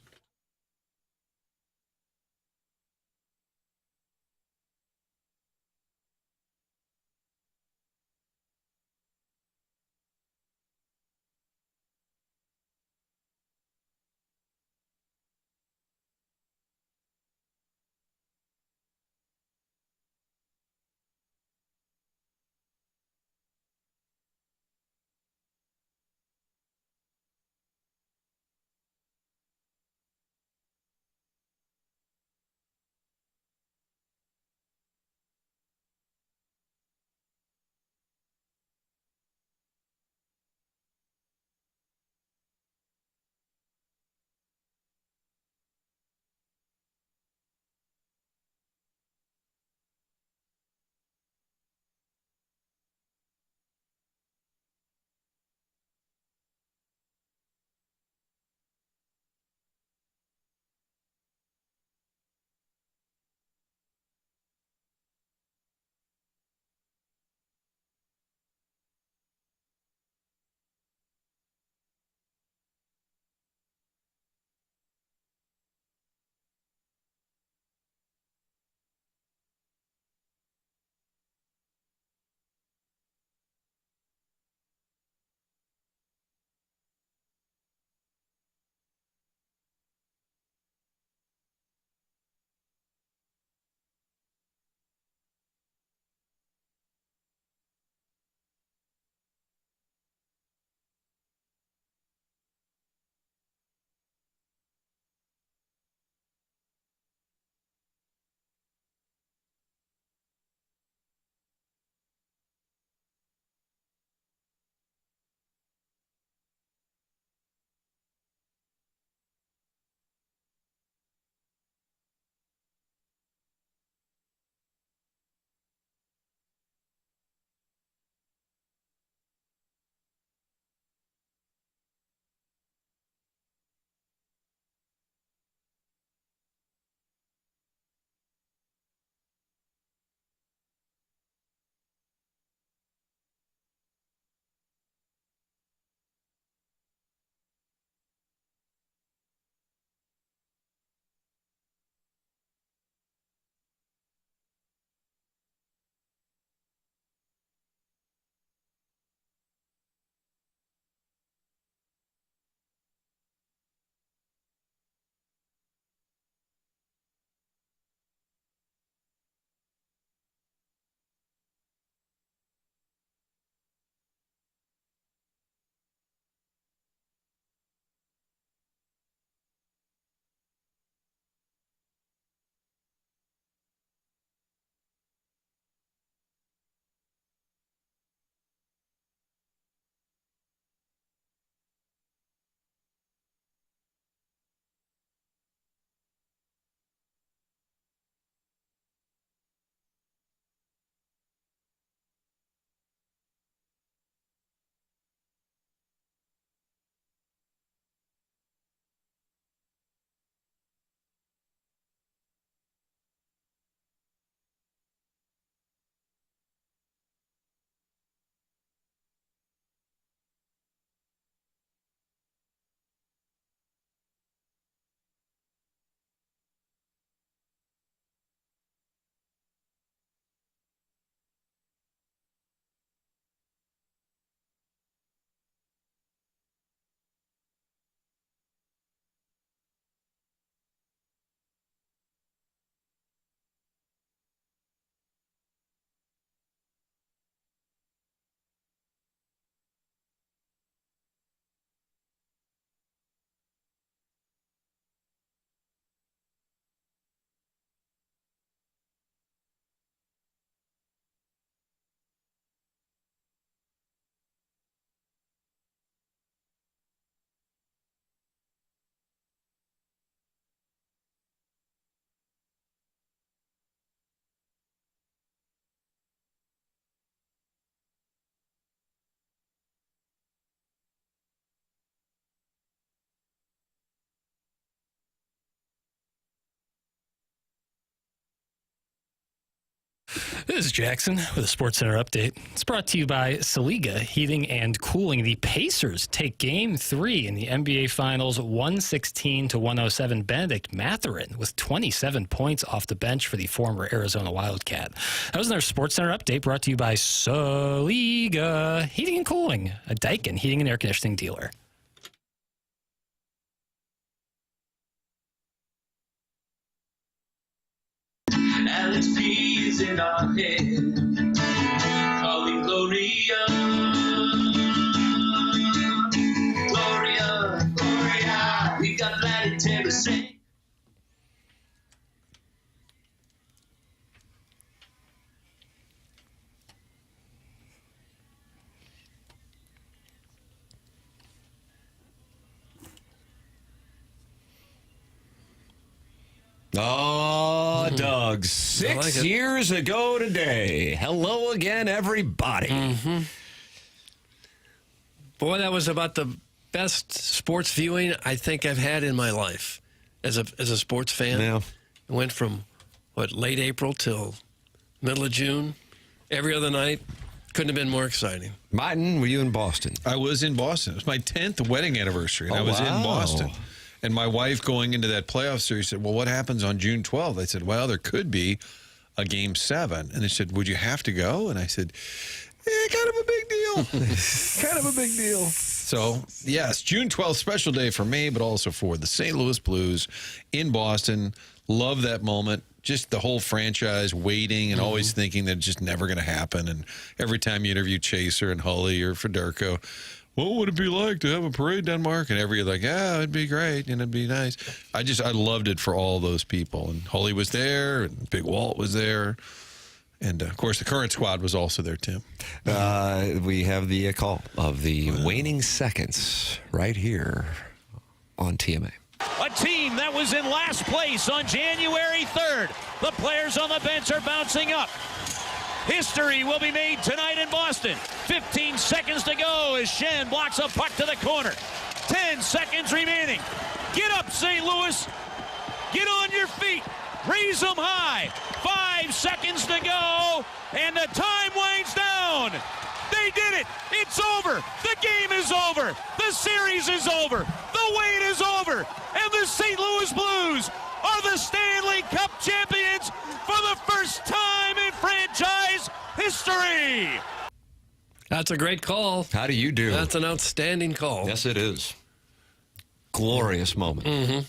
This is Jackson with a SportsCenter update. It's brought to you by Saliga Heating and Cooling. The Pacers take Game 3 in the NBA Finals, 116-107. Benedict Mathurin with 27 points off the bench for the former Arizona Wildcat. That was another SportsCenter update brought to you by Saliga Heating and Cooling, a Daikin heating and air conditioning dealer. Alex P is in our head, calling Gloria. Gloria, Gloria, we got Latin Terror saying. Oh, Doug, 6 years ago today. Hello again, everybody. Mm-hmm. Boy, that was about the best sports viewing I think I've had in my life as a sports fan. Yeah. It went from, late April till middle of June. Every other night. Couldn't have been more exciting. Martin, were you in Boston? I was in Boston. It was my 10th wedding anniversary, and I was in Boston. And my wife going into that playoff series said, well, what happens on June 12th? I said, well, there could be a Game 7. And they said, would you have to go? And I said, kind of a big deal. Kind of a big deal. So, yes, June 12th, special day for me, but also for the St. Louis Blues in Boston. Love that moment. Just the whole franchise waiting and always thinking that it's just never going to happen. And every time you interview Chaser and Hully or Federico, what would it be like to have a parade in Denmark? And every like, it'd be great and it'd be nice. I loved it for all those people. And Hully was there, and Big Walt was there. And, of course, the current squad was also there, Tim. We have the call of the waning seconds right here on TMA. A team that was in last place on January 3rd. The players on the bench are bouncing up. History will be made tonight in Boston. 15 seconds to go as Shen blocks a puck to the corner. 10 seconds remaining. Get up, St. Louis. Get on your feet. Raise them high. 5 seconds to go, and the time winds down. They did it. It's over. The game is over. The series is over. The wait is over. And the St. Louis Blues are the Stanley Cup champions for the first time in franchise history. That's a great call. How do you do? That's an outstanding call. Yes, it is. Glorious moment. Mm-hmm.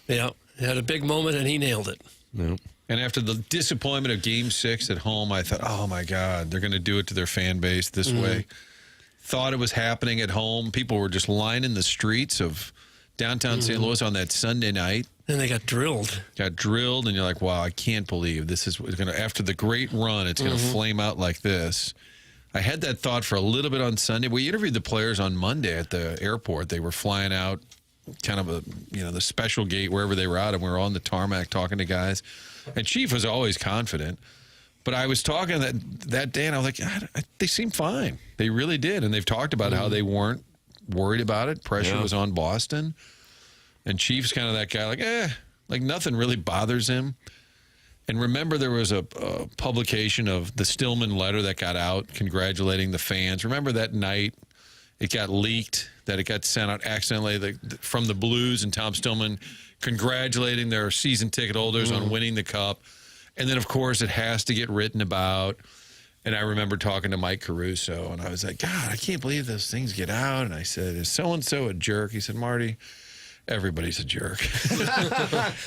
Yeah, he had a big moment, and he nailed it. Yeah. And after the disappointment of Game 6 at home, I thought, oh, my God, they're going to do it to their fan base this way. Thought it was happening at home. People were just lining the streets of downtown St. Louis on that Sunday night. And they got drilled. Got drilled, and you're like, wow, I can't believe this is going to, after the great run, it's going to flame out like this. I had that thought for a little bit on Sunday. We interviewed the players on Monday at the airport. They were flying out kind of the special gate wherever they were out, and we were on the tarmac talking to guys. And Chief was always confident. But I was talking that day, and I was like, they seem fine. They really did. And they've talked about how they weren't worried about it. Pressure was on Boston. And Chief's kind of that guy, like nothing really bothers him. And remember, there was a publication of the Stillman letter that got out congratulating the fans. Remember that night it got leaked, that it got sent out accidentally from the Blues and Tom Stillman congratulating their season ticket holders on winning the Cup. And then, of course, it has to get written about. And I remember talking to Mike Caruso, and I was like, God, I can't believe those things get out. And I said, is so-and-so a jerk? He said, Marty, everybody's a jerk.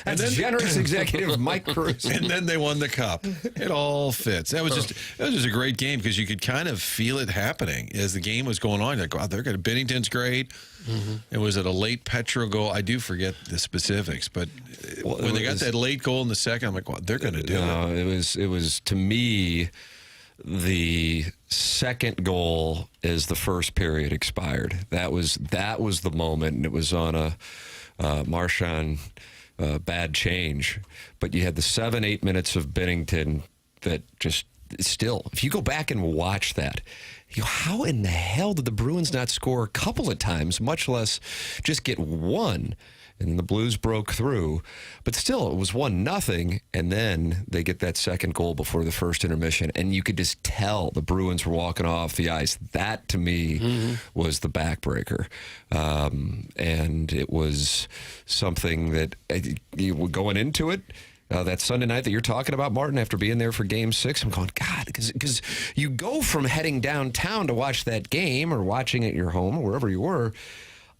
That's generous executive Mike Caruso. And then they won the Cup. It all fits. That was just a great game because you could kind of feel it happening as the game was going on. You're like, wow, they're good. Bennington's great. It was at a late Petro goal. I do forget the specifics, but when they got that late goal in the second, I'm like, well, they're going to do it. It was to me, the second goal as the first period expired. That was the moment, and it was on a Marchand bad change. But you had the 7-8 minutes of Bennington that just still, if you go back and watch that, how in the hell did the Bruins not score a couple of times, much less just get one? And the Blues broke through. But still, it was 1-0, and then they get that second goal before the first intermission, and you could just tell the Bruins were walking off the ice. That, to me, was the backbreaker. And it was something that, going into it, that Sunday night that you're talking about, Martin, after being there for Game 6, I'm going, God, because you go from heading downtown to watch that game or watching it at your home or wherever you were,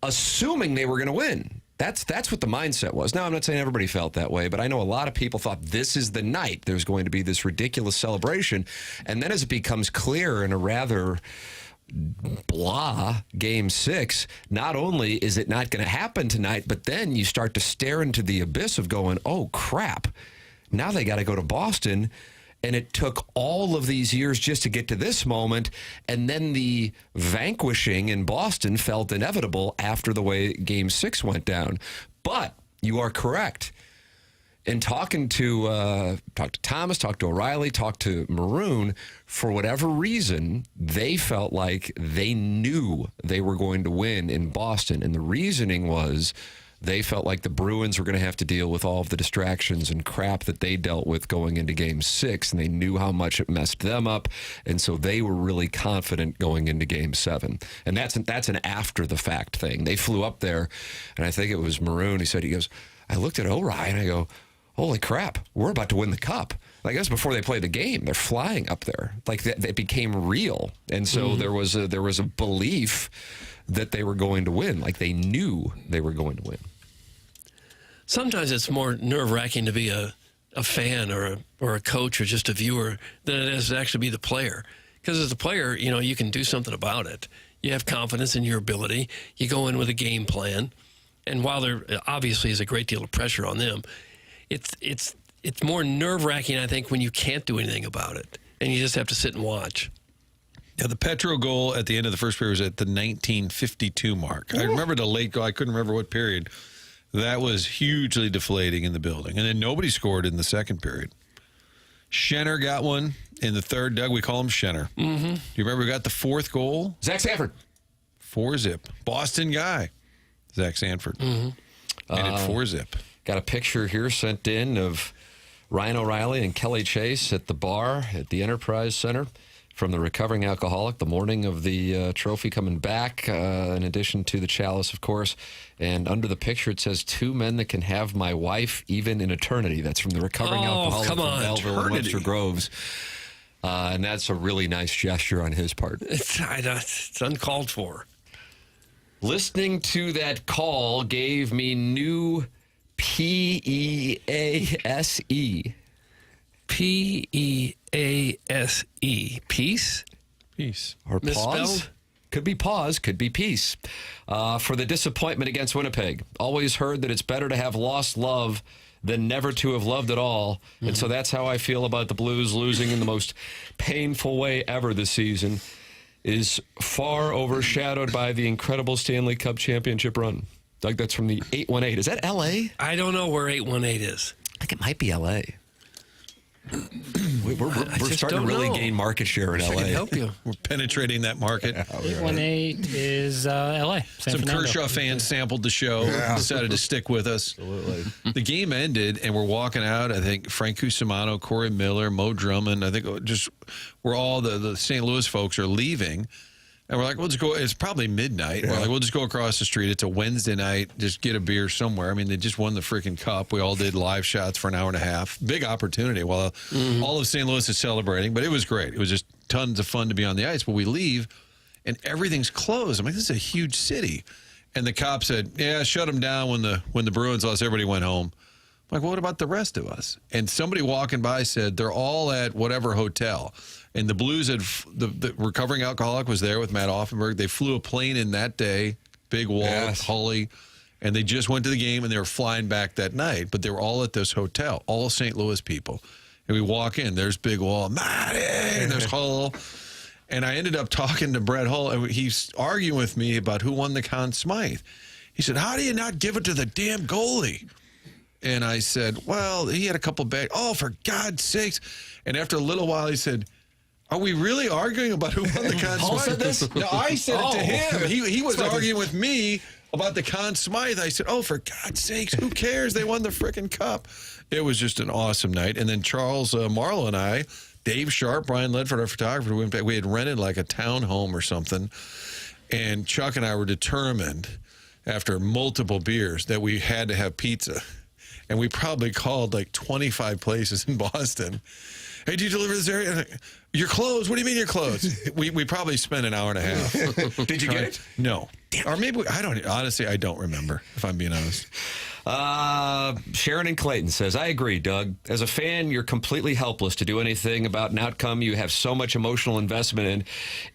assuming they were going to win. That's what the mindset was. Now, I'm not saying everybody felt that way, but I know a lot of people thought this is the night there's going to be this ridiculous celebration. And then as it becomes clear in a rather blah Game 6, not only is it not going to happen tonight, but then you start to stare into the abyss of going, oh, crap, now they got to go to Boston. And it took all of these years just to get to this moment, and then the vanquishing in Boston felt inevitable after the way Game 6 went down. But you are correct. In talking to Thomas, talked to O'Reilly, talked to Maroon, for whatever reason, they felt like they knew they were going to win in Boston. And the reasoning was they felt like the Bruins were going to have to deal with all of the distractions and crap that they dealt with going into Game 6, and they knew how much it messed them up, and so they were really confident going into Game 7. And that's an after-the-fact thing. They flew up there, and I think it was Maroon. He goes, I looked at O'Reilly, and I go, holy crap, we're about to win the Cup. Like, that's before they played the game. They're flying up there. Like, that became real. And so there was a belief that they were going to win. Like, they knew they were going to win. Sometimes it's more nerve-wracking to be a fan or a coach or just a viewer than it is to actually be the player. Because as a player, you can do something about it. You have confidence in your ability. You go in with a game plan. And while there obviously is a great deal of pressure on them, it's more nerve-wracking, I think, when you can't do anything about it. And you just have to sit and watch. Yeah, the Petro goal at the end of the first period was at the 1952 mark. I remember the late goal. I couldn't remember what period. That was hugely deflating in the building. And then nobody scored in the second period. Schenner got one in the third. Doug, we call him Schenner. Mm-hmm. Do you remember who got the fourth goal? Zach Sanford. 4-zip. Boston guy. Zach Sanford. Mm-hmm. And at 4-zip. Got a picture here sent in of Ryan O'Reilly and Kelly Chase at the bar at the Enterprise Center from the recovering alcoholic, the morning of the trophy coming back, in addition to the chalice, of course. And under the picture, it says, 2 men that can have my wife even in eternity. That's from the recovering alcoholic from Belleville and Webster Groves. And that's a really nice gesture on his part. It's uncalled for. Listening to that call gave me new P-E-A-S-E. P-E-A-S-E. Peace? Peace. Or misspelled? Pause? Could be pause, could be peace. For the disappointment against Winnipeg. Always heard that it's better to have lost love than never to have loved at all. Mm-hmm. And so that's how I feel about the Blues losing in the most painful way ever this season. Is far overshadowed by the incredible Stanley Cup championship run. Doug, that's from the 818. Is that L.A.? I don't know where 818 is. I think it might be L.A. We're starting to really gain market share in L.A. Help you. We're penetrating that market. 818 is L.A. Some Kershaw fans sampled the show, decided to stick with us. Absolutely. The game ended, and we're walking out. I think Frank Cusimano, Corey Miller, Mo Drummond, I think we're all the St. Louis folks are leaving. And we're like, we'll just go. It's probably midnight. Yeah. We're like, we'll just go across the street. It's a Wednesday night. Just get a beer somewhere. I mean, they just won the freaking cup. We all did live shots for an hour and a half. Big opportunity while all of St. Louis is celebrating. But it was great. It was just tons of fun to be on the ice. But we leave, and everything's closed. I'm like, this is a huge city. And the cop said, yeah, shut them down when the Bruins lost. Everybody went home. I'm like, well, what about the rest of us? And somebody walking by said they're all at whatever hotel. And the Blues had the recovering alcoholic was there with Matt Offenberg. They flew a plane in that day, Big Walt, Hully, and they just went to the game and they were flying back that night. But they were all at this hotel, all St. Louis people. And we walk in, there's Big Walt, Matty, and there's Hull. And I ended up talking to Brett Hull, and he's arguing with me about who won the Conn Smythe. He said, how do you not give it to the damn goalie? And I said, well, he had a couple bad. Oh, for God's sakes. And after a little while, he said, Are we really arguing about who won the Conn Paul Smythe? said this? No, I said it to him. He was Smythe. arguing with me about the Conn Smythe. I said, oh, for God's sakes, who cares? They won the frickin' cup. It was just an awesome night. And then Charles Marlowe and I, Dave Sharp, Brian Ledford, our photographer, we had rented like a townhome or something. And Chuck and I were determined, after multiple beers, that we had to have pizza. And we probably called like 25 places in Boston. Hey, do you deliver this area? You're closed. What do you mean you're closed? we probably spent an hour and a half. Did you get it? No. Or maybe, honestly, I don't remember, if I'm being honest. Sharon in Clayton says, I agree, Doug. As a fan, you're completely helpless to do anything about an outcome you have so much emotional investment in.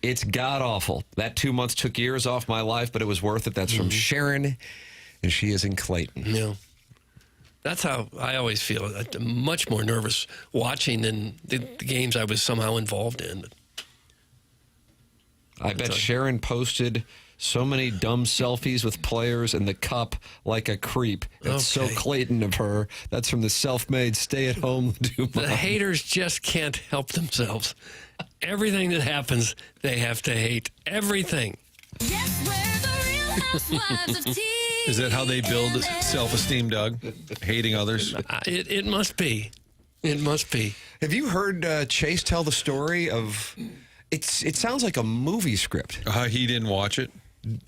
It's god-awful. That 2 months took years off my life, but it was worth it. That's from Sharon, and she is in Clayton. Yeah. That's how I always feel. I'm much more nervous watching than the games I was somehow involved in. I bet Sharon posted so many dumb selfies with players in the cup like a creep. It's so Clayton of her. That's from the self-made stay-at-home mom. The haters just can't help themselves. Everything that happens, they have to hate. Everything. Is that how they build self-esteem, Doug? Hating others? It must be. It must be. Have you heard Chase tell the story of... It sounds like a movie script. He didn't watch it?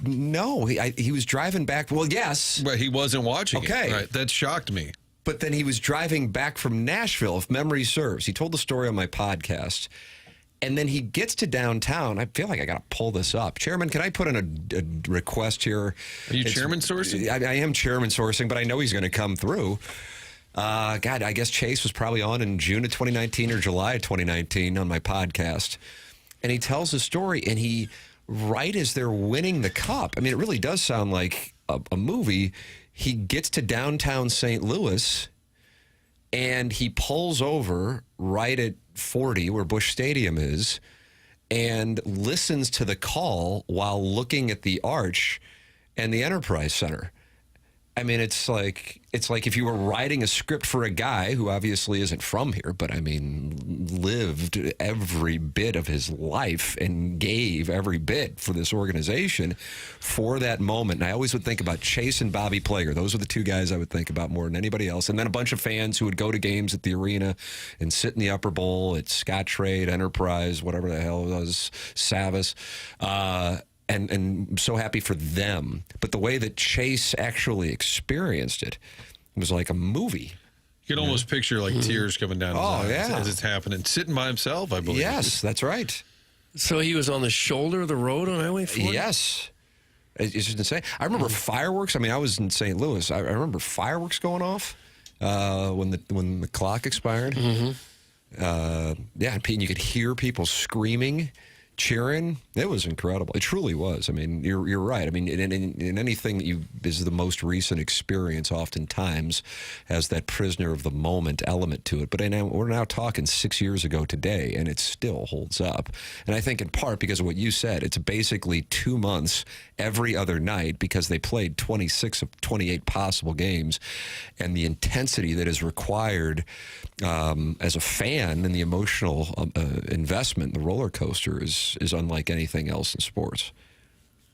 No. He was driving back... Well, yes. But he wasn't watching it. Okay. Right. That shocked me. But then he was driving back from Nashville, if memory serves. He told the story on my podcast. And then he gets to downtown. I feel like I got to pull this up. Chairman, can I put in a request here? Are you chairman sourcing? I am chairman sourcing, but I know he's going to come through. God, I guess Chase was probably on in June of 2019 or July of 2019 on my podcast. And he tells the story, and he, right as they're winning the cup, I mean, it really does sound like a movie. He gets to downtown St. Louis, and he pulls over right at 40, where Busch Stadium is, and listens to the call while looking at the Arch and the Enterprise Center. I mean, it's like if you were writing a script for a guy who obviously isn't from here, but I mean, lived every bit of his life and gave every bit for this organization for that moment. And I always would think about Chase and Bobby Plager. Those are the two guys I would think about more than anybody else. And then a bunch of fans who would go to games at the arena and sit in the upper bowl at Scottrade, Enterprise, whatever the hell it was, Savas. And so happy for them. But the way that Chase actually experienced it was like a movie. You can almost picture like tears coming down his eyes as it's happening. Sitting by himself, I believe. Yes, that's right. So he was on the shoulder of the road on Highway 40? Yes. It's just insane. I remember fireworks. I mean, I was in St. Louis. I remember fireworks going off when the clock expired. And you could hear people screaming, cheering. It was incredible. It truly was. I mean, you're right. I mean, in anything that is the most recent experience, oftentimes has that prisoner of the moment element to it. But we're now talking 6 years ago today, and it still holds up. And I think in part because of what you said, it's basically 2 months every other night because they played 26 of 28 possible games, and the intensity that is required as a fan and the emotional investment, the roller coaster is unlike anything else in sports.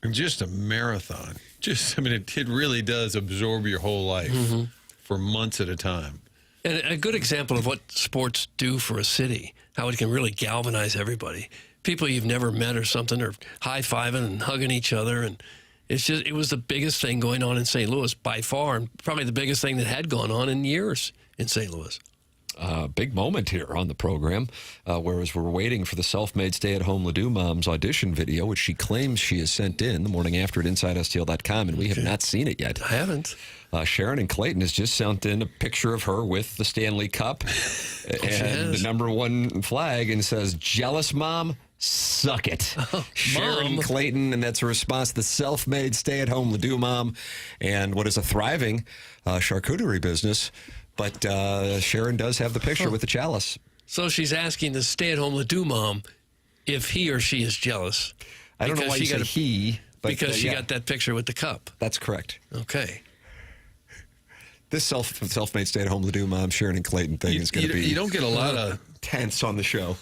And just a marathon. It really does absorb your whole life for months at a time. And a good example of what sports do for a city, how it can really galvanize everybody. People you've never met or something are high-fiving and hugging each other. And it was the biggest thing going on in St. Louis by far, and probably the biggest thing that had gone on in years in St. Louis. Big moment here on the program, whereas we're waiting for the self-made stay-at-home Ledoux mom's audition video, which she claims she has sent in the morning after at InsideSTL.com, and we have not seen it yet. I haven't. Sharon in Clayton has just sent in a picture of her with the Stanley Cup and the #1 flag and says, "Jealous mom, suck it." Sharon in Clayton, and that's a response to the self-made stay-at-home Ledoux mom and what is a thriving charcuterie business. But Sharon does have the picture with the chalice. So she's asking the stay-at-home Ledoux mom if he or she is jealous. I don't know why you said he. But, because she got that picture with the cup. That's correct. Okay. This self-made stay-at-home to do mom, Sharon and Clayton thing is going to be. You don't get a lot of tense on the show.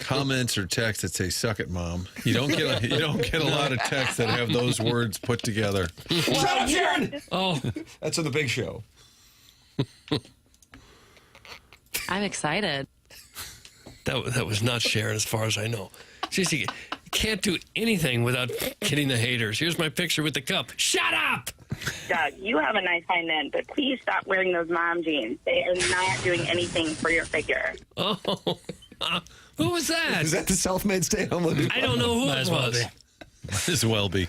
Comments or texts that say "suck it, mom." You don't get a lot of texts that have those words put together. Shut up, Sharon! Oh, that's on the big show. I'm excited. That was not Sharon, as far as I know. Seriously, you can't do anything without getting the haters. Here's my picture with the cup. Shut up! Doug, you have a nice high end, but please stop wearing those mom jeans. They are not doing anything for your figure. Oh, who was that? Is that the self-made stay-at-home? I don't know who it was. Might as well be.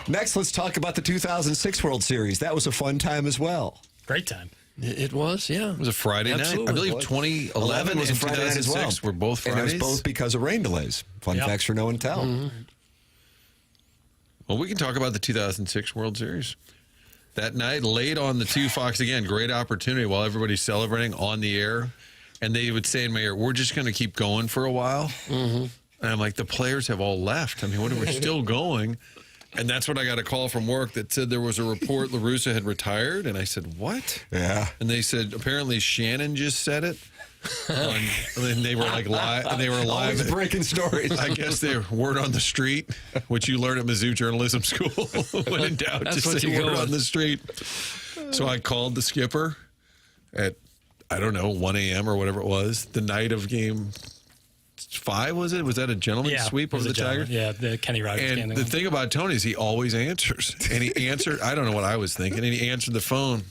Next, let's talk about the 2006 World Series. That was a fun time as well. Great time. It was, yeah. It was a Friday night. I believe 2011 was a and Friday night as well. 2006 were both Fridays. And it was both because of rain delays. Fun facts for no and tell. Mm-hmm. Well, we can talk about the 2006 World Series. That night, late on the 2 Fox, again, great opportunity while everybody's celebrating on the air. And they would say in my ear, we're just going to keep going for a while. Mm-hmm. And I'm like, the players have all left. I mean, what are we still going? And that's when I got a call from work that said there was a report La Russa had retired. And I said, what? Yeah. And they said, apparently Shannon just said it. And they were like live. They were live. Always breaking stories. I guess they're word on the street, which you learn at Mizzou Journalism School. When in doubt, That's just what say you go word with. on the street. So I called the skipper at, I don't know, 1 a.m. or whatever it was, the night of game 5, was it? Was that a gentleman's sweep over the Tigers? Yeah, the Kenny Rogers game. And the thing about Tony is he always answers. And he answered, I don't know what I was thinking, and he answered the phone.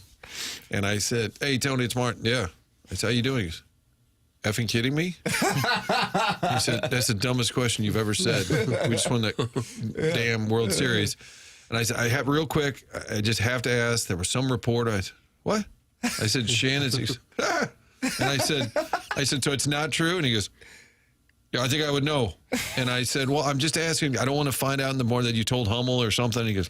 And I said, hey, Tony, it's Martin. Yeah. I said, how you doing? He goes, effing kidding me? He said, that's the dumbest question you've ever said. We just won the damn World Series. And I said, I have real quick, I just have to ask, there was some reporter. I said, what? I said, Shannon's. He goes, ah. And I said, so it's not true? And he goes, yeah, I think I would know. And I said, well, I'm just asking. I don't want to find out in the morning that you told Hummel or something. And he goes,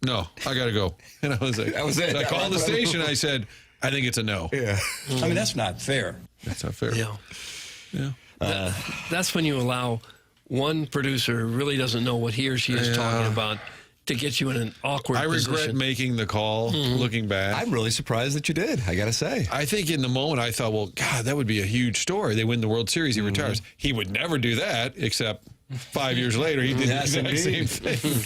no, I got to go. And I was like, that was it. And I called the station. I said, I think it's a no. Yeah. I mean, that's not fair. That's not fair. Yeah. Yeah. That's when you allow one producer who really doesn't know what he or she is talking about to get you in an awkward position. I regret making the call, looking back. I'm really surprised that you did, I got to say. I think in the moment I thought, well, God, that would be a huge story. They win the World Series, he retires. He would never do that, except 5 years later, he did the exact same thing.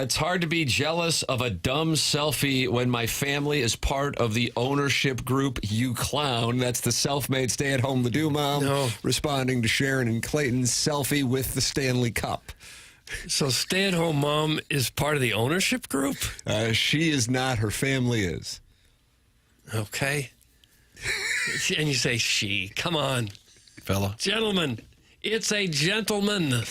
It's hard to be jealous of a dumb selfie when my family is part of the ownership group, you clown. That's the self-made stay-at-home to-do mom responding to Sharon and Clayton's selfie with the Stanley Cup. So stay-at-home mom is part of the ownership group? She is not. Her family is. Okay. And you say she. Come on. Fella. Gentlemen. It's a gentleman.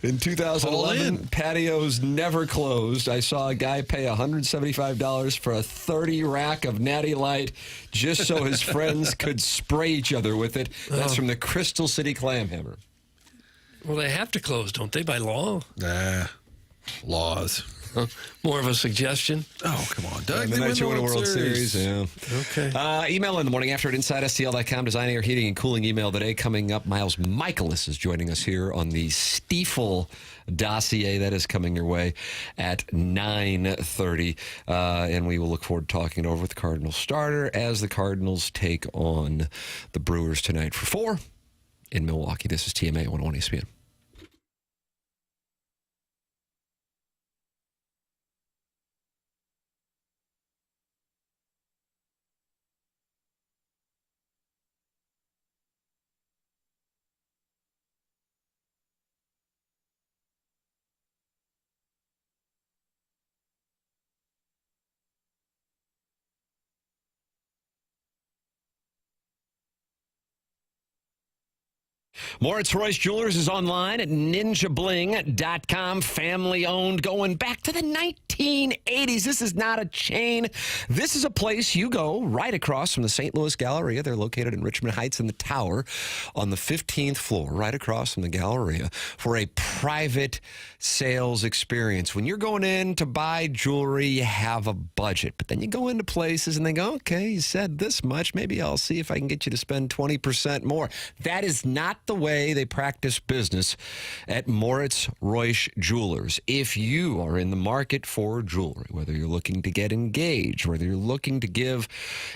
In 2011, patios never closed. I saw a guy pay $175 for a 30 rack of Natty Light just so his friends could spray each other with it. That's from the Crystal City Clamhammer. Well, they have to close, don't they, by law? Nah, laws. More of a suggestion? Oh, come on, Doug. The night you win a World Series. Yeah. Okay. Email in the morning after at InsideSTL.com. Design air heating and cooling email today. Coming up, Miles Mikolas is joining us here on the Stiefel dossier. That is coming your way at 9:30. And we will look forward to talking it over with the Cardinals starter as the Cardinals take on the Brewers tonight for 4 in Milwaukee. This is TMA 101 ESPN. Moritz Royce Jewelers is online at ninjabling.com. Family owned, going back to the 1980s. This is not a chain. This is a place you go right across from the St. Louis Galleria. They're located in Richmond Heights in the Tower on the 15th floor, right across from the Galleria, for a private sales experience. When you're going in to buy jewelry, you have a budget, but then you go into places and they go, okay, you said this much. Maybe I'll see if I can get you to spend 20% more. That is not the way they practice business at Moritz Royce Jewelers. If you are in the market for for jewelry, whether you're looking to get engaged, whether you're looking to give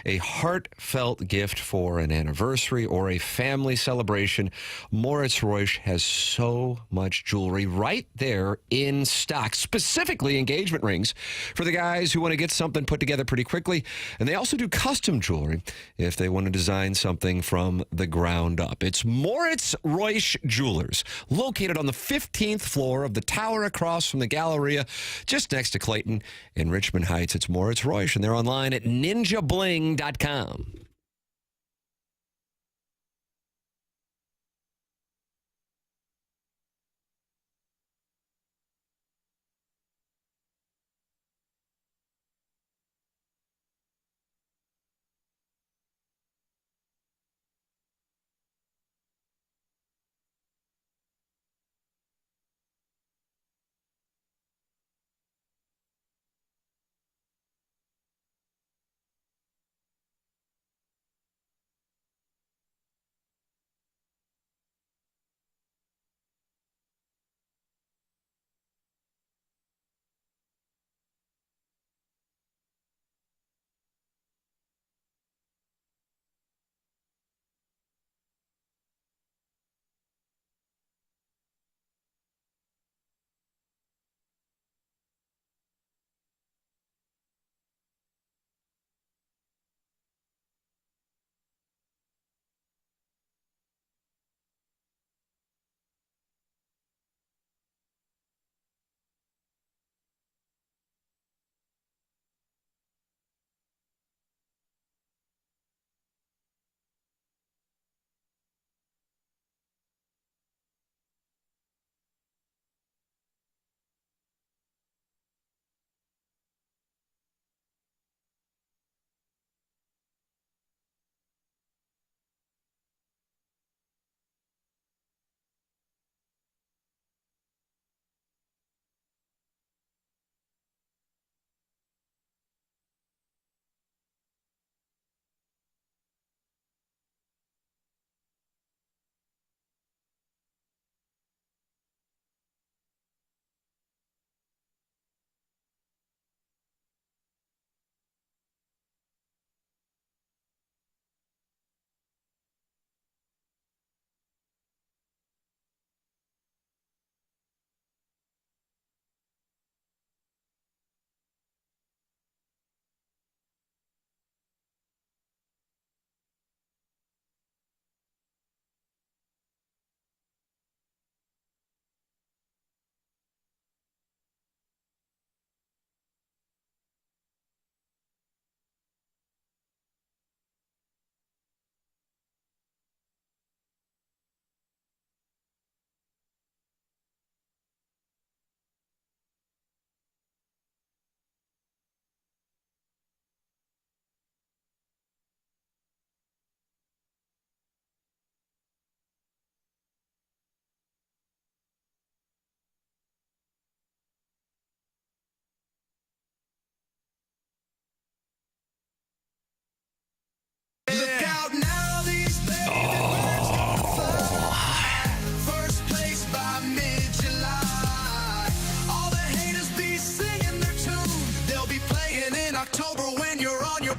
a heartfelt gift for an anniversary or a family celebration, Moritz Reusch has so much jewelry right there in stock, specifically engagement rings for the guys who want to get something put together pretty quickly. And they also do custom jewelry if they want to design something from the ground up. It's Moritz Reusch Jewelers, located on the 15th floor of the tower across from the Galleria, just next to Clayton in Richmond Heights. It's Moritz Reusch, and they're online at ninjabling.com.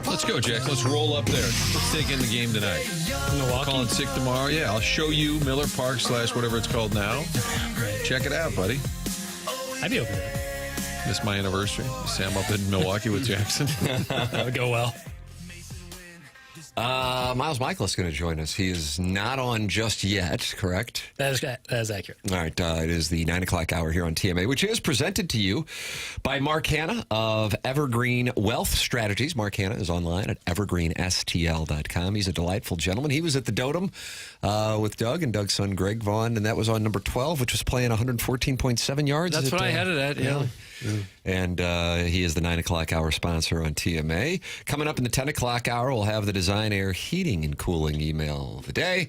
Let's go, Jack. Let's roll up there. Let's take in the game tonight. Milwaukee. Calling sick tomorrow. Yeah, I'll show you Miller Park / whatever it's called now. Check it out, buddy. I'd be over there. Missed my anniversary. Say I'm up in Milwaukee with Jackson. That would go well. Miles Mikolas is going to join us. He is not on just yet, correct? That is accurate. All right. It is the 9 o'clock hour here on TMA, which is presented to you by Mark Hanna of Evergreen Wealth Strategies. Mark Hanna is online at evergreenstl.com. He's a delightful gentleman. He was at the Dotem with Doug and Doug's son, Greg Vaughn, and that was on number 12, which was playing 114.7 yards. That's what I had it at, yeah. And he is the 9 o'clock hour sponsor on TMA. Coming up in the 10 o'clock hour, we'll have the Design Air Heating and Cooling email of the day.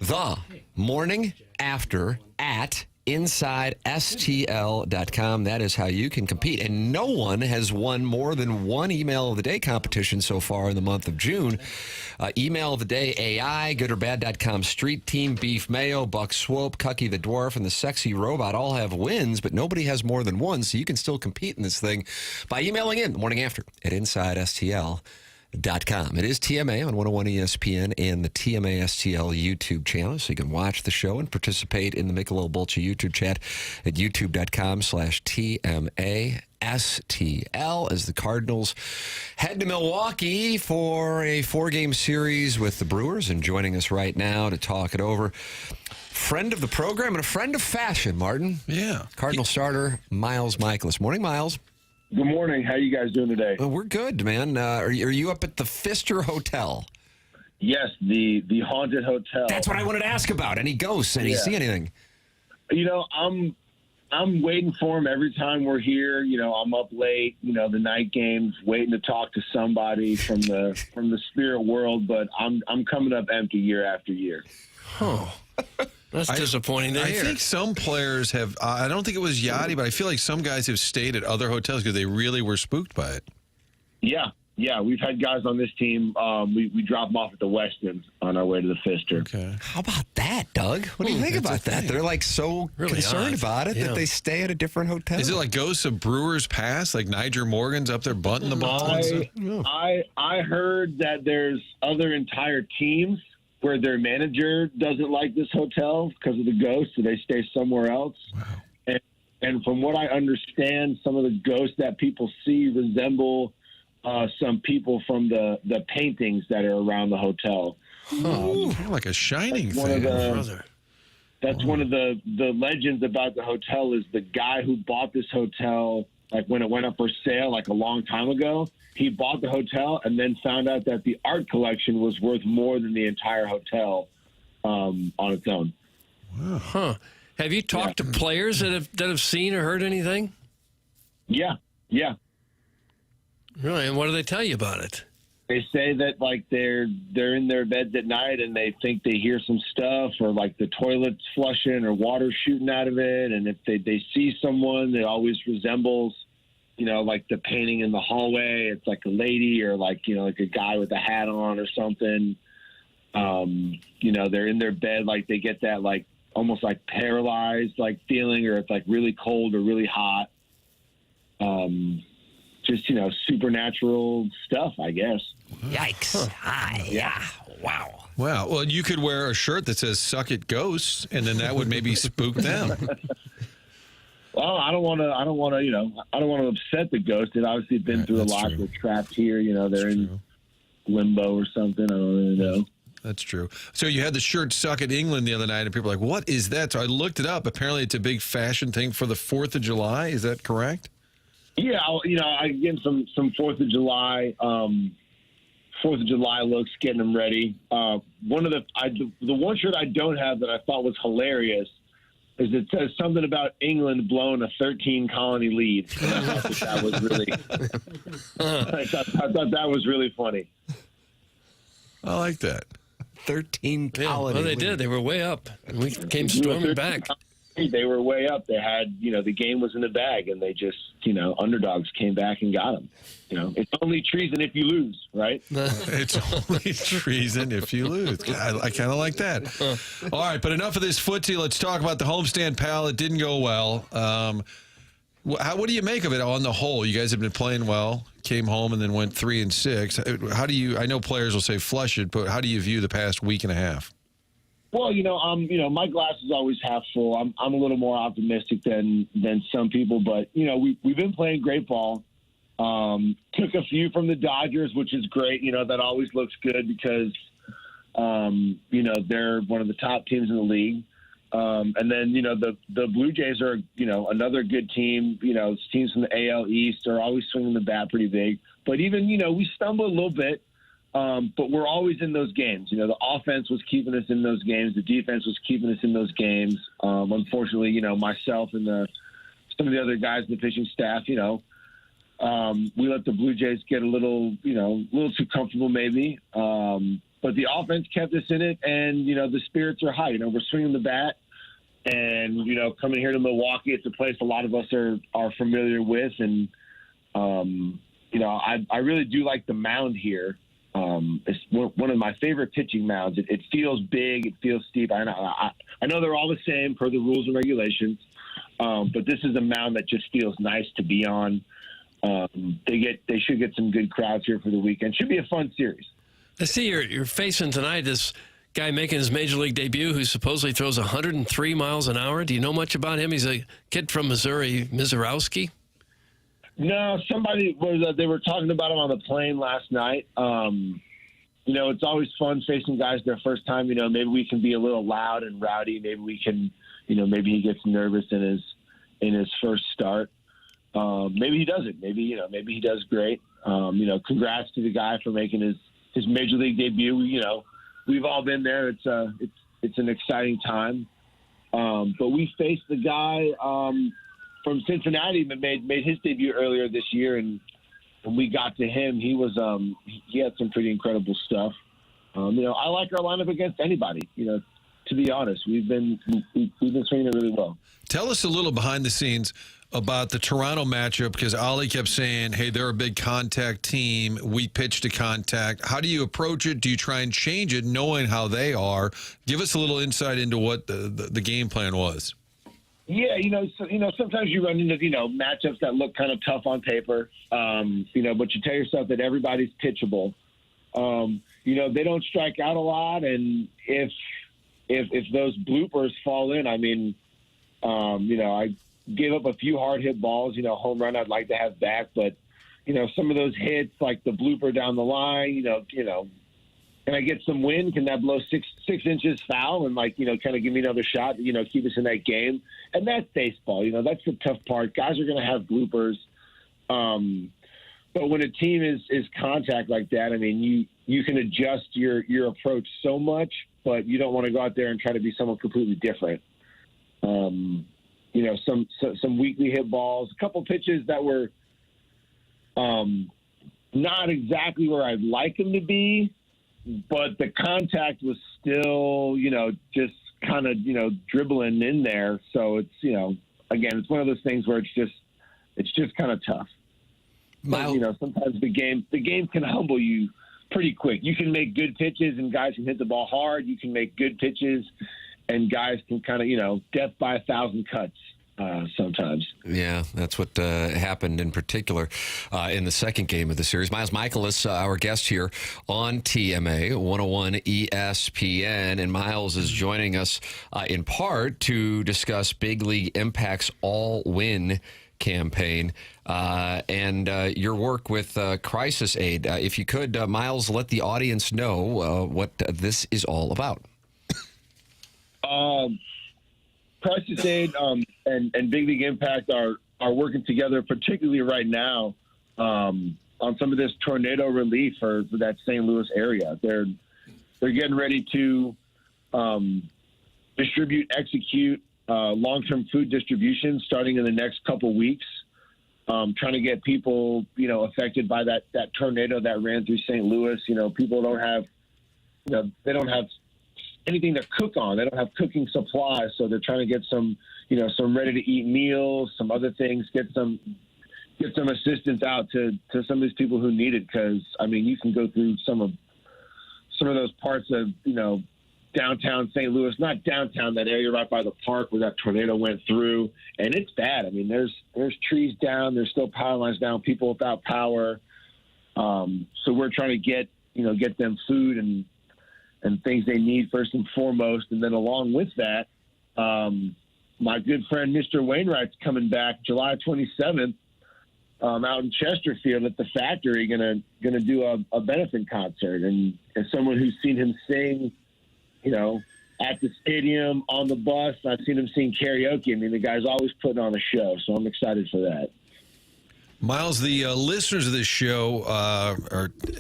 The morning after at InsideSTL.com. That is how you can compete. And no one has won more than one Email of the Day competition so far in the month of June. Email of the Day, AI, GoodOrBad.com, Street Team, Beef Mayo, Buck Swope, Cucky the Dwarf, and the Sexy Robot all have wins, but nobody has more than one, so you can still compete in this thing by emailing in the morning after at InsideSTL.com. It is TMA on 101 ESPN and the TMA STL YouTube channel, so you can watch the show and participate in the Michelob Ultra YouTube chat at youtube.com/TMA STL as the Cardinals head to Milwaukee for a 4-game series with the Brewers. And joining us right now to talk it over, friend of the program and a friend of fashion, Martin. Yeah. Cardinal starter Miles Mikolas. Morning, Miles. Good morning. How you guys doing today? We're good, man. Are you up at the Pfister Hotel? Yes, the haunted hotel. That's what I wanted to ask about. Any ghosts? Any see anything? You know, I'm waiting for them every time we're here. You know, I'm up late. You know, the night games, waiting to talk to somebody from the spirit world. But I'm coming up empty year after year. Oh. That's disappointing to hear. I think some players have, I don't think it was Yachty, but I feel like some guys have stayed at other hotels because they really were spooked by it. Yeah. We've had guys on this team. We drop them off at the Westin on our way to the Pfister. Okay. How about that, Doug? What do you think about that? They're like so really concerned about it that they stay at a different hotel. Is it like ghosts of Brewers past? Like Niger Morgan's up there bunting the ball? I heard that there's other entire teams where their manager doesn't like this hotel because of the ghosts, so they stay somewhere else. Wow. And from what I understand, some of the ghosts that people see resemble some people from the paintings that are around the hotel. Kind of like a Shining thing. That's one of the legends about the hotel is the guy who bought this hotel, like when it went up for sale, like a long time ago. He bought the hotel and then found out that the art collection was worth more than the entire hotel on its own. Wow. Huh. Have you talked to players that have seen or heard anything? Yeah. Really? And what do they tell you about it? They say that like they're in their beds at night and they think they hear some stuff or like the toilet's flushing or water shooting out of it, and if they see someone that always resembles, you know, like the painting in the hallway, it's like a lady or like, you know, like a guy with a hat on or something. You know, they're in their bed, like they get that like almost like paralyzed like feeling, or it's like really cold or really hot. Just, you know, supernatural stuff, I guess. Yikes. Yeah. Wow. Wow. Well, you could wear a shirt that says "Suck It, Ghosts," and then that would maybe spook them. Well, I don't want to, you know, I don't want to upset the ghost. They've obviously been through a lot. They're trapped here. You know, they're in limbo or something. I don't really know. That's true. So you had the shirt "Suck It, England" the other night, and people were like, "What is that?" So I looked it up. Apparently, it's a big fashion thing for the 4th of July. Is that correct? Yeah, you know, I get some 4th of July, 4th of July looks, getting them ready. The one shirt I don't have that I thought was hilarious is it says something about England blowing a 13-colony lead. And I thought that was really, I thought that was really funny. I like that. 13 colony. Yeah, well, they did. They were way up. And we came storming back. They were way up. They had, you know, the game was in the bag, and they just, you know, underdogs came back and got them. You know, it's only treason if you lose, right? It's only treason if you lose. I kind of like that. All right, but enough of this footsie. Let's talk about the homestand, pal. It didn't go well. What do you make of it on the whole? You guys have been playing well, came home and then went 3-6. How do you, I know players will say flush it, but how do you view the past week and a half? Well, you know, my glass is always half full. I'm a little more optimistic than some people, but you know, we've been playing great ball. Took a few from the Dodgers, which is great. You know, that always looks good because you know, they're one of the top teams in the league. And then, you know, the Blue Jays are, you know, another good team. You know, teams from the AL East are always swinging the bat pretty big. But even, you know, we stumble a little bit. But we're always in those games. You know, the offense was keeping us in those games. The defense was keeping us in those games. Unfortunately, you know, myself and some of the other guys in the pitching staff, you know, we let the Blue Jays get a little too comfortable maybe. But the offense kept us in it, and, you know, the spirits are high. You know, we're swinging the bat, And, you know, coming here to Milwaukee, it's a place a lot of us are familiar with. And, you know, I really do like the mound here. It's one of my favorite pitching mounds. It feels big. It feels steep. I know they're all the same per the rules and regulations, but this is a mound that just feels nice to be on. They should get some good crowds here for the weekend. Should be a fun series. I see you're facing tonight this guy making his major league debut who supposedly throws 103 miles an hour. Do you know much about him? He's a kid from Missouri, Mizurowski. No, they were talking about him on the plane last night. You know, it's always fun facing guys their first time. You know, maybe we can be a little loud and rowdy. Maybe we can, you know, maybe he gets nervous in his first start. Maybe he doesn't. Maybe he does great. You know, congrats to the guy for making his major league debut. You know, we've all been there. It's an exciting time. But we faced the guy from Cincinnati that made his debut earlier this year, and when we got to him, he had some pretty incredible stuff. You know, I like our lineup against anybody. You know, to be honest, we've been swinging it really well. Tell us a little behind the scenes about the Toronto matchup, because Oli kept saying, hey, they're a big contact team. We pitch to contact. How do you approach it? Do you try and change it knowing how they are? Give us a little insight into what the game plan was. Yeah, you know, sometimes you run into, you know, matchups that look kind of tough on paper, you know, but you tell yourself that everybody's pitchable. You know, they don't strike out a lot, and if those bloopers fall in, I mean, you know, I gave up a few hard hit balls, you know, home run I'd like to have back, but, you know, some of those hits, like the blooper down the line, you know, can I get some wind? Can that blow six inches foul and, like, you know, kind of give me another shot, you know, keep us in that game? And that's baseball. You know, that's the tough part. Guys are going to have bloopers. But when a team is contact like that, I mean, you can adjust your approach so much, but you don't want to go out there and try to be someone completely different. You know, some weakly hit balls, a couple pitches that were not exactly where I'd like them to be, but the contact was still, you know, just kind of, you know, dribbling in there. So it's, you know, again, it's one of those things where it's just kind of tough. But, you know, sometimes the game can humble you pretty quick. You can make good pitches and guys can hit the ball hard. You can make good pitches and guys can kind of, you know, death by 1,000 cuts. Sometimes. Yeah, that's what happened in particular in the second game of the series. Miles Mikolas, our guest here on TMA 101 ESPN, and Miles is joining us in part to discuss Big League Impact's All-Win campaign and your work with Crisis Aid. If you could, Miles, let the audience know what this is all about. Crisis Aid and Big League Impact are working together, particularly right now, on some of this tornado relief for that St. Louis area. They're getting ready to execute long-term food distribution starting in the next couple weeks. Trying to get people, you know, affected by that tornado that ran through St. Louis. You know, people don't have, you know, they don't have anything to cook on. They don't have cooking supplies, so they're trying to get some, you know, some ready-to-eat meals, some other things, get some assistance out to some of these people who need it. Because I mean, you can go through some of those parts of, you know, downtown St. Louis, not downtown, that area right by the park where that tornado went through, and it's bad. I mean, there's trees down, there's still power lines down, people without power. So we're trying to get them food and things they need first and foremost. And then along with that, my good friend Mr. Wainwright's coming back July 27th out in Chesterfield at the Factory, gonna do a benefit concert. And as someone who's seen him sing, you know, at the stadium, on the bus, I've seen him sing karaoke. I mean, the guy's always putting on a show, so I'm excited for that. Miles, the listeners of this show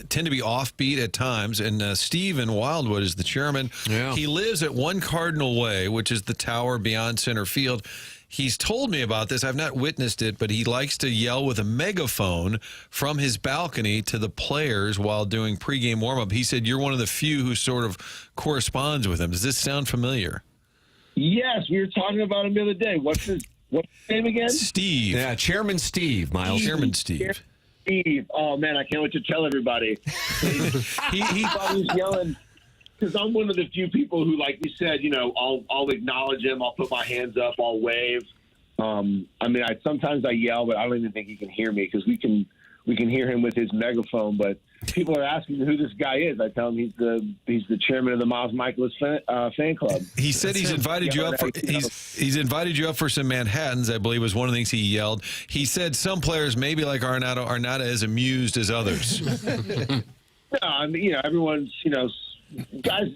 tend to be offbeat at times, and Steve in Wildwood is the chairman. Yeah. He lives at 1 Cardinal Way, which is the tower beyond center field. He's told me about this. I've not witnessed it, but he likes to yell with a megaphone from his balcony to the players while doing pregame warm-up. He said you're one of the few who sort of corresponds with him. Does this sound familiar? Yes, we were talking about him the other day. What's his name again? Steve. Yeah, Chairman Steve, Miles. Chairman Steve. Steve. Oh, man, I can't wait to tell everybody. He's always yelling. Because I'm one of the few people who, like you said, I'll acknowledge him. I'll put my hands up. I'll wave. Sometimes I yell, but I don't even think he can hear me because we can hear him with his megaphone. But people are asking who this guy is. I tell him he's the chairman of the Miles Mikolas fan club. He said he's invited you up for he's invited you up for some Manhattans, I believe was one of the things he yelled. He said some players, maybe like Arnauto, are not as amused as others. No, everyone's guys.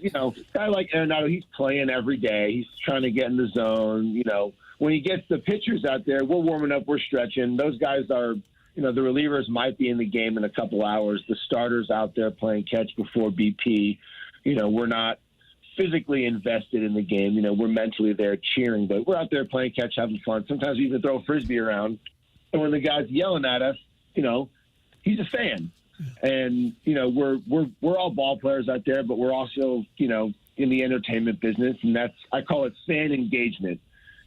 Guy like Arnauto, he's playing every day. He's trying to get in the zone. When he gets the pitchers out there, we're warming up, we're stretching. Those guys are. The relievers might be in the game in a couple hours. The starters out there playing catch before BP. We're not physically invested in the game. We're mentally there cheering, but we're out there playing catch, having fun. Sometimes we even throw a Frisbee around. And when the guy's yelling at us, he's a fan. And, we're all ball players out there, but we're also, in the entertainment business. And I call it fan engagement.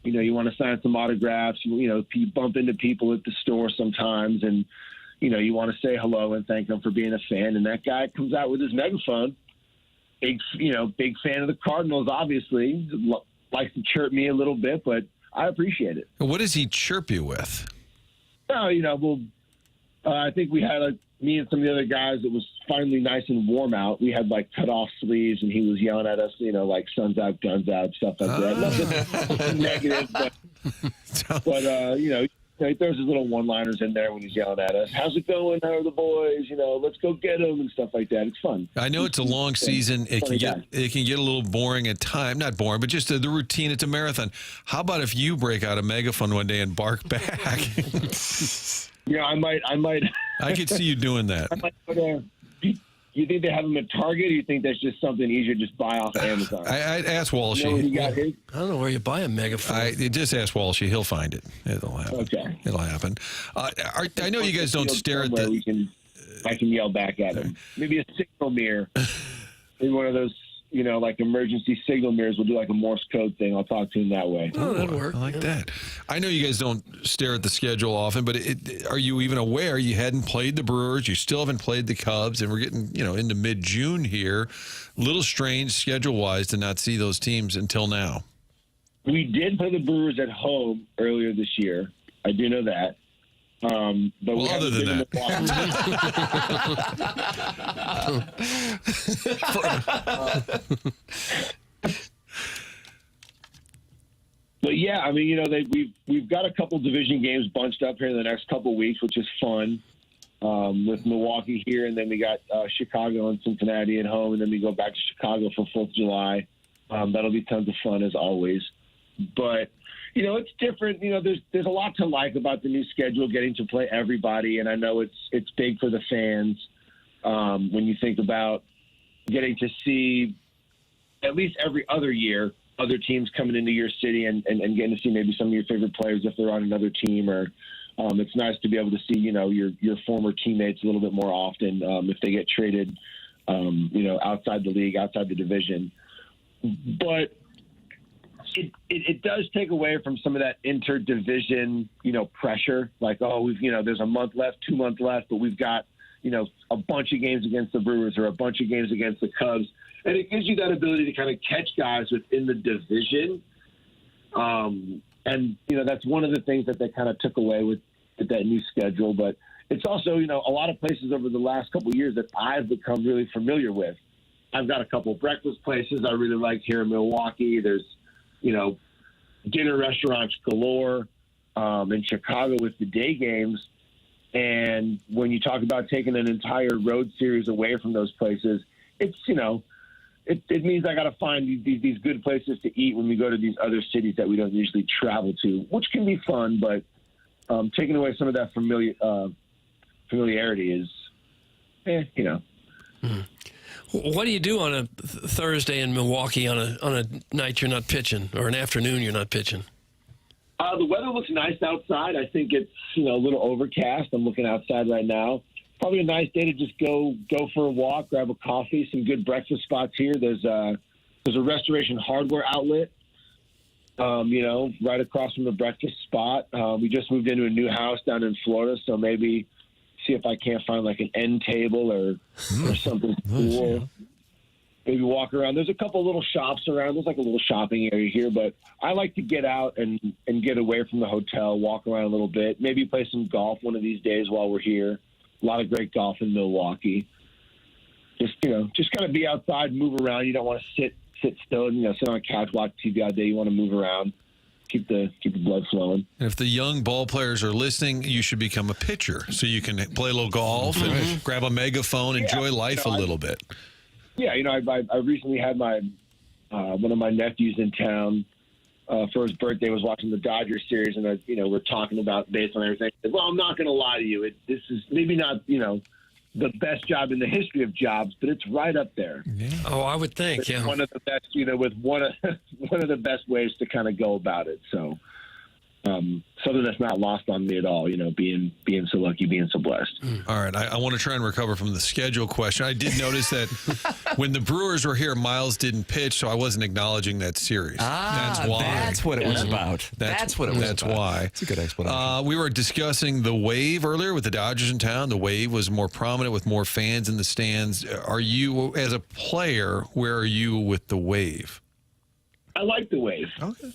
You want to sign some autographs, you bump into people at the store sometimes and, you want to say hello and thank them for being a fan. And that guy comes out with his megaphone, big fan of the Cardinals, obviously, likes to chirp me a little bit, but I appreciate it. What does he chirp you with? Oh, I think we had me and some of the other guys, it was finally nice and warm out. We had cut off sleeves and he was yelling at us, sun's out, guns out, stuff like that. Nothing negative, but he throws his little one-liners in there when he's yelling at us. How's it going? How are the boys? Let's go get them and stuff like that. It's fun. I know it's a long season. It can get a little boring at times. Not boring, but just the routine. It's a marathon. How about if you break out a megaphone one day and bark back? Yeah, I might. I could see you doing that. I might go to, you think they have them at Target, or you think that's just something easier to just buy off of Amazon? I'd ask Walshy. I don't know where you buy a megaphone. Just ask Walshy. He'll find it. It'll happen. Okay. It'll happen. I know you guys don't stare at the... I can yell back at him. Maybe a signal mirror. Maybe one of those, emergency signal mirrors. We'll do a Morse code thing. I'll talk to him that way. Oh, that'll work. I like that. I know you guys don't stare at the schedule often, but are you even aware you hadn't played the Brewers? You still haven't played the Cubs, and we're getting, into mid-June here. A little strange schedule-wise to not see those teams until now. We did play the Brewers at home earlier this year. I do know that. But other than that. But yeah, we've got a couple division games bunched up here in the next couple of weeks, which is fun. With Milwaukee here, and then we got Chicago and Cincinnati at home, and then we go back to Chicago for 4th of July. That'll be tons of fun as always. But it's different. There's a lot to like about the new schedule, getting to play everybody, and I know it's big for the fans. When you think about getting to see at least every other year other teams coming into your city and getting to see maybe some of your favorite players if they're on another team, or it's nice to be able to see your former teammates a little bit more often if they get traded outside the league, outside the division. But it does take away from some of that interdivision, pressure. There's a month left, 2 months left, but we've got, a bunch of games against the Brewers or a bunch of games against the Cubs. And it gives you that ability to kind of catch guys within the division. That's one of the things that they kind of took away with that new schedule. But it's also, a lot of places over the last couple of years that I've become really familiar with. I've got a couple of breakfast places I really like here in Milwaukee. There's, dinner restaurants galore in Chicago with the day games. And when you talk about taking an entire road series away from those places, it's, it means I got to find these good places to eat when we go to these other cities that we don't usually travel to, which can be fun, but taking away some of that familiarity is, What do you do on a Thursday in Milwaukee on a night you're not pitching, or an afternoon you're not pitching? The weather looks nice outside. I think it's a little overcast. I'm looking outside right now. Probably a nice day to just go for a walk, grab a coffee. Some good breakfast spots here. There's a Restoration Hardware outlet right across from the breakfast spot. We just moved into a new house down in Florida, so maybe see if I can't find like an end table or something cool. Maybe walk around. There's a couple little shops around. There's like a little shopping area here, but I like to get out and get away from the hotel, walk around a little bit, maybe play some golf one of these days while we're here. A lot of great golf in Milwaukee. Just kind of be outside, move around. You don't want to sit still and, sit on a couch, watch TV all day. You want to move around, keep the blood flowing. And if the young ball players are listening, you should become a pitcher so you can play a little golf and grab a megaphone, enjoy life a little bit. Yeah, I recently had my one of my nephews in town for his birthday. Was watching the Dodgers series, and we're talking about baseball and everything. I said, well, I'm not going to lie to you. This is maybe not the best job in the history of jobs, but it's right up there. Yeah. Oh, I would think. It's yeah, one of the best. With one of the best ways to kind of go about it. So. Something that's not lost on me at all, being so lucky, being so blessed. All right, I want to try and recover from the schedule question. I did notice that when the Brewers were here, Miles didn't pitch, so I wasn't acknowledging that series. That's why. That's what it was about. That's what it was That's about. why. It's a good explanation. We were discussing the Wave earlier with the Dodgers in town. The Wave was more prominent with more fans in the stands. Are you, as a player, where are you with the Wave? I like the Wave. Okay.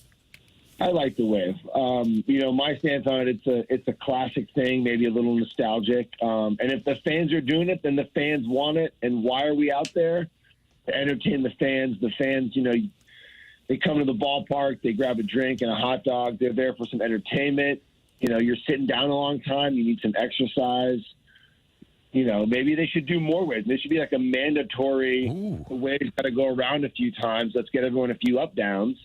I like the Wave. My stance on it, it's a classic thing, maybe a little nostalgic. And if the fans are doing it, then the fans want it. And why are we out there? To entertain the fans. The fans, they come to the ballpark, they grab a drink and a hot dog. They're there for some entertainment. You're sitting down a long time. You need some exercise. Maybe they should do more waves. There should be like a mandatory waves got to go around a few times. Let's get everyone a few up downs.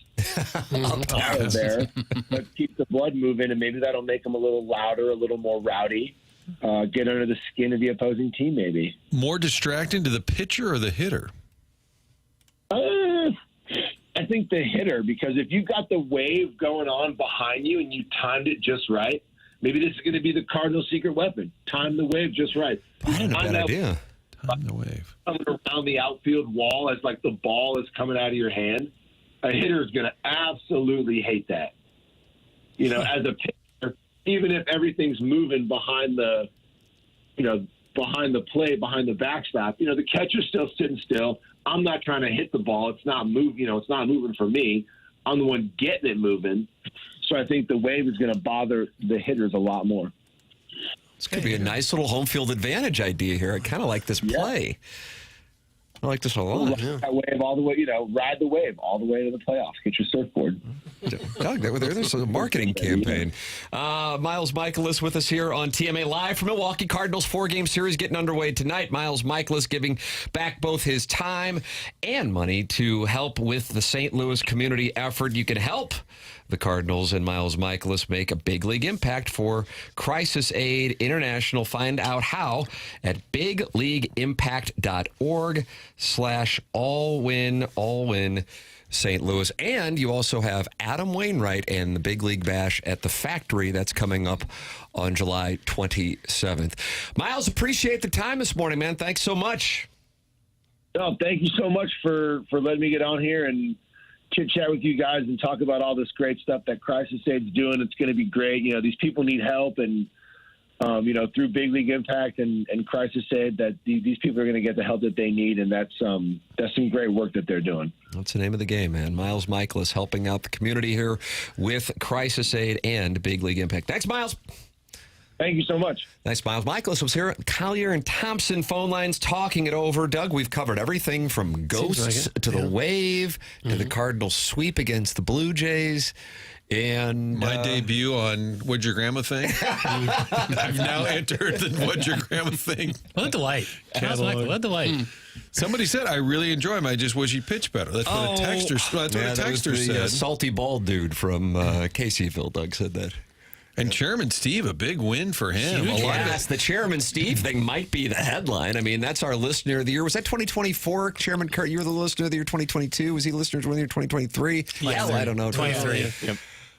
There. Let's keep the blood moving, and maybe that'll make them a little louder, a little more rowdy. Get under the skin of the opposing team, maybe. More distracting to the pitcher or the hitter? I think the hitter, because if you got the wave going on behind you and you timed it just right, maybe this is going to be the Cardinals' secret weapon. Time the wave just right. Not a bad idea. Time the wave. Coming around the outfield wall as like the ball is coming out of your hand. A hitter is going to absolutely hate that. As a pitcher, even if everything's moving behind the plate, behind the backstop, the catcher's still sitting still. I'm not trying to hit the ball. It's not moving. It's not moving for me. I'm the one getting it moving. So I think the wave is going to bother the hitters a lot more. This could be a nice little home field advantage idea here. I kind of like this play. I like this a lot. That wave all the way, ride the wave all the way to the playoffs. Get your surfboard. Doug, there's a marketing campaign. Miles Mikolas with us here on TMA Live from Milwaukee. Cardinals 4-game series getting underway tonight. Miles Mikolas giving back both his time and money to help with the St. Louis community effort. You can help the Cardinals and Miles Mikolas make a big league impact for Crisis Aid International. Find out how at bigleagueimpact.org/all-win St. Louis. And you also have Adam Wainwright and the Big League Bash at the Factory. That's coming up on July 27th. Miles, appreciate the time this morning, man. Thanks so much. No, thank you so much for letting me get on here and chit-chat with you guys and talk about all this great stuff that Crisis Aid's doing. It's going to be great. These people need help, and through Big League Impact and Crisis Aid, that these people are going to get the help that they need, and that's some great work that they're doing. That's the name of the game, man. Miles Mikolas helping out the community here with Crisis Aid and Big League Impact. Thanks, Miles. Thank you so much. Thanks, Miles. Mikolas was here at Collier and Thompson phone lines talking it over. Doug, we've covered everything from ghosts to the wave to the Cardinals sweep against the Blue Jays. And my debut on What'd Your Grandma Think? I've now entered the What'd Your Grandma Think. What a delight. What a delight. Somebody said, I really enjoy him. I just wish he pitched better. That's what a texter said. Salty bald dude from Caseyville, Doug said that. And Chairman Steve, a big win for him. Yes, the Chairman Steve thing might be the headline. I mean, that's our Listener of the Year. Was that 2024, Chairman Kurt? You were the Listener of the Year 2022. Was he Listener of the Year 2023? Yeah, I don't know. 23. Yep.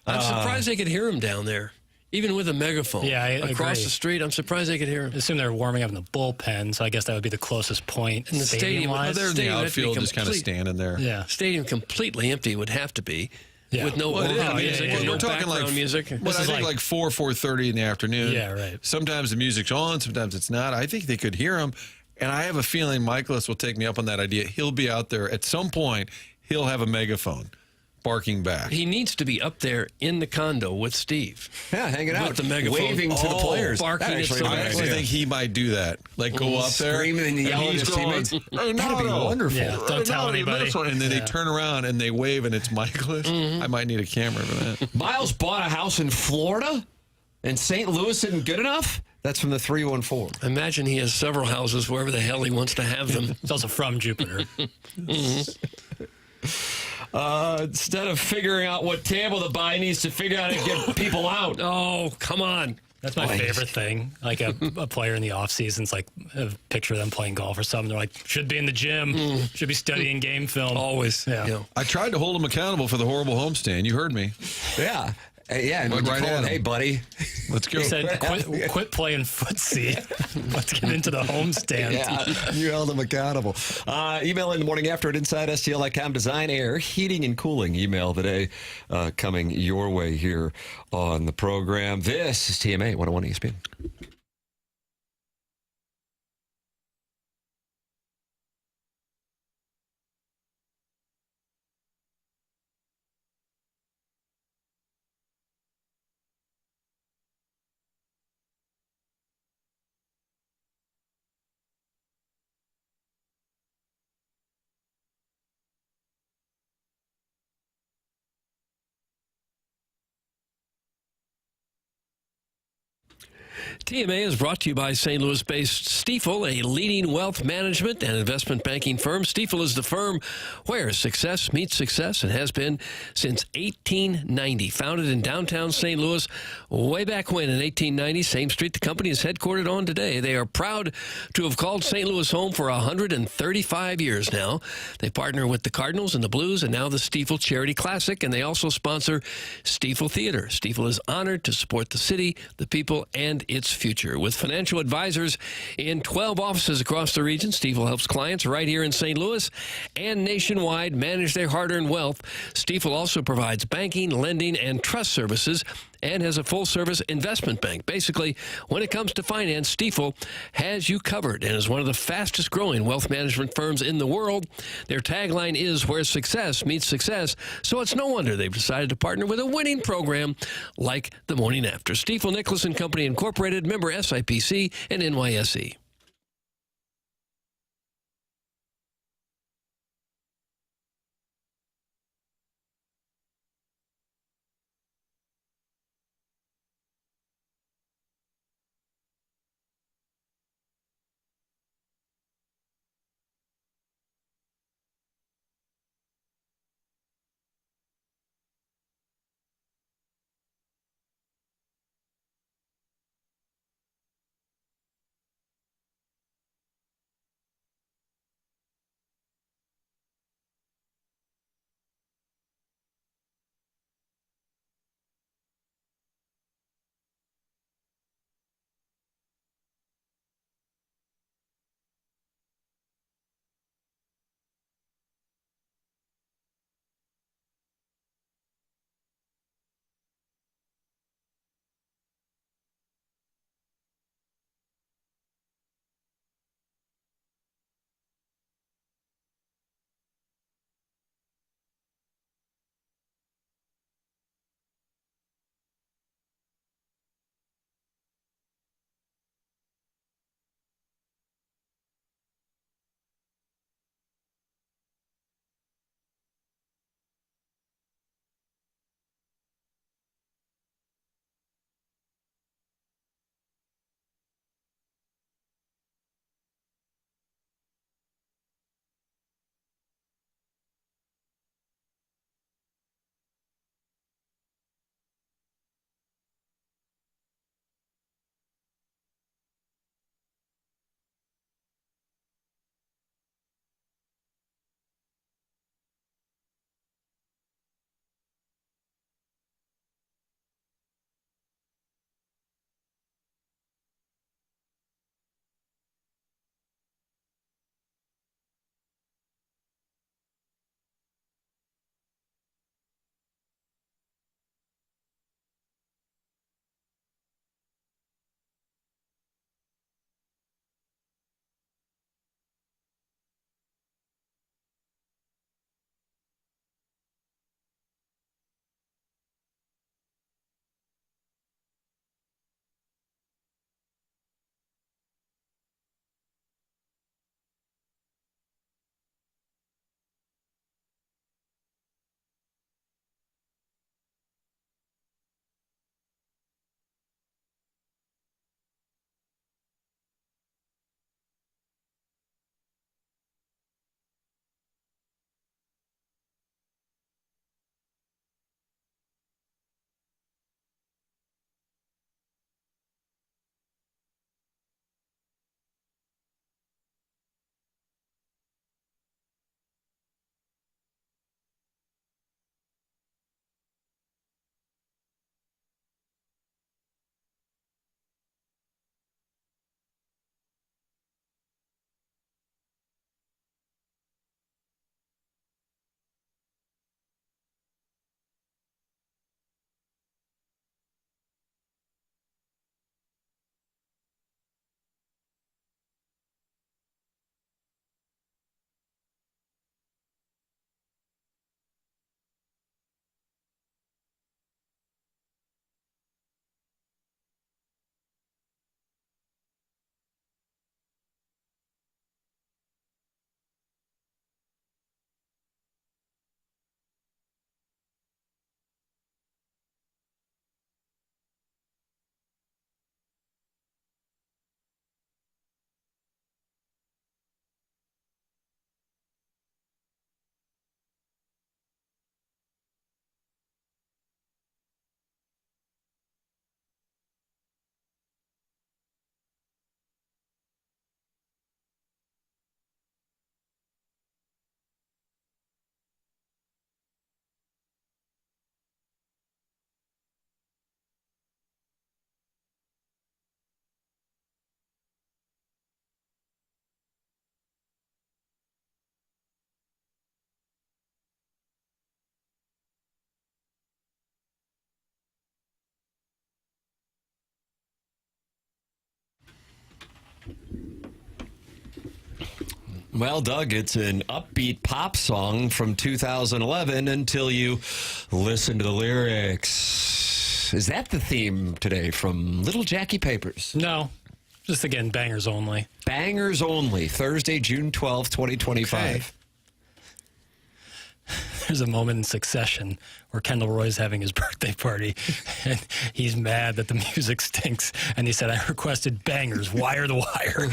I'm surprised they could hear him down there, even with a megaphone. Yeah, across the street. I'm surprised they could hear him. I assume they're warming up in the bullpen, so I guess that would be the closest point. In the stadium, they're in the outfield, just kind of standing there. Yeah, stadium completely empty would have to be. with no music, and no we're talking background like music. Well, I think like 4:30 in the afternoon. Yeah, right. Sometimes the music's on, sometimes it's not. I think they could hear him, and I have a feeling Mikolas will take me up on that idea. He'll be out there at some point. He'll have a megaphone barking back. He needs to be up there in the condo with Steve. Yeah, hanging out with the megaphone, waving to the players. barking at I somebody. actually think he might do that. Like go up there, screaming and yelling at his teammates. Hey, That'd be wonderful. Yeah, don't tell anybody. And then they turn around and they wave, and it's Mikolas. I might need a camera for that. Miles bought a house in Florida, and St. Louis isn't good enough? That's from the 314. Imagine he has several houses wherever the hell he wants to have them. It's also from Jupiter. Instead of figuring out what table to buy, he needs to figure out how to get people out. Oh, come on. That's my favorite thing. Like a player in the off season's like a picture of them playing golf or something. They're like, should be in the gym, should be studying game film. Always. Yeah. You know. I tried to hold him accountable for the horrible homestand. You heard me. Yeah. Yeah, and Went when you right call at him, him. hey, buddy. Let's go. He said, quit playing footsie. Let's get into the homestand. Yeah, you held him accountable. Email in the morning after at InsideSTL.com. Design, air, heating, and cooling. Email today coming your way here on the program. This is TMA 101 ESPN. TMA is brought to you by St. Louis-based Stifel, a leading wealth management and investment banking firm. Stifel is the firm where success meets success and has been since 1890. Founded in downtown St. Louis way back when in 1890, same street the company is headquartered on today. They are proud to have called St. Louis home for 135 years now. They partner with the Cardinals and the Blues and now the Stifel Charity Classic, and they also sponsor Stifel Theater. Stifel is honored to support the city, the people, and its future. With financial advisors in 12 offices across the region, Stifel helps clients right here in St. Louis and nationwide manage their hard-earned wealth. Stifel also provides banking, lending, and trust services and has a full-service investment bank. Basically, when it comes to finance, Stifel has you covered and is one of the fastest-growing wealth management firms in the world. Their tagline is where success meets success, so it's no wonder they've decided to partner with a winning program like the Morning After. Stifel Nicholas and Company Incorporated, member SIPC and NYSE. Well, Doug, it's an upbeat pop song from 2011 until you listen to the lyrics. Is that the theme today from Little Jackie Papers? No. Just, again, bangers only. Bangers only. Thursday, June 12th, 2025. Okay. There's a moment in Succession where Kendall Roy's having his birthday party, and he's mad that the music stinks, and he said, I requested bangers, wire the wire.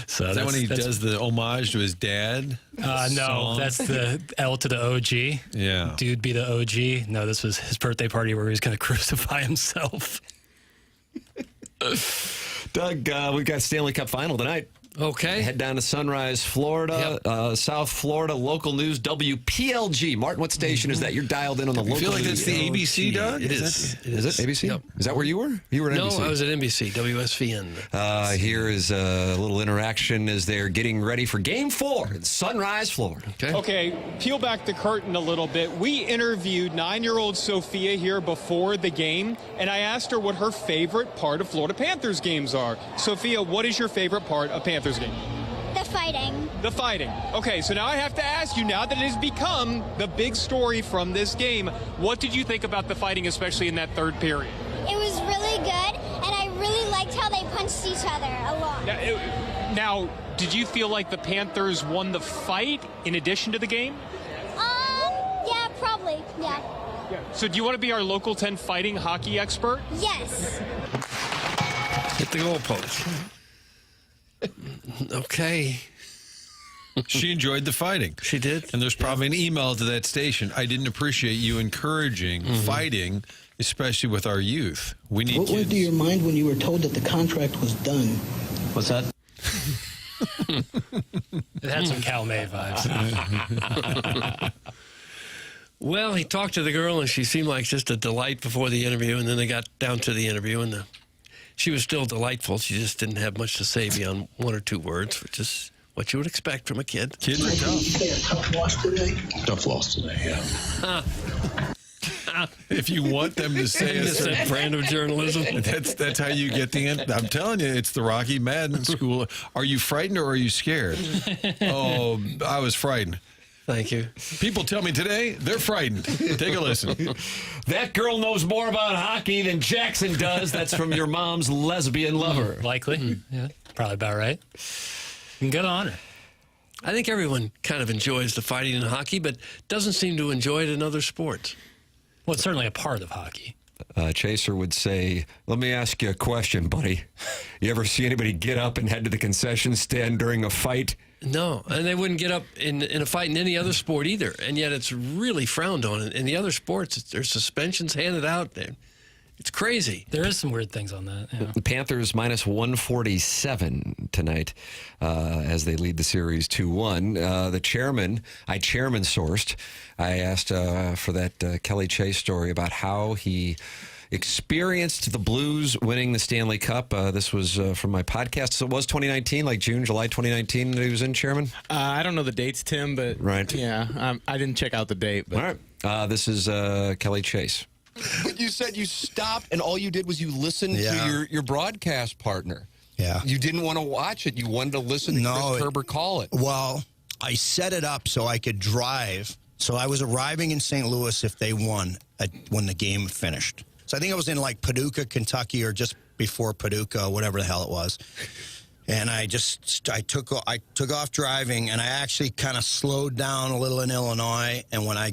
So is that when he does the homage to his dad? No, song? that's the L to the OG. Yeah. Dude be the OG. No, this was his birthday party where he was going to crucify himself. Doug, we've got Stanley Cup final tonight. Okay. Head down to Sunrise, Florida, South Florida, local news, WPLG. Martin, what station is that? You're dialed in on the local I feel like news. that's the ABC, Doug? It is. Is it ABC? Yep. Is that where you were? You were at NBC. No, I was at NBC, WSVN. Here is a little interaction as they're getting ready for Game 4 in Sunrise, Florida. Okay, peel back the curtain a little bit. We interviewed 9-year-old Sophia here before the game, and I asked her what her favorite part of Florida Panthers games are. Sophia, what is your favorite part of Panthers game? The fighting. The fighting. Okay, so now I have to ask you, now that it has become the big story from this game, what did you think about the fighting, especially in that third period? It was really good, and I really liked how they punched each other a lot. Now, did you feel like the Panthers won the fight in addition to the game? Yeah, probably, yeah. So do you want to be our local 10 fighting hockey expert? Yes. Hit the goalpost. Okay. She enjoyed the fighting. She did. And there's probably an email to that station. I didn't appreciate you encouraging fighting, especially with our youth. We need What kids. went through your mind when you were told that the contract was done? What's that? It had some Cal May vibes. Well, he talked to the girl, and she seemed like just a delight before the interview, and then they got down to the interview, and she was still delightful. She just didn't have much to say beyond one or two words, which is what you would expect from a kid. Kids are tough. Tough loss today. Tough loss today, yeah. If you want them to say a certain brand of journalism, that's how you get the end. I'm telling you, it's the Rocky Madden school. Are you frightened or are you scared? Oh, I was frightened. Thank you. People tell me today they're frightened. Take a listen. That girl knows more about hockey than Jackson does. That's from your mom's lesbian lover. Likely. Yeah, probably about right. And good on her. I think everyone kind of enjoys the fighting in hockey, but doesn't seem to enjoy it in other sports. Well, it's certainly a part of hockey. Chaser would say, let me ask you a question, buddy. You ever see anybody get up and head to the concession stand during a fight? No, and they wouldn't get up in a fight in any other sport either, and yet it's really frowned on. In the other sports, there's suspensions handed out. It's crazy. There is some weird things on that. Yeah. The Panthers minus 147 tonight as they lead the series 2-1. The chairman, I chairman-sourced. I asked for that Kelly Chase story about how he experienced the Blues winning the Stanley Cup. This was from my podcast. So it was 2019, like June, July 2019 that he was in, Chairman? I don't know the dates, Tim, but right. Yeah, I didn't check out the date. But. All right. This is Kelly Chase. But you said you stopped and all you did was you listened to your broadcast partner. Yeah. You didn't want to watch it. You wanted to listen to Chris Kerber call it. Well, I set it up so I could drive. So I was arriving in St. Louis if they won when the game finished. So I think I was in like Paducah, Kentucky, or just before Paducah, whatever the hell it was. And I took off driving, and I actually kind of slowed down a little in Illinois. And when I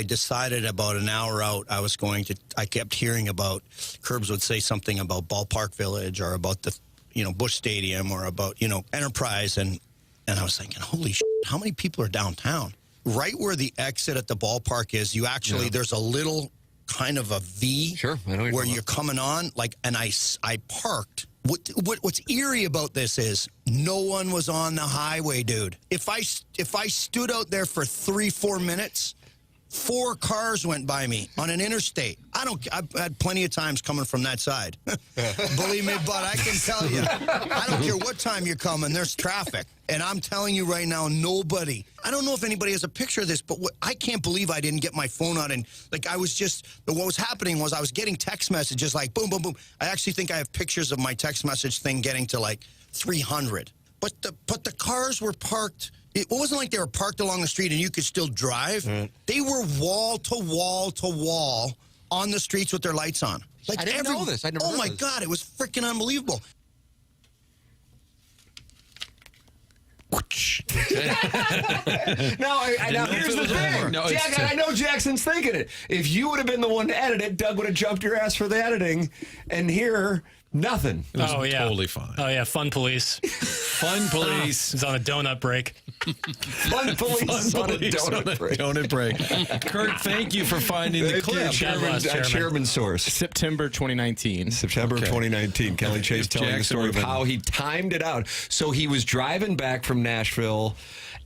decided about an hour out, I kept hearing about, Curbs would say something about Ballpark Village or about the, Busch Stadium or about, Enterprise. And I was thinking, holy shit, how many people are downtown? Right where the exit at the ballpark is, there's a little kind of a V where you're coming on, and I parked. What's eerie about this is no one was on the highway, dude. If I stood out there for 3-4 minutes, 4 cars went by me on an interstate. I've had plenty of times coming from that side. Believe me, but I can tell you, I don't care what time you're coming, there's traffic. And I'm telling you right now, nobody, I don't know if anybody has a picture of this, but I can't believe I didn't get my phone out. And like, what was happening was I was getting text messages like boom, boom, boom. I actually think I have pictures of my text message thing getting to like 300. But the cars were parked. It wasn't like they were parked along the street and you could still drive. They were wall to wall to wall on the streets with their lights on. Like I didn't know this. I never. Oh my God, it was freaking unbelievable. Now here's the thing. Jack, I know Jackson's thinking it. If you would have been the one to edit it, Doug would have jumped your ass for the editing. And here, nothing. It was totally fine. Oh, yeah, fun police. Fun police. It's on a donut break. Fun police on a donut break. Kurt, thank you for finding the clip. Chairman source. September 2019. September 2019. Kelly Chase telling the story of how he timed it out. So he was driving back from Nashville,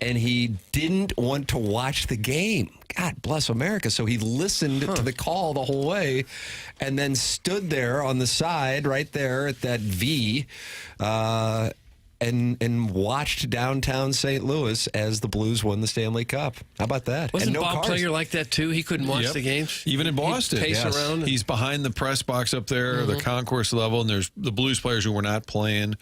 and he didn't want to watch the game. God bless America. So he listened to the call the whole way and then stood there on the side right there at that V and watched downtown St. Louis as the Blues won the Stanley Cup. How about that? Wasn't and no Bob cars. Plager like that, too? He couldn't watch the games? Even in Boston. He'd pace around. He's behind the press box up there, the concourse level, and there's the Blues players who were not playing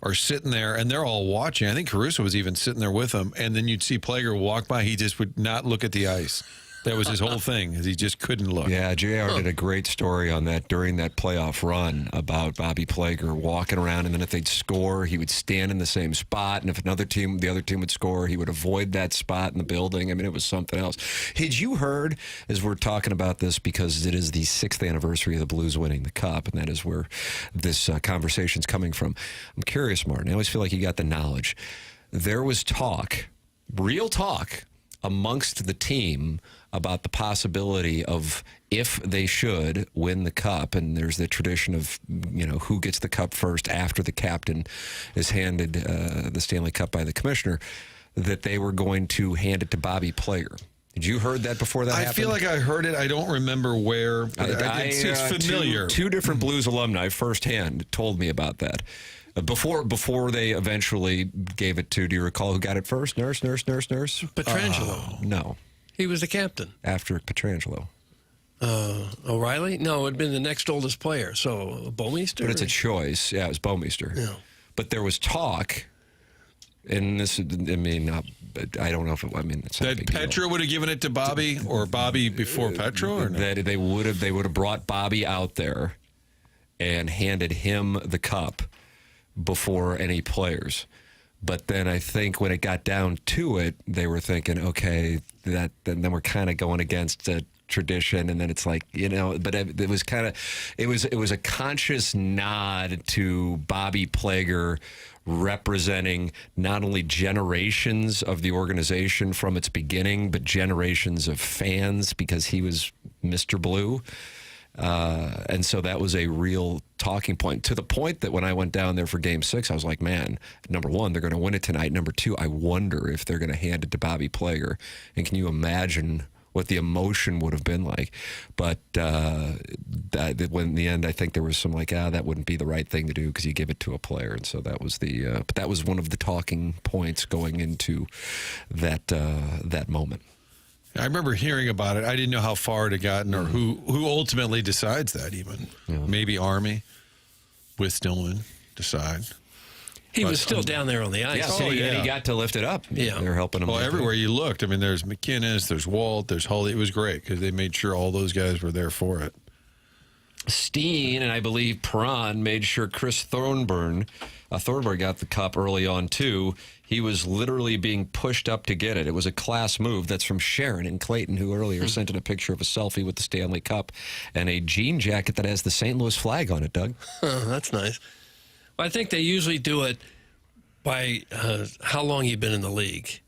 are sitting there, and they're all watching. I think Caruso was even sitting there with them, and then you'd see Plager walk by. He just would not look at the ice. That was his whole thing, is he just couldn't look. Yeah, JR did a great story on that during that playoff run about Bobby Plager walking around, and then if they'd score, he would stand in the same spot, and if the other team would score, he would avoid that spot in the building. I mean, it was something else. Had you heard, as we're talking about this, because it is the 6th anniversary of the Blues winning the Cup, and that is where this conversation's coming from. I'm curious, Martin. I always feel like you got the knowledge. There was talk, real talk, amongst the team about the possibility of, if they should win the Cup, and there's the tradition of, who gets the Cup first after the captain is handed the Stanley Cup by the commissioner, that they were going to hand it to Bobby Plager. Did you heard that before that happened? I feel like I heard it. I don't remember where. It's familiar. Two different Blues alumni firsthand told me about that. Before they eventually gave it to, do you recall who got it first? Nurse? Petrangelo. No. He was the captain. After Petrangelo. O'Reilly? No, it had been the next oldest player. So, Bouwmeester? But it's a choice. Yeah, it was Bouwmeester. Yeah. But there was talk, and this, I mean, I don't know if it's not that Petro would have given it to Bobby, or Bobby before Petro, or no? That they would have brought Bobby out there and handed him the cup before any players. But then I think when it got down to it, they were thinking, okay, then we're kind of going against a tradition, and then it's like, but it was kind of, it was a conscious nod to Bobby Plager representing not only generations of the organization from its beginning, but generations of fans, because he was Mr. Blue. And so that was a real talking point, to the point that when I went down there for Game 6, I was like, man, number one, they're going to win it tonight. Number two, I wonder if they're going to hand it to Bobby Plager. And can you imagine what the emotion would have been like? But when in the end, I think there was some that wouldn't be the right thing to do because you give it to a player. And so that was but that was one of the talking points going into that moment. I remember hearing about it. I didn't know how far it had gotten, or who ultimately decides that even. Yeah. Maybe Army with Stillman decide. He was still down there on the ice. And he got to lift it up. Yeah. They're helping him. Well, everywhere you looked. I mean, there's McKinnon, there's Walt, there's Hully. It was great because they made sure all those guys were there for it. Steen and I believe Perron made sure Chris Thornburg got the cup early on, too. He was literally being pushed up to get it. It was a class move. That's from Sharon in Clayton, who earlier sent in a picture of a selfie with the Stanley Cup and a jean jacket that has the St. Louis flag on it, Doug. That's nice. Well, I think they usually do it by how long you've been in the league.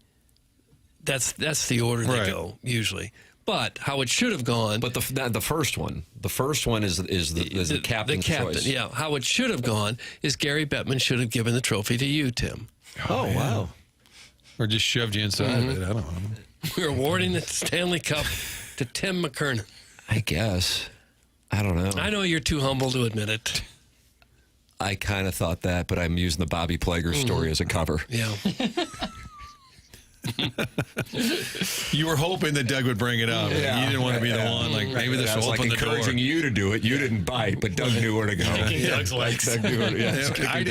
That's the order they go, usually. But how it should have gone. But the first one is the captain's choice. Yeah, how it should have gone is Gary Bettman should have given the trophy to you, Tim. Oh wow! Or just shoved you inside of it. I don't know. We're awarding the Stanley Cup to Tim McKernan. I guess. I don't know. I know you're too humble to admit it. I kind of thought that, but I'm using the Bobby Plager story as a cover. Yeah. You were hoping that Doug would bring it up. Yeah. You didn't want to be the one. Like, maybe this will open the door. Encouraging you to do it. You didn't bite, but Doug knew where to go. Kicking Doug's legs. Doug knew where to, I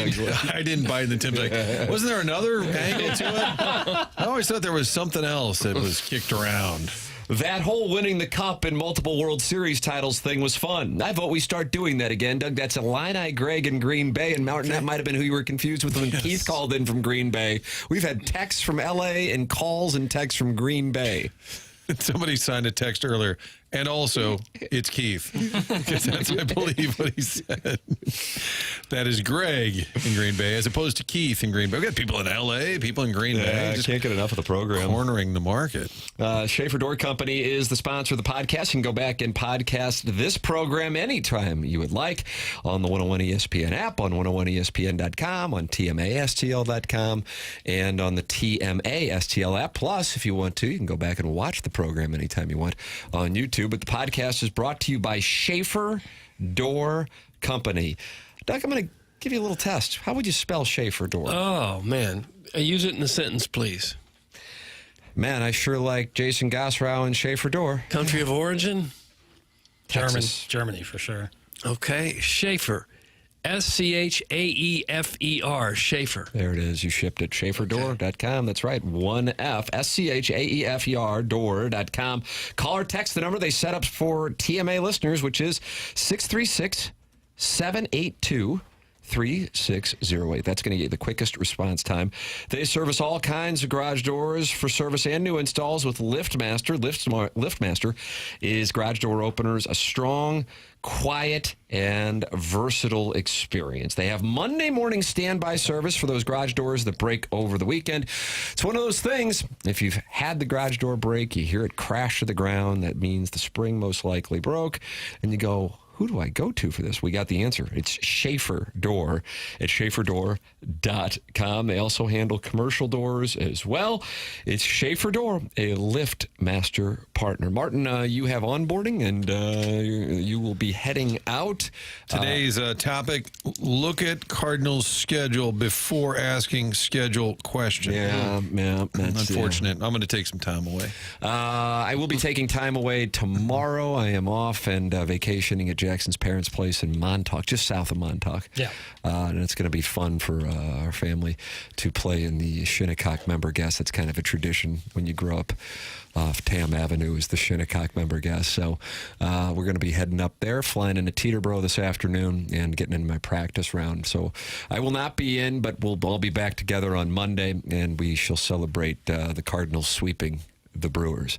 didn't bite, and then Tim's like, wasn't there another angle to it? I always thought there was something else that was kicked around. That whole winning the cup and multiple World Series titles thing was fun. I vote we start doing that again. Doug, that's Illini, Greg, and Green Bay. And Martin, that might have been who you were confused with when Keith called in from Green Bay. We've had texts from L.A. and calls and texts from Green Bay. Somebody signed a text earlier. And also, it's Keith. Because that's, I believe, what he said. That is Greg in Green Bay, as opposed to Keith in Green Bay. We got people in L.A., people in Green Bay. Just can't get enough of the program. Cornering the market. Schaefer Door Company is the sponsor of the podcast. You can go back and podcast this program anytime you would like on the 101 ESPN app, on 101ESPN.com, on TMASTL.com, and on the TMASTL app. Plus, if you want to, you can go back and watch the program anytime you want on YouTube. But the podcast is brought to you by Schaefer Door Company. Doug, I'm going to give you a little test. How would you spell Schaefer Door? Oh, man. Use it in a sentence, please. Man, I sure like Jason Gosrow and Schaefer Door. Country of origin? Germany, for sure. Okay. Schaefer. SCHAEFER, Schaefer. There it is. You shipped it. SchaeferDoor.com. That's right. 1F. SCHAEFER door.com. Call or text the number they set up for TMA listeners, which is 636-782-3608. That's going to get you the quickest response time. They service all kinds of garage doors for service and new installs with LiftMaster. LiftMaster is garage door openers, a strong, quiet, and versatile experience. They have Monday morning standby service for those garage doors that break over the weekend. It's one of those things, if you've had the garage door break, you hear it crash to the ground, that means the spring most likely broke, and you go, who do I go to for this? We got the answer. It's Schaefer Door at SchaeferDoor.com. They also handle commercial doors as well. It's Schaefer Door, a LiftMaster partner. Martin, you have onboarding, and you will be heading out. Today's topic, look at Cardinals' schedule before asking schedule questions. Yeah. That's unfortunate. I'm going to take some time away. I will be taking time away tomorrow. I am off and vacationing at Jackson's parents' place in Montauk, just south of Montauk. Yeah. And it's going to be fun for our family to play in the Shinnecock member guest. That's kind of a tradition when you grow up off Tam Avenue is the Shinnecock member guest. So we're going to be heading up there, flying into Teterboro this afternoon and getting in my practice round. So I will not be in, but we'll all be back together on Monday, and we shall celebrate the Cardinals sweeping the Brewers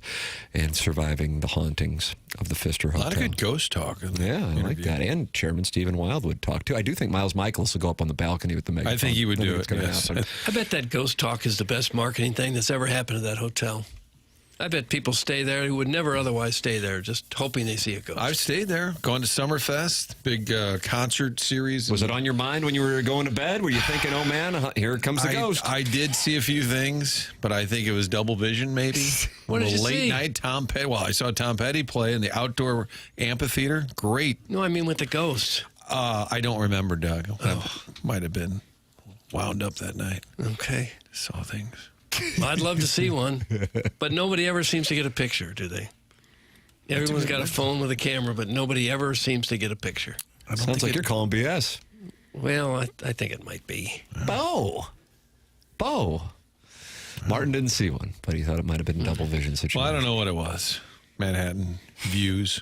and surviving the hauntings of the Pfister Hotel. A lot of good ghost talk. Yeah, I like that. And Chairman Stephen Wildwood talk, too. I do think Miles Mikolas will go up on the balcony with the megaphone. I think he would do it, yes. I bet that ghost talk is the best marketing thing that's ever happened to that hotel. I bet people stay there who would never otherwise stay there, just hoping they see a ghost. I've stayed there, gone to Summerfest, big concert series. Was it on your mind when you were going to bed? Were you thinking, oh, man, here comes the ghost? I did see a few things, but I think it was double vision, maybe. What did you see? Late night Tom Petty. Well, I saw Tom Petty play in the outdoor amphitheater. Great. No, I mean with the ghost. I don't remember, Doug. Might have been wound up that night. Okay. Saw things. Well, I'd love to see one, but nobody ever seems to get a picture, do they? Everyone's got a phone with a camera, but nobody ever seems to get a picture. Sounds like you're calling BS. Well, I think it might be. Bo. Martin didn't see one, but he thought it might have been double vision situation. Well, I don't know what it was. Manhattan views.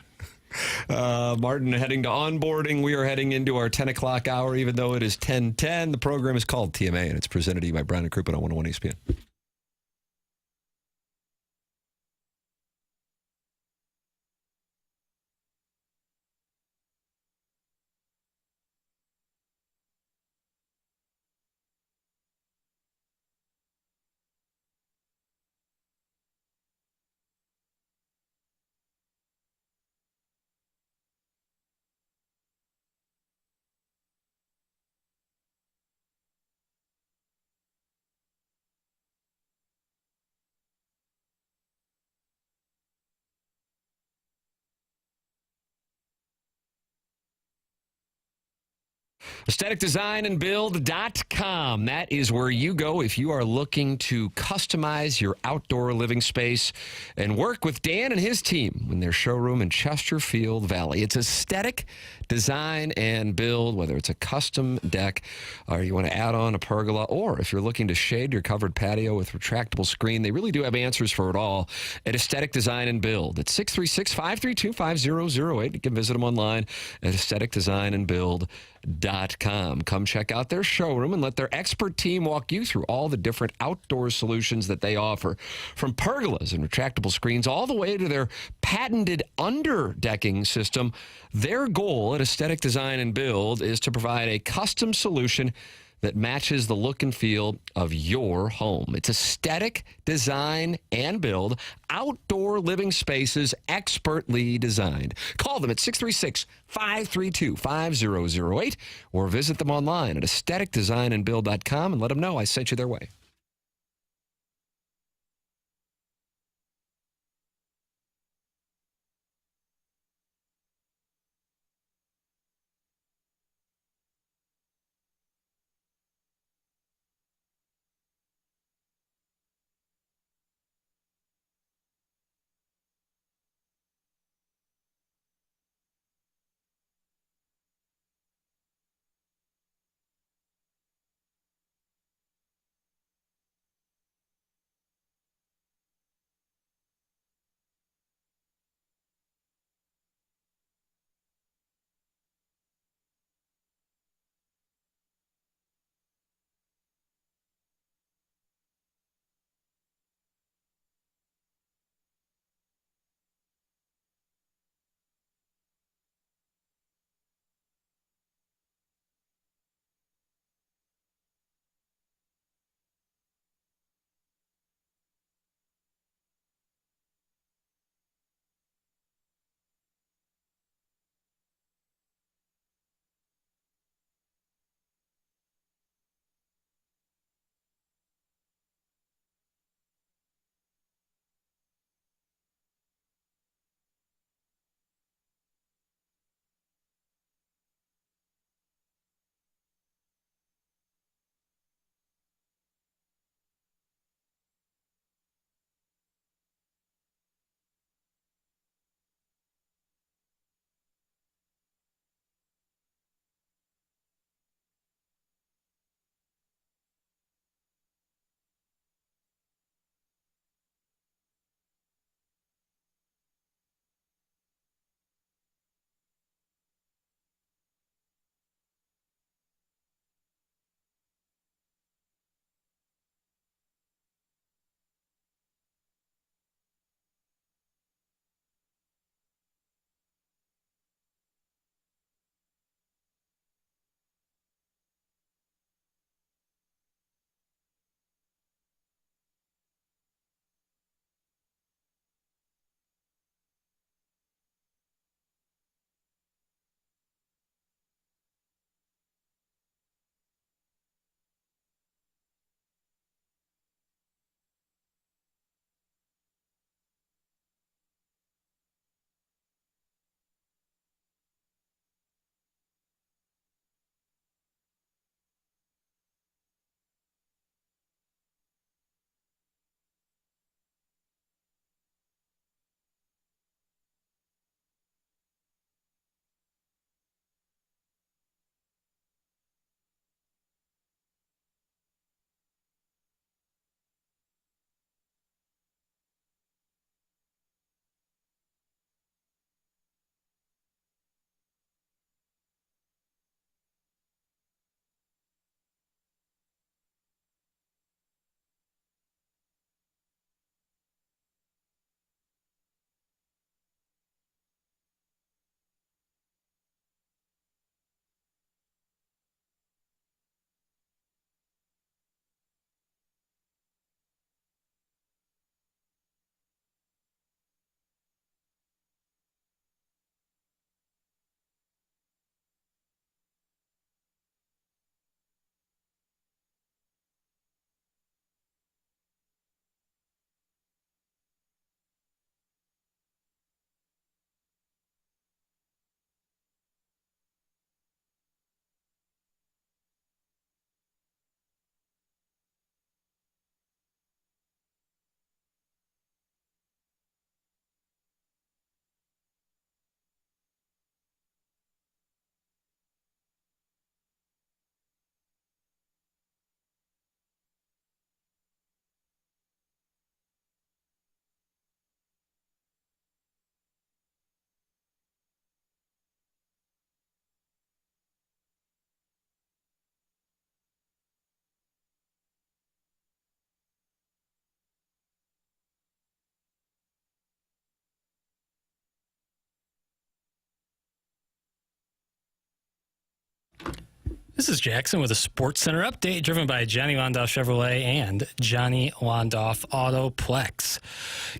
Martin heading to onboarding. We are heading into our 10 o'clock hour, even though it is 10:10. The program is called TMA, and it's presented to you by Brown and Crouppen on 101 ESPN. AestheticDesignAndBuild.com. That is where you go if you are looking to customize your outdoor living space and work with Dan and his team in their showroom in Chesterfield Valley. It's Aesthetic Design and Build, whether it's a custom deck or you want to add on a pergola, or if you're looking to shade your covered patio with retractable screen, they really do have answers for it all at Aesthetic Design and Build. It's 636-532-5008. You can visit them online at aestheticdesignandbuild.com. Come check out their showroom and let their expert team walk you through all the different outdoor solutions that they offer, from pergolas and retractable screens all the way to their patented underdecking system. Their goal at Aesthetic Design and Build is to provide a custom solution that matches the look and feel of your home. It's Aesthetic Design and Build, outdoor living spaces expertly designed. Call them at 636-532-5008 or visit them online at aestheticdesignandbuild.com and let them know I sent you their way. This is Jackson with a Sports Center update driven by Johnny Wandoff Chevrolet and Johnny Wandoff Autoplex.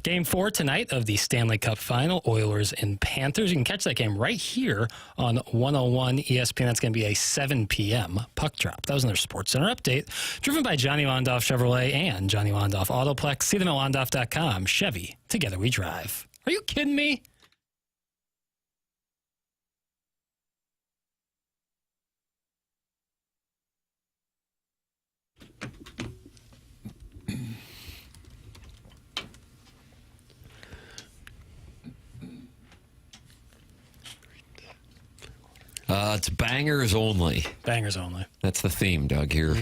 Game 4 tonight of the Stanley Cup Final, Oilers and Panthers. You can catch that game right here on 101 ESPN. That's going to be a 7 p.m. puck drop. That was another Sports Center update driven by Johnny Wandoff Chevrolet and Johnny Wandoff Autoplex. See them at wandoff.com. Chevy, together we drive. Are you kidding me? It's bangers only. Bangers only. That's the theme, Doug, here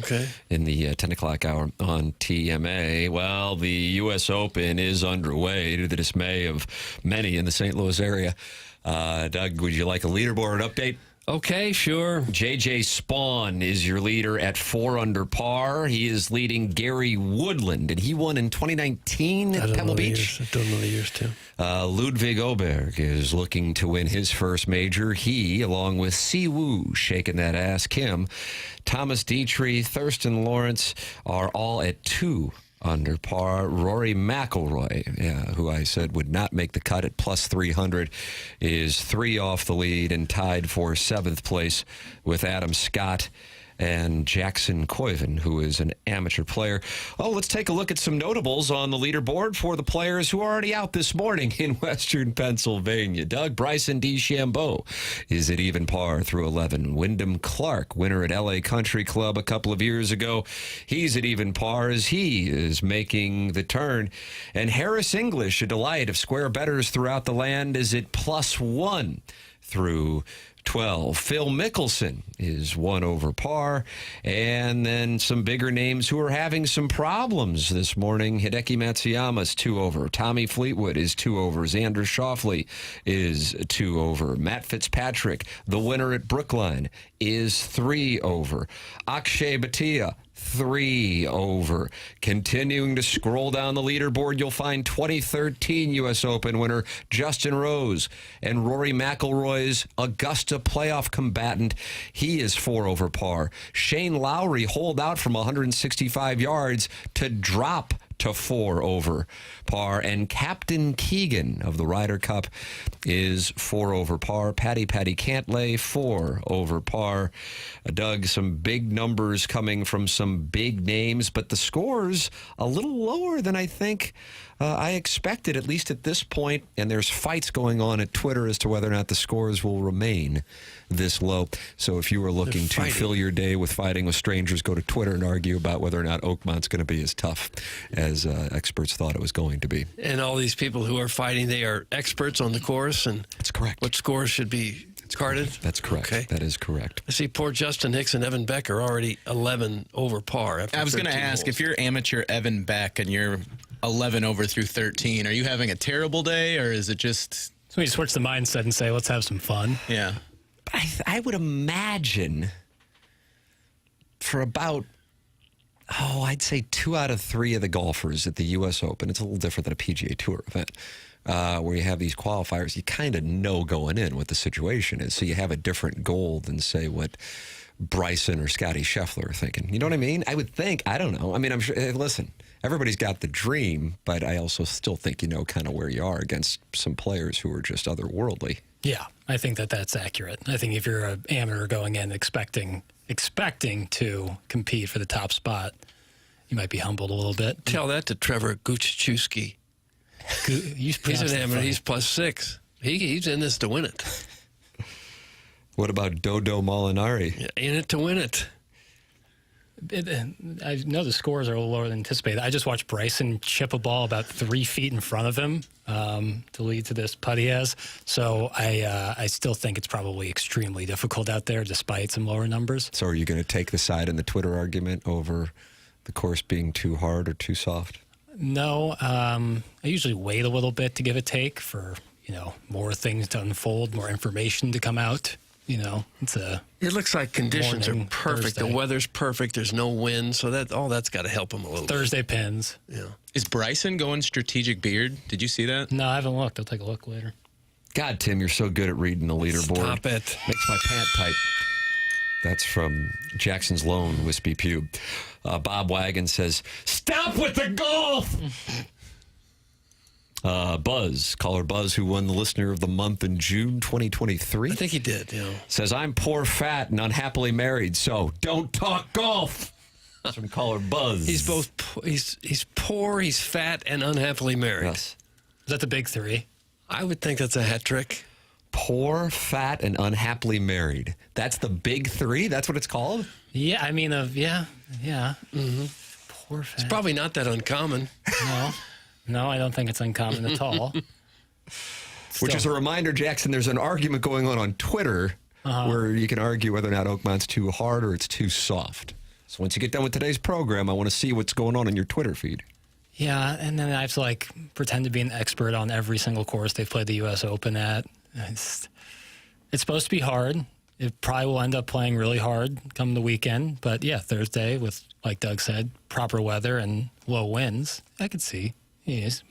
in the 10 o'clock hour on TMA. Well, the U.S. Open is underway to the dismay of many in the St. Louis area. Doug, would you like a leaderboard update? Okay, sure. J.J. Spawn is your leader at 4 under par. He is leading Gary Woodland, and he won in 2019 at Pebble Beach. I don't know the years, too. Ludwig Oberg is looking to win his first major. He, along with Si Woo, shaking that ass, Kim, Thomas Dietrich, Thurston Lawrence, are all at 2 under par. Rory McIlroy, who I said would not make the cut at plus 300, is 3 off the lead and tied for 7th place with Adam Scott and Jackson Burkett, who is an amateur player. Oh, let's take a look at some notables on the leaderboard for the players who are already out this morning in Western Pennsylvania. Doug, Bryson DeChambeau is at even par through 11. Wyndham Clark, winner at LA Country Club a couple of years ago, he's at even par as he is making the turn. And Harris English, a delight of square bettors throughout the land, is at +1 through 12. Phil Mickelson is 1 over par. And then some bigger names who are having some problems this morning. Hideki Matsuyama's 2 over. Tommy Fleetwood is 2 over. Xander Schauffele is 2 over. Matt Fitzpatrick, the winner at Brookline, is 3 over. Akshay Bhatia, 3 over. Continuing to scroll down the leaderboard, you'll find 2013 U.S. Open winner Justin Rose and Rory McIlroy's Augusta playoff combatant. He is 4 over par. Shane Lowry holed out from 165 yards to drop to 4 over par. And Captain Keegan of the Ryder Cup is 4 over par. Patty Cantlay, 4 over par. Doug, some big numbers coming from some big names, but the scores a little lower than I think I expected, at least at this point. And there's fights going on at Twitter as to whether or not the scores will remain this low. So if you were looking to fill your day with fighting with strangers, go to Twitter and argue about whether or not Oakmont's going to be as tough as experts thought it was going to be. And all these people who are fighting, they are experts on the course, and that's correct. What scores should be carded? That's correct. Okay. That is correct. I see poor Justin Hicks and Evan Beck are already 11 over par. I was going to ask, if you're amateur Evan Beck and you're 11 over through 13, are you having a terrible day, or is it just... So we switch the mindset and say, let's have some fun. Yeah. I would imagine for about, I'd say 2 out of 3 of the golfers at the U.S. Open, it's a little different than a PGA Tour event, where you have these qualifiers, you kind of know going in what the situation is. So you have a different goal than, say, what Bryson or Scotty Scheffler are thinking. You know what I mean? I would think. I don't know. I mean, I'm sure. Hey, listen, everybody's got the dream, but I also still think you know kind of where you are against some players who are just otherworldly. Yeah, I think that's accurate. I think if you're an amateur going in expecting to compete for the top spot, you might be humbled a little bit. Tell that to Trevor Guchachewski. He's an amateur. He's +6. He's in this to win it. What about Dodo Molinari? In it to win it. I know the scores are a little lower than anticipated. I just watched Bryson chip a ball about 3 feet in front of him to lead to this putt he has. So I still think it's probably extremely difficult out there despite some lower numbers. So are you going to take the side in the Twitter argument over the course being too hard or too soft? No. I usually wait a little bit to give a take for, more things to unfold, more information to come out. It looks like conditions are perfect. Thursday. The weather's perfect. There's no wind, so that's got to help him a little. Thursday pins. Yeah. Is Bryson going strategic beard? Did you see that? No, I haven't looked. I'll take a look later. God, Tim, you're so good at reading the leaderboard. Stop it. Makes my pant tight. That's from Jackson's Lone Wispy Pube. Bob Wagon says, "Stop with the golf!" Buzz, caller Buzz, who won the Listener of the Month in June 2023. I think he did, says, "I'm poor, fat, and unhappily married, so don't talk golf." That's from caller Buzz. He's both, he's poor, he's fat, and unhappily married. Yes. Is that the big three? I would think that's a hat trick. Poor, fat, and unhappily married. That's the big three? That's what it's called? Yeah, I mean, yeah. Mm-hmm. Poor fat. It's probably not that uncommon. No, I don't think it's uncommon at all. Which is a reminder, Jackson, there's an argument going on Twitter where you can argue whether or not Oakmont's too hard or it's too soft. So once you get done with today's program, I want to see what's going on in your Twitter feed. Yeah, and then I have to pretend to be an expert on every single course they've played the U.S. Open at. It's supposed to be hard. It probably will end up playing really hard come the weekend. But yeah, Thursday with, like Doug said, proper weather and low winds, I could see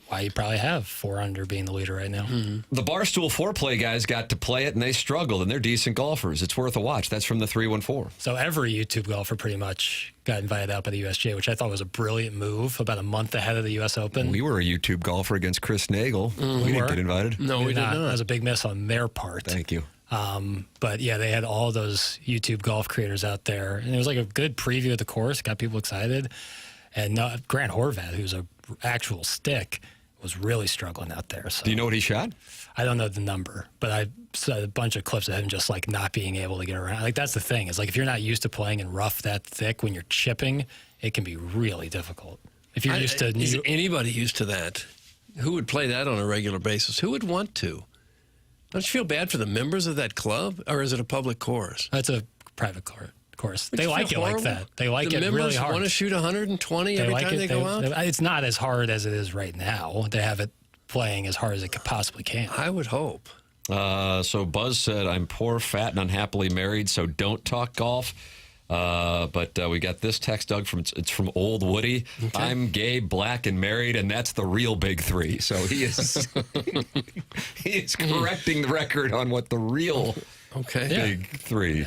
why you probably have 4 under being the leader right now. Mm-hmm. The Barstool Foreplay guys got to play it, and they struggled, and they're decent golfers. It's worth a watch. That's from the 314. So every YouTube golfer pretty much got invited out by the USGA, which I thought was a brilliant move about a month ahead of the U.S. Open. We were a YouTube golfer against Chris Nagel. We didn't get invited. No, we did not. That was a big miss on their part. Thank you. But yeah, they had all those YouTube golf creators out there, and it was like a good preview of the course. Got people excited. And Grant Horvath, who's an actual stick, was really struggling out there. So. Do you know what he shot? I don't know the number, but I saw a bunch of clips of him just not being able to get around. That's the thing. Is if you're not used to playing in rough that thick, when you're chipping, it can be really difficult. If you're used to, is anybody used to that? Who would play that on a regular basis? Who would want to? Don't you feel bad for the members of that club, or is it a public course? That's a private course. They like it like that. They like it really hard. The members want to shoot 120 every time they go out? It's not as hard as it is right now. They have it playing as hard as it possibly can. I would hope. So Buzz said, "I'm poor, fat, and unhappily married, so don't talk golf." But we got this text, Doug, it's from Old Woody. Okay. "I'm gay, black, and married, and that's the real big three." So he is he is correcting the record on what the real big three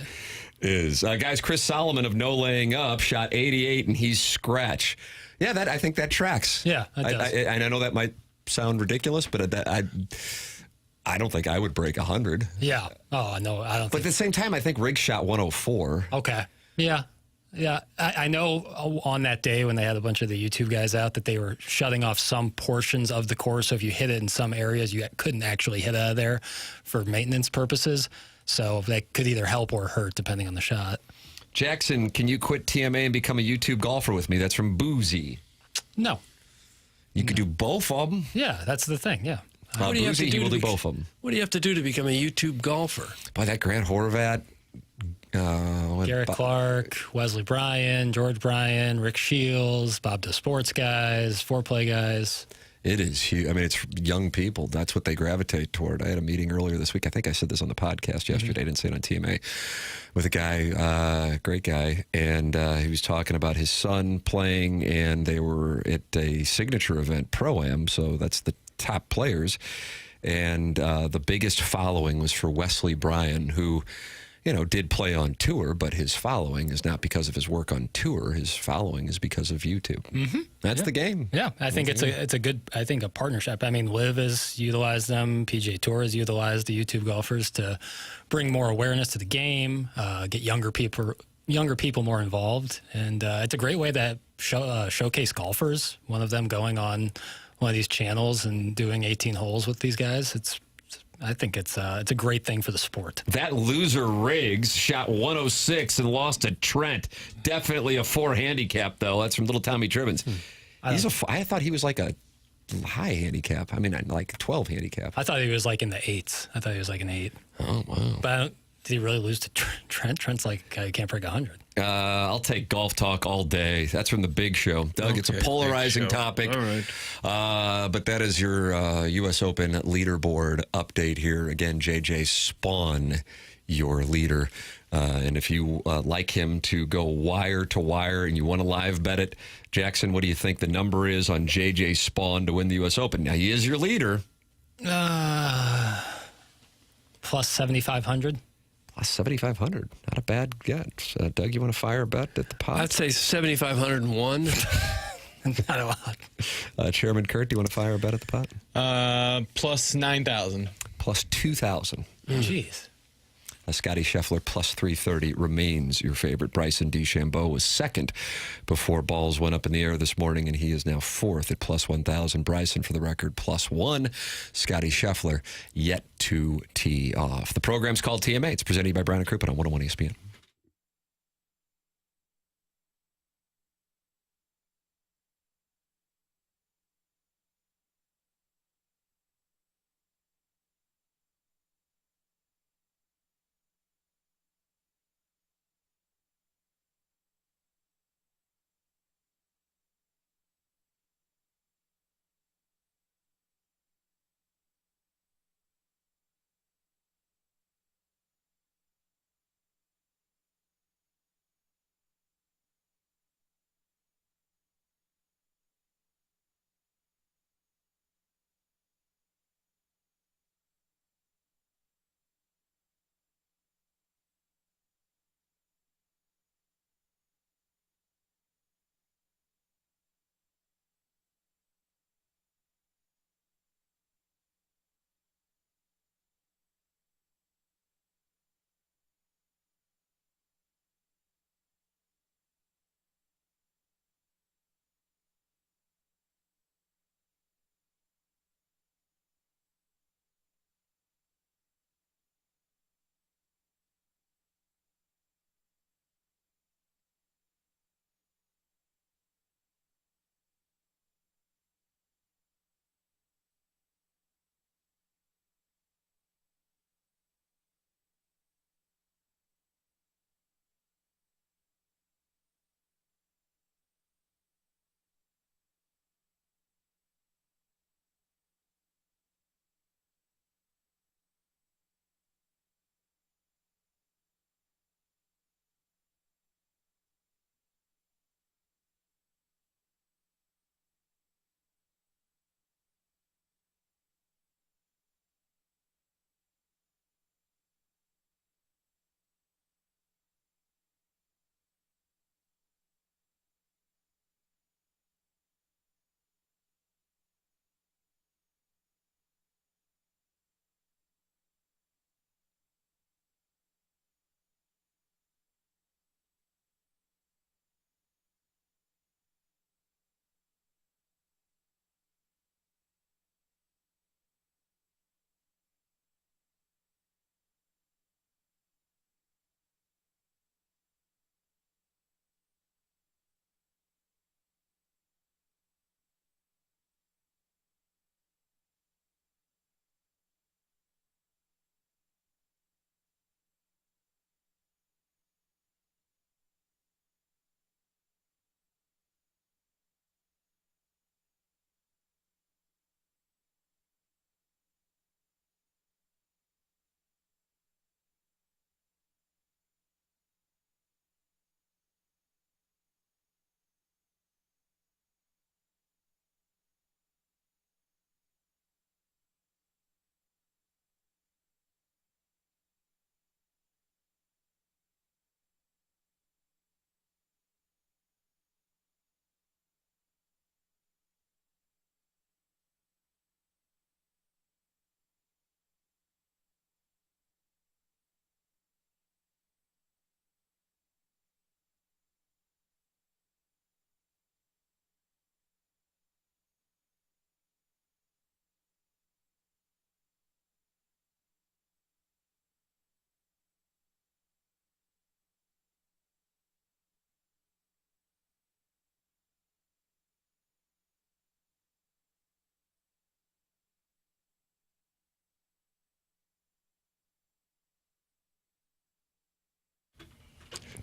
is. Guys, Chris Solomon of No Laying Up shot 88, and he's scratch. Yeah, I think that tracks. Yeah, that does. And I know that might sound ridiculous, but I don't think I would break 100. Yeah. Oh, no, I don't. But at the same time, I think Riggs shot 104. Okay. Yeah. Yeah. I know on that day when they had a bunch of the YouTube guys out that they were shutting off some portions of the course. So if you hit it in some areas, you couldn't actually hit out of there for maintenance purposes. So that could either help or hurt depending on the shot. Jackson, can you quit TMA and become a YouTube golfer with me? That's from Boozy. No. You could do both of them? Yeah, that's the thing, yeah. Boozy, he will do both of them. What do you have to do to become a YouTube golfer? Boy, that Grant Horvath. Garrett Clark, Wesley Bryan, George Bryan, Rick Shields, Bob the Sports guys, Foreplay guys. It is huge. I mean, it's young people. That's what they gravitate toward. I had a meeting earlier this week. I think I said this on the podcast yesterday. I didn't say it on TMA. With a guy, great guy, and he was talking about his son playing, and they were at a signature event, Pro-Am, so that's the top players, and the biggest following was for Wesley Bryan, who, did play on tour, but his following is not because of his work on tour. His following is because of YouTube. Mm-hmm. That's the game. Yeah, I think it's a good, a partnership. I mean, Liv has utilized them. PGA Tour has utilized the YouTube golfers to bring more awareness to the game, get younger people more involved, and it's a great way to showcase golfers. One of them going on one of these channels and doing 18 holes with these guys. I think it's a great thing for the sport. That loser Riggs shot 106 and lost to Trent. Definitely a 4 handicap, though. That's from Little Tommy Tribbins. I thought he was like a high handicap. I mean, like 12 handicap. I thought he was like in the 8s. I thought he was like an 8. Oh, wow. But did he really lose to Trent? Trent's like, he can't break 100. I'll take golf talk all day. That's from the Big Show. Doug, it's a polarizing topic. All right. But that is your U.S. Open leaderboard update here. Again, JJ Spawn, your leader. And if you like him to go wire to wire and you want to live bet it, Jackson, what do you think the number is on JJ Spawn to win the U.S. Open? Now, he is your leader. Plus 7,500. Plus 7,500. Not a bad get. Doug, you want to fire a bet at the pot? I'd say 7,501. Not a lot. Chairman Kurt, do you want to fire a bet at the pot? Plus 9,000. Plus 2,000. Jeez. Scotty Scheffler plus 330 remains your favorite. Bryson DeChambeau was second before balls went up in the air this morning, and he is now fourth at plus 1,000. Bryson, for the record, plus one. Scotty Scheffler yet to tee off. The program's called TMA. It's presented by Brown and Crouppen on 101 ESPN.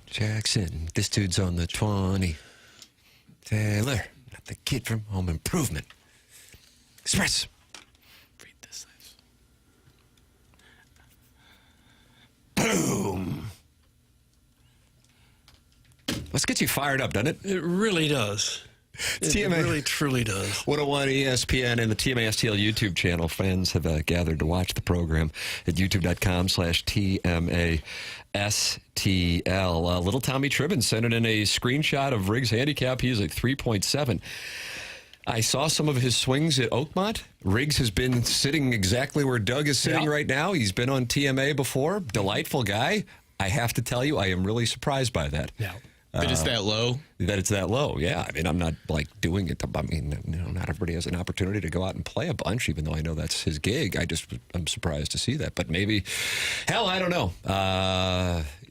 Jackson, this dude's on the 20. Taylor, not the kid from Home Improvement. Express. Read this. Boom. Let's get you fired up, doesn't it? It really does. It's It TMA. really, truly does. 101 ESPN and the TMA STL YouTube channel. Fans have gathered to watch the program at youtube.com/TMA STL. Little Tommy Tribbin sending in a screenshot of Riggs' handicap. He is at 3.7. I saw some of his swings at Oakmont. Riggs has been sitting exactly where Doug is sitting right now. He's been on TMA before. Delightful guy. I have to tell you, I am really surprised by that. Yeah. That it's that low? That it's that low, yeah. I mean, I'm not, like, doing it. I mean, not everybody has an opportunity to go out and play a bunch, even though I know that's his gig. I'm surprised to see that. But maybe, hell, I don't know.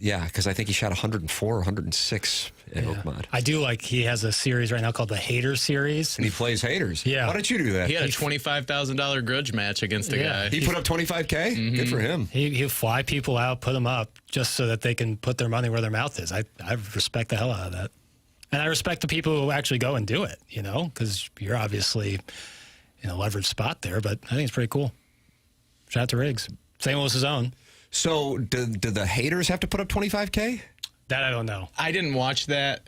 Yeah, because I think he shot 104 or 106 at Oakmont. I do like he has a series right now called the Hater Series. And he plays haters. Yeah. Why don't you do that? He had a $25,000 grudge match against a guy. He put up $25K? Mm-hmm. Good for him. He'll fly people out, put them up, just so that they can put their money where their mouth is. I respect the hell out of that. And I respect the people who actually go and do it, because you're obviously in a leveraged spot there, but I think it's pretty cool. Shout out to Riggs. St. Louis' own. So do the haters have to put up $25K? That I don't know. I didn't watch that,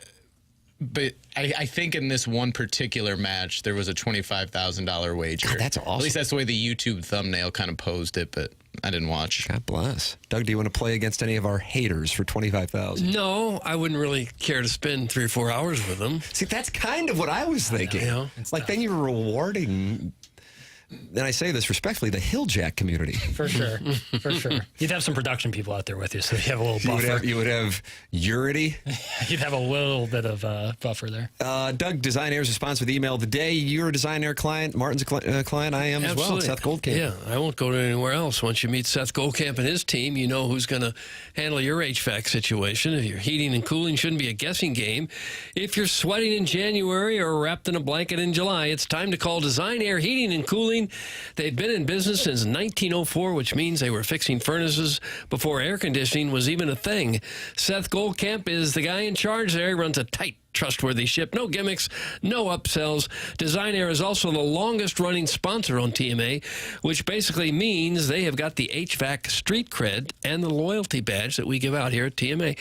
but I think in this one particular match, there was a $25,000 wager. God, that's awesome. At least that's the way the YouTube thumbnail kind of posed it, but I didn't watch. God bless. Doug, do you want to play against any of our haters for $25,000? No, I wouldn't really care to spend 3 or 4 hours with them. See, that's kind of what I was thinking. Like, then you're rewarding, and I say this respectfully, the Hilljack community. For sure. For sure. You'd have some production people out there with you, so you have a little buffer. You would have Urity. You'd have a little bit of buffer there. Doug, Design Air's response with email. The day you're a Design Air client, Martin's a client, I am Absolutely. as well. Seth Goldkamp. Yeah, I won't go to anywhere else. Once you meet Seth Goldkamp and his team, you know who's going to handle your HVAC situation. If your heating and cooling shouldn't be a guessing game. If you're sweating in January or wrapped in a blanket in July, it's time to call Design Air Heating and Cooling. They've been in business since 1904, which means they were fixing furnaces before air conditioning was even a thing. Seth Goldkamp is the guy in charge there. He runs a tight, trustworthy ship. No gimmicks, no upsells. Design Air is also the longest-running sponsor on TMA, which basically means they have got the HVAC street cred and the loyalty badge that we give out here at TMA.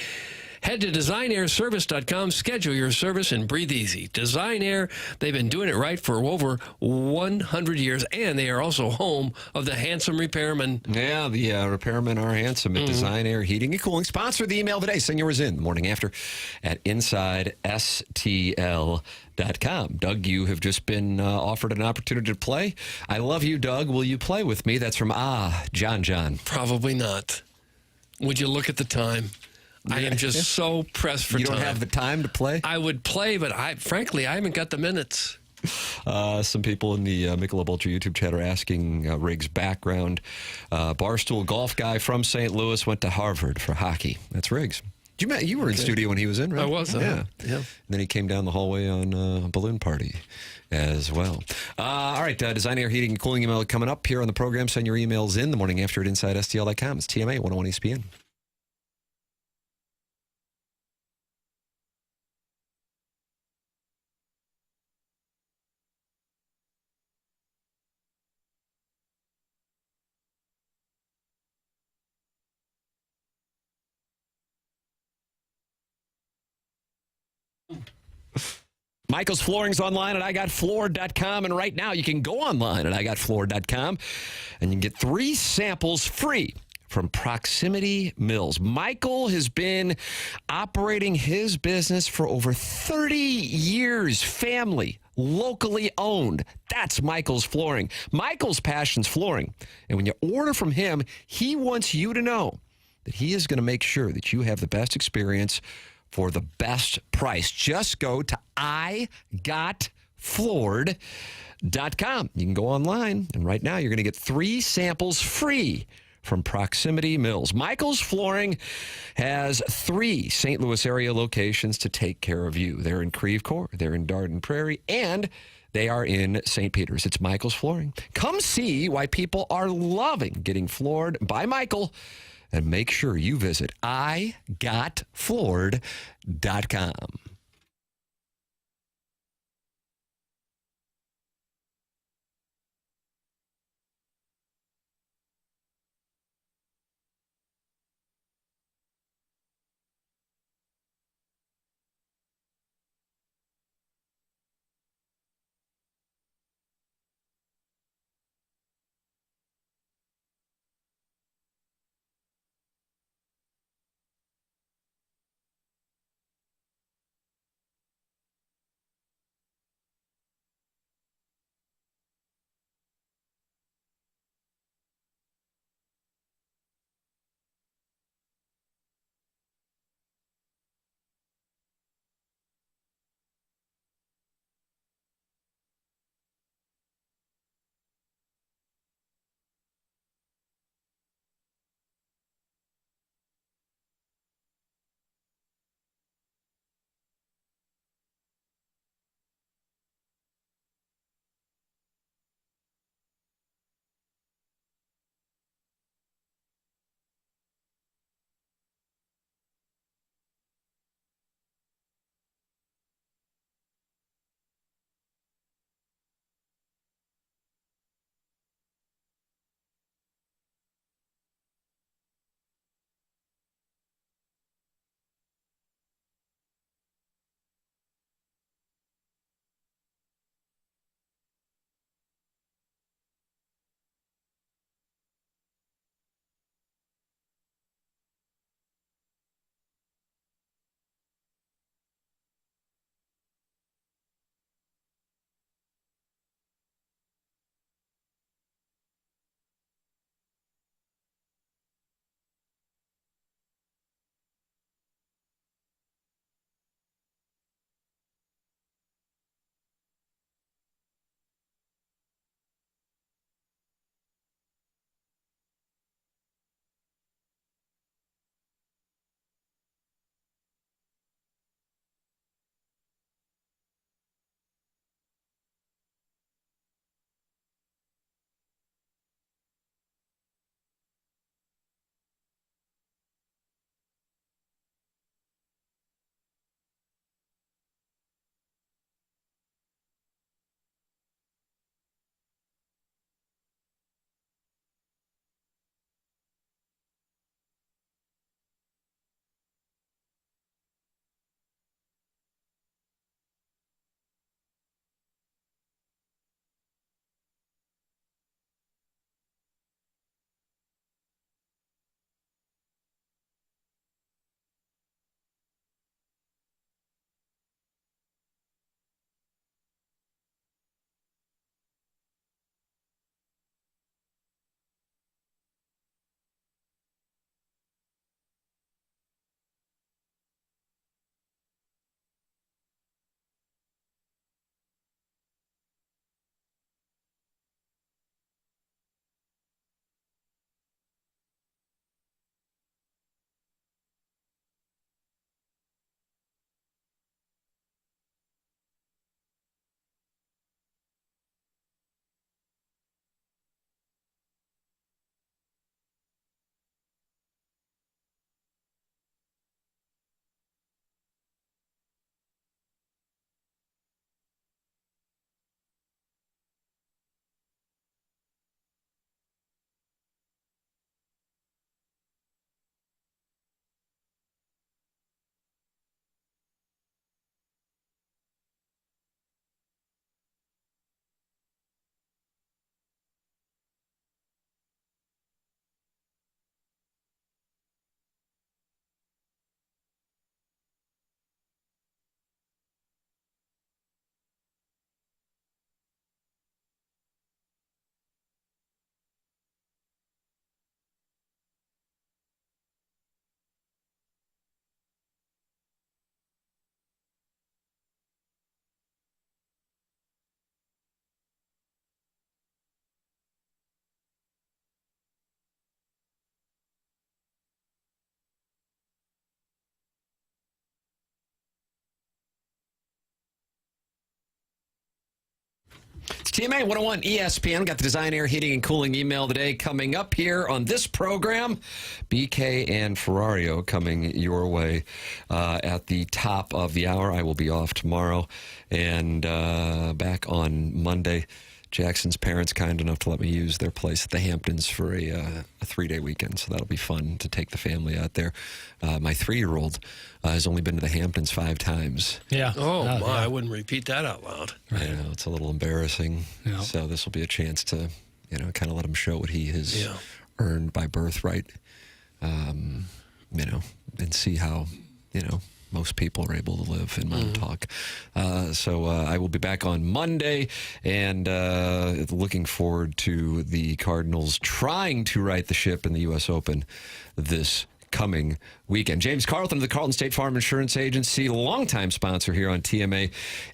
Head to designairservice.com, schedule your service, and breathe easy. Design Air, they've been doing it right for over 100 years, and they are also home of the handsome repairmen. Yeah, the repairmen are handsome at Design Air Heating and Cooling. Sponsor the email today. Send yours in the morning after at InsideSTL.com. Doug, you have just been offered an opportunity to play. I love you, Doug. Will you play with me? That's from John. Probably not. Would you look at the time? I am just so pressed for time. You don't have the time to play? I would play, but frankly, I haven't got the minutes. Some people in the Michelob Ultra YouTube chat are asking Riggs' background. Barstool golf guy from St. Louis, went to Harvard for hockey. That's Riggs. You were in studio when he was in, right? I was. Yeah. And then he came down the hallway on a balloon party as well. All right, Design Air Heating and Cooling email coming up here on the program. Send your emails in the morning after at InsideSTL.com. It's TMA 101 ESPN. Michael's Flooring's online at IGotFloored.com, and right now you can go online at IGotFloored.com, and you can get 3 samples free from Proximity Mills. Michael has been operating his business for over 30 years, family, locally owned. That's Michael's Flooring. Michael's passion's flooring, and when you order from him, he wants you to know that he is going to make sure that you have the best experience for the best price. Just go to IGotFloored.com. You can go online, and right now you're going to get 3 samples free from Proximity Mills. Michael's Flooring has 3 St. Louis area locations to take care of you. They're in Creve Coeur, they're in Dardenne Prairie, and they are in St. Peter's. It's Michael's Flooring. Come see why people are loving getting floored by Michael, and make sure you visit IGotFloored.com. It's TMA 101 ESPN. Got the Design, Air, Heating, and Cooling email today coming up here on this program. BK and Ferrario coming your way at the top of the hour. I will be off tomorrow and back on Monday. Jackson's parents kind enough to let me use their place at the Hamptons for a 3-day weekend, so that'll be fun to take the family out there. My 3-year-old has only been to the Hamptons 5 times. Yeah. Oh, my, I wouldn't repeat that out loud. Right. I know, it's a little embarrassing. Yeah. So this will be a chance to, kind of let him show what he has earned by birthright, and see how, most people are able to live in Montauk. So I will be back on Monday, and looking forward to the Cardinals trying to right the ship in the U.S. Open this coming weekend. James Carlton of the Carlton State Farm Insurance Agency, longtime sponsor here on TMA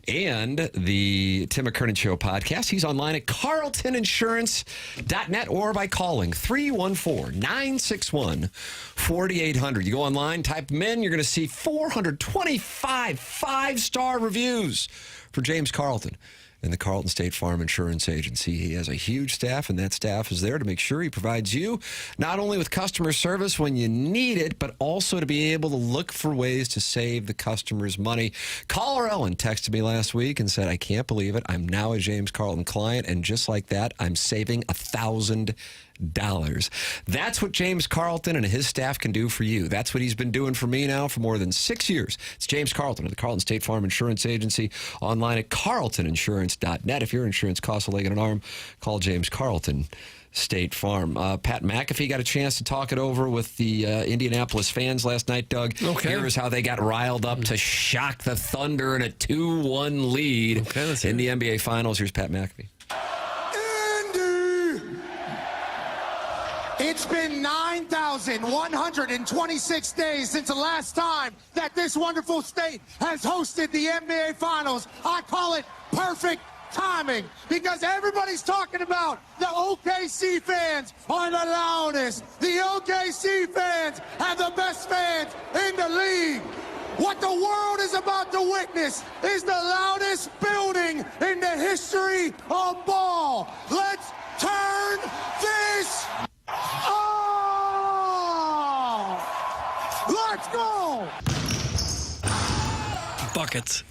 and the Tim McKernan Show podcast. He's online at carltoninsurance.net or by calling 314-961-4800. You go online, type them in, you're going to see 425 5-star reviews for James Carlton and the Carlton State Farm Insurance Agency. He has a huge staff, and that staff is there to make sure he provides you not only with customer service when you need it, but also to be able to look for ways to save the customer's money. Caller Ellen texted me last week and said, I can't believe it. I'm now a James Carlton client, and just like that, I'm saving $1,000. That's what James Carlton and his staff can do for you. That's what he's been doing for me now for more than 6 years. It's James Carlton of the Carlton State Farm Insurance Agency, online at carltoninsurance.net. If your insurance costs a leg and an arm, call James Carlton State Farm. Pat McAfee got a chance to talk it over with the Indianapolis fans last night, Doug. Okay. Here's how they got riled up to shock the Thunder in a 2-1 lead in the NBA Finals. Here's Pat McAfee. It's been 9,126 days since the last time that this wonderful state has hosted the NBA Finals. I call it perfect timing because everybody's talking about the OKC fans are the loudest. The OKC fans have the best fans in the league. What the world is about to witness is the loudest building in the history of ball. Let's turn this. Oh! Let's go! Buckets.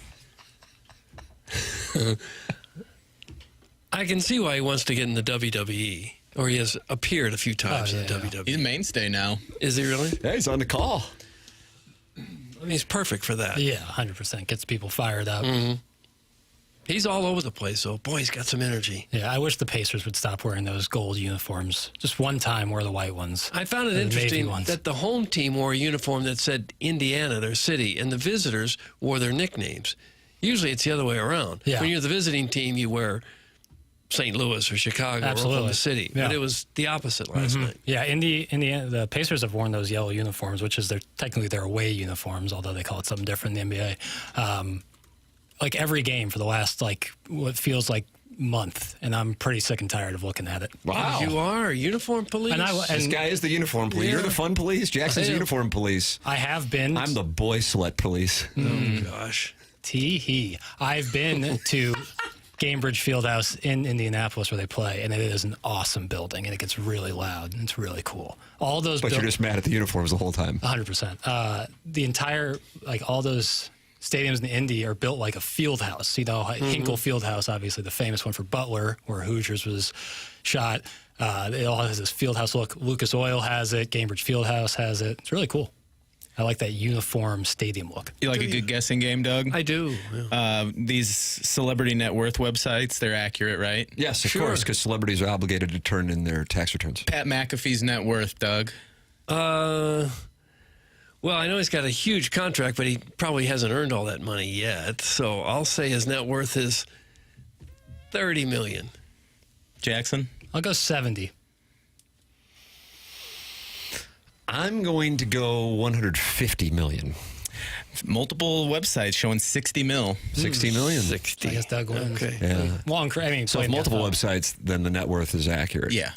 I can see why he wants to get in the WWE, or he has appeared a few times in the WWE. He's a mainstay now. Is he really? Yeah, he's on the call. I mean, he's perfect for that. Yeah, 100%. Gets people fired up. Mm-hmm. He's all over the place, though. Boy, he's got some energy. Yeah, I wish the Pacers would stop wearing those gold uniforms. Just one time wear the white ones. I found it interesting that the home team wore a uniform that said Indiana, their city, and the visitors wore their nicknames. Usually it's the other way around. Yeah. When you're the visiting team, you wear St. Louis or Chicago or Oklahoma City. Yeah. But it was the opposite last night. Yeah, the Pacers have worn those yellow uniforms, which is technically their away uniforms, although they call it something different in the NBA. Like every game for the last what feels like month, and I'm pretty sick and tired of looking at it. Wow. You are uniform police. And this guy is the uniform police. You're the fun police. Jackson's uniform police. I have been. I'm the boy slut police. Oh, gosh. Tee-hee. I've been to Cambridge Fieldhouse in Indianapolis where they play, and it is an awesome building, and it gets really loud, and it's really cool. All those. But you're just mad at the uniforms the whole time. 100%. The entire, all those stadiums in the Indy are built like a field house. Hinkle Fieldhouse, obviously the famous one for Butler, where Hoosiers was shot. It all has this field house look. Lucas Oil has it. Cambridge Fieldhouse has it. It's really cool. I like that uniform stadium look. You like a good guessing game, Doug? I do. Yeah. These celebrity net worth websites, they're accurate, right? Yes, of course, because celebrities are obligated to turn in their tax returns. Pat McAfee's net worth, Doug? Well, I know he's got a huge contract, but he probably hasn't earned all that money yet. So I'll say his net worth is $30 million. Jackson? I'll go 70. I'm going to go $150 million. Multiple websites showing 60 mil. 60 million. 60. I guess Doug wins. Okay. Yeah. So if multiple websites, then the net worth is accurate. Yeah.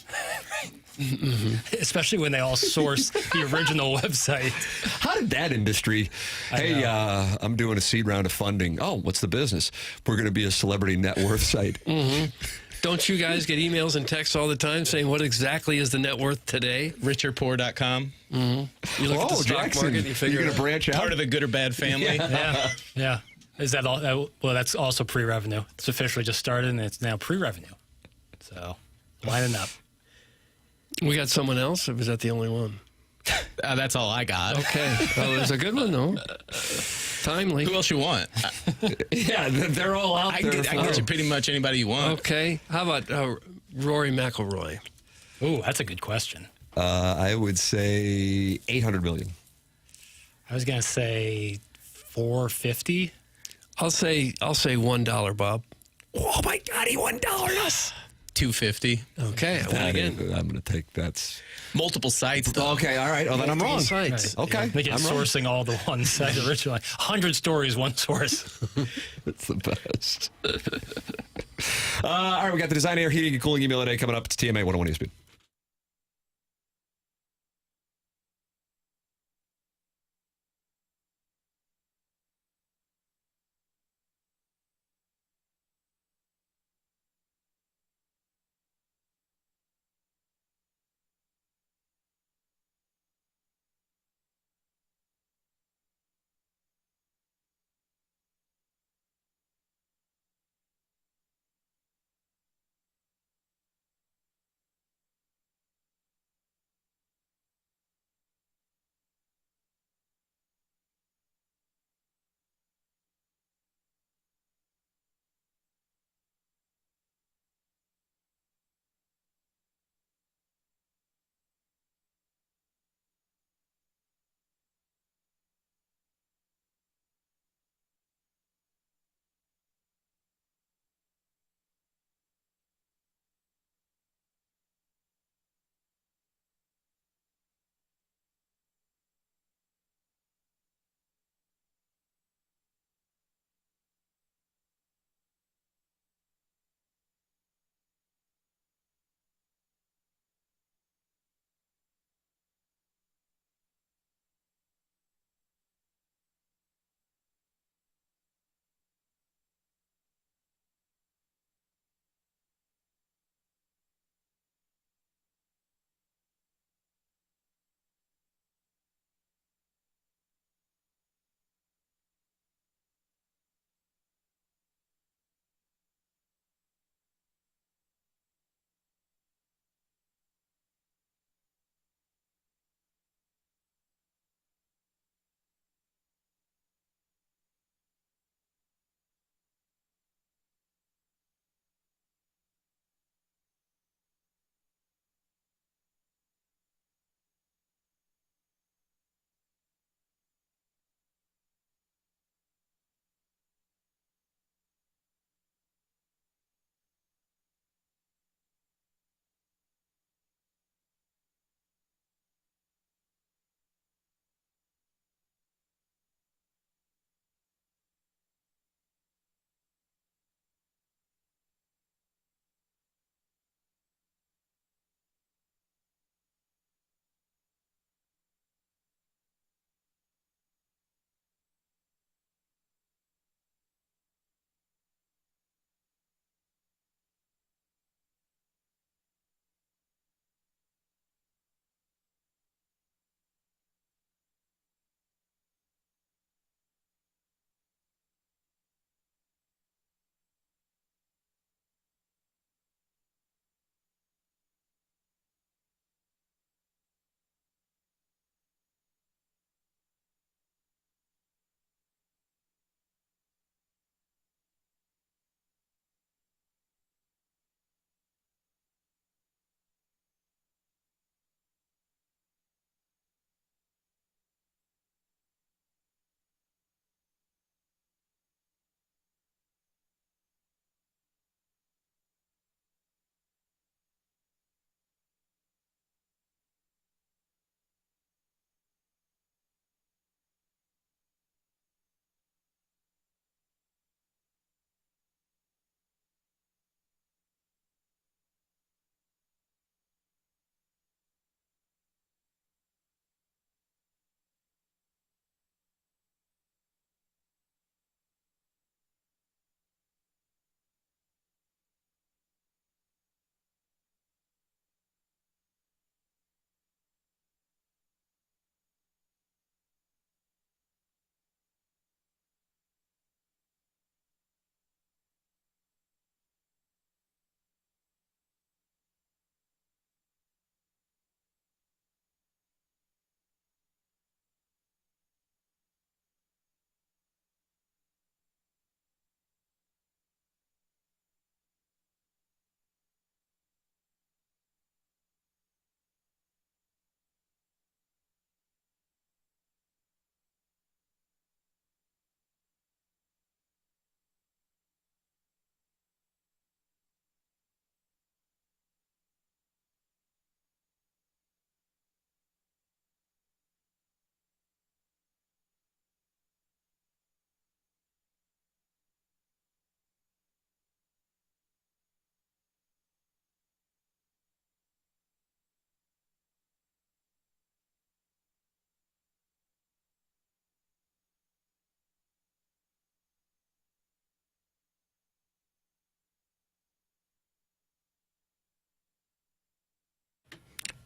Especially when they all source the original website. How did that industry? Hey, I'm doing a seed round of funding. Oh, what's the business? We're going to be a celebrity net worth site. Don't you guys get emails and texts all the time saying what exactly is the net worth today? Richorpoor.com. You look at the stock Jackson, market and you figure you're going to branch out? Part of the good or bad family. Yeah. Is that all? Well, that's also pre-revenue. It's officially just started, and it's now pre-revenue. So, lining up. We got someone else, or was that the only one? That's all I got. Okay. Oh, it was a good one, though. Timely. Who else you want? Yeah, they're all out I there. can get you pretty much anybody you want. Okay. How about Rory McIlroy? Ooh, that's a good question. I would say 800 million. I was going to say 450. I'll say $1, Bob. Oh my God, he $1 us. 250. Okay, I win again. I'm going to take that's multiple sites. Though. Okay, all right. Oh, then I'm wrong. Sites. Okay, Yeah. They get sourcing all the one site originally. 100 stories, one source. That's the best. All right, we got the Design Air Heating and Cooling email today coming up. It's TMA 101 ESPN.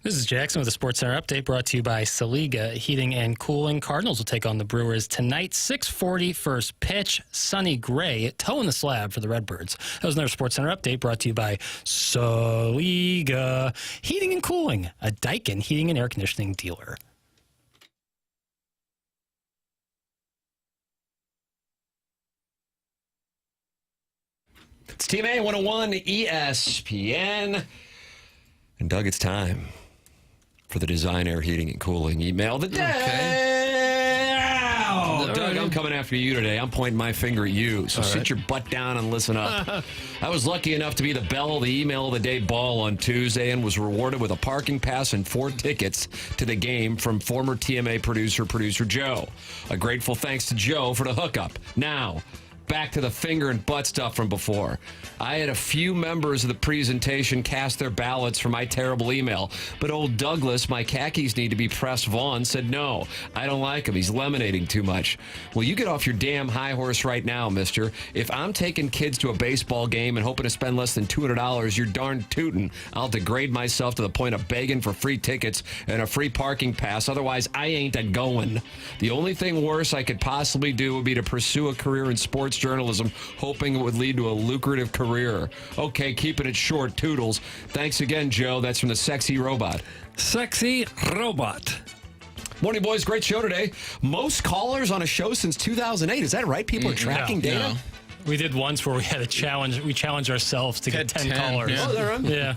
This is Jackson with a SportsCenter update brought to you by Saliga Heating and Cooling. Cardinals will take on the Brewers tonight, 6:40 first pitch. Sunny gray, toe in the slab for the Redbirds. That was another SportsCenter update brought to you by Saliga Heating and Cooling, a Daikin heating and air conditioning dealer. It's Team A 101 ESPN. And Doug, it's time for the Design Air Heating and Cooling email of the day. Oh, Doug, I'm coming after you today. I'm pointing my finger at you. So sit your butt down and listen up. I was lucky enough to be the belle of the email of the day ball on Tuesday and was rewarded with a parking pass and 4 tickets to the game from former TMA producer Joe. A grateful thanks to Joe for the hookup. Now, back to the finger and butt stuff from before. I had a few members of the presentation cast their ballots for my terrible email, but old Douglas, my khakis need to be pressed Vaughn, said no. I don't like him. He's lemonading too much. Well, you get off your damn high horse right now, mister. If I'm taking kids to a baseball game and hoping to spend less than $200, you're darn tootin'. I'll degrade myself to the point of begging for free tickets and a free parking pass. Otherwise, I ain't a-going. The only thing worse I could possibly do would be to pursue a career in sports journalism, hoping it would lead to a lucrative career. Okay, keeping it short. Toodles. Thanks again, Joe. That's from the Sexy Robot. Sexy Robot. Morning, boys. Great show today. Most callers on a show since 2008. Is that right? People are tracking data? No. We did once where we had a challenge. We challenged ourselves to get 10 callers. Yeah. Oh, they're on? Yeah.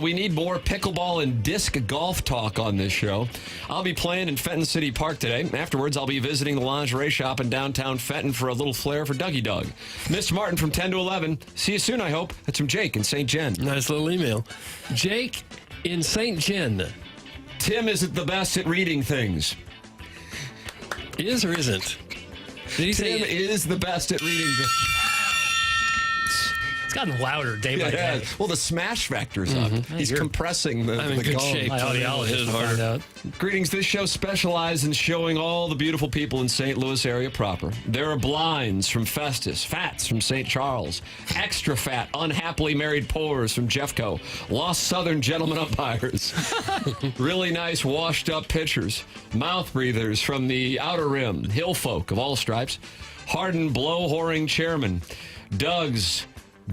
We need more pickleball and disc golf talk on this show. I'll be playing in Fenton City Park today. Afterwards, I'll be visiting the lingerie shop in downtown Fenton for a little flair for Dougie Doug. Mr. Martin from 10 to 11. See you soon, I hope. That's from Jake in St. Jen. Nice little email. Jake in St. Jen. Tim isn't the best at reading things. Is or isn't? Did he say Tim is the best at reading things? It's gotten louder day by day. Well, the smash factor's up. He's compressing the I'm in good call. shape. My audiologist will find out. Greetings. This show specializes in showing all the beautiful people in St. Louis area proper. There are blinds from Festus, Fats from St. Charles, extra fat, unhappily married poors from Jeffco, lost Southern gentlemen umpires, really nice washed up pitchers, mouth breathers from the Outer Rim, hill folk of all stripes, hardened blow-whoring chairman, Doug's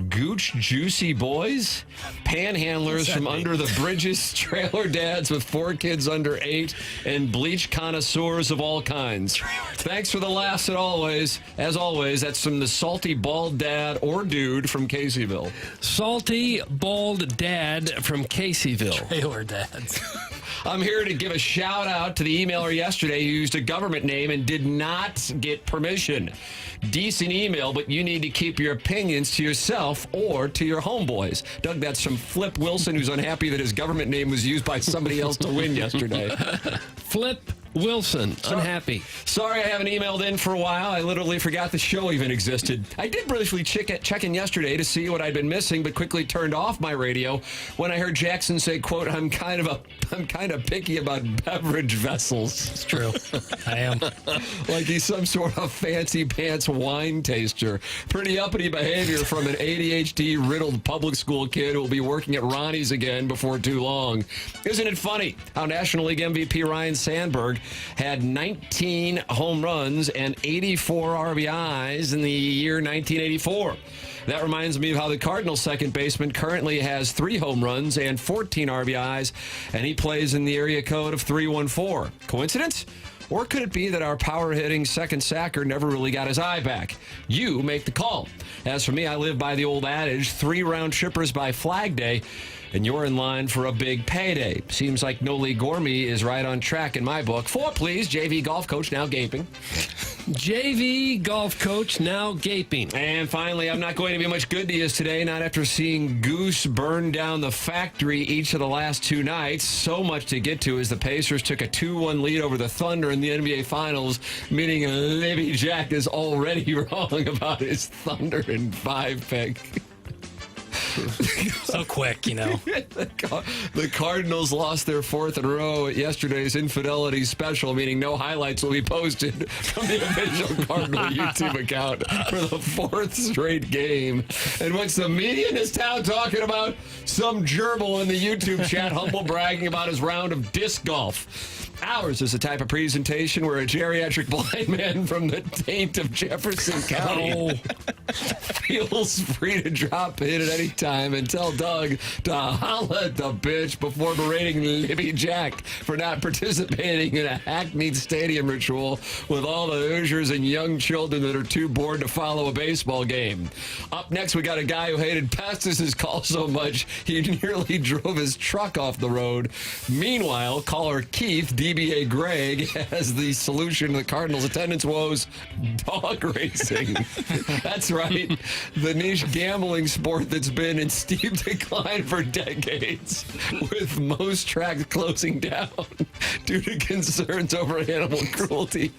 Gooch Juicy Boys, panhandlers from under the bridges, trailer dads with 4 kids under 8, and bleach connoisseurs of all kinds. Thanks for the laughs as always. That's from the salty bald dad or dude from Caseyville. Salty bald dad from Caseyville. Trailer dads. I'm here to give a shout out to the emailer yesterday who used a government name and did not get permission. Decent email, but you need to keep your opinions to yourself or to your homeboys. Doug, that's from Flip Wilson, who's unhappy that his government name was used by somebody else to win yesterday. Flip Wilson, unhappy. Sorry I haven't emailed in for a while. I literally forgot the show even existed. I did briefly check in yesterday to see what I'd been missing, but quickly turned off my radio when I heard Jackson say, quote, I'm kind of picky about beverage vessels. It's true. I am. Like he's some sort of fancy pants wine taster. Pretty uppity behavior from an ADHD-riddled public school kid who will be working at Ronnie's again before too long. Isn't it funny how National League MVP Ryan Sandberg had 19 home runs and 84 RBIs in the year 1984. That reminds me of how the Cardinals' second baseman currently has 3 home runs and 14 RBIs, and he plays in the area code of 314. Coincidence? Or could it be that our power-hitting second sacker never really got his eye back? You make the call. As for me, I live by the old adage, 3 round trippers by Flag Day, and you're in line for a big payday. Seems like Noli Gormy is right on track in my book. 4, please. JV golf coach now gaping. JV golf coach now gaping. And finally, I'm not going to be much good to you today, not after seeing Goose burn down the factory each of the last 2 nights. So much to get to as the Pacers took a 2-1 lead over the Thunder in the NBA Finals, meaning Libby Jack is already wrong about his Thunder and 5 pick. So quick, you know. The Cardinals lost their 4th in a row at yesterday's Infidelity Special, meaning no highlights will be posted from the official Cardinal YouTube account for the 4th straight game. And what's the media in this town talking about? Some gerbil in the YouTube chat humble bragging about his round of disc golf. Ours is the type of presentation where a geriatric blind man from the taint of Jefferson County feels free to drop in at any time and tell Doug to holla at the bitch before berating Libby Jack for not participating in a hackneyed stadium ritual with all the Hoosiers and young children that are too bored to follow a baseball game. Up next, we got a guy who hated pests as his call so much he nearly drove his truck off the road. Meanwhile, caller Keith, DBA Greg, has the solution to the Cardinals' attendance woes: dog racing. That's right, the niche gambling sport that's been in steep decline for decades, with most tracks closing down due to concerns over animal cruelty.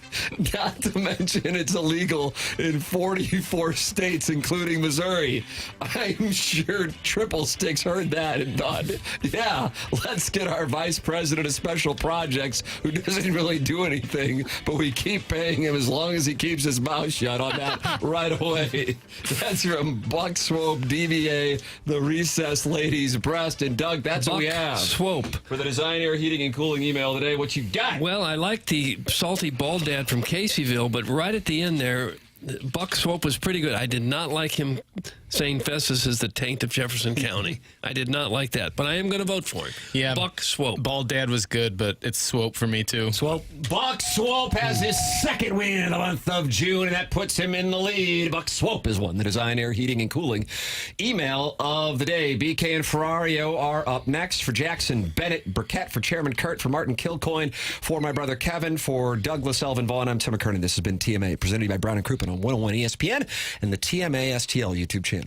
Not to mention it's illegal in 44 states, including Missouri. I'm sure Triple Sticks heard that and thought, yeah, let's get our vice president of special projects, who doesn't really do anything, but we keep paying him as long as he keeps his mouth shut on that right away. That's from Buck Swope, DBA, the Recessed Ladies Breast. And Doug, that's what we have. Swope. For the Design, Air, Heating, and Cooling email today, what you got? Well, I like the salty bald dad from Caseyville, but right at the end there, Buck Swope was pretty good. I did not like him saying Festus is the taint of Jefferson County. I did not like that, but I am going to vote for him. Yeah, Buck Swope. Bald Dad was good, but it's Swope for me too. Swope. Buck Swope has his 2nd win in the month of June, and that puts him in the lead. Buck Swope has won the Design, Air, Heating, and Cooling email of the day. BK and Ferrario are up next. For Jackson Burkett, for Chairman Kurt, for Martin Kilcoyne, for my brother Kevin, for Douglas Elvin Vaughn, I'm Tim McKernan. This has been TMA, presented by Brown and Crouppen on 101 ESPN and the TMA STL YouTube channel.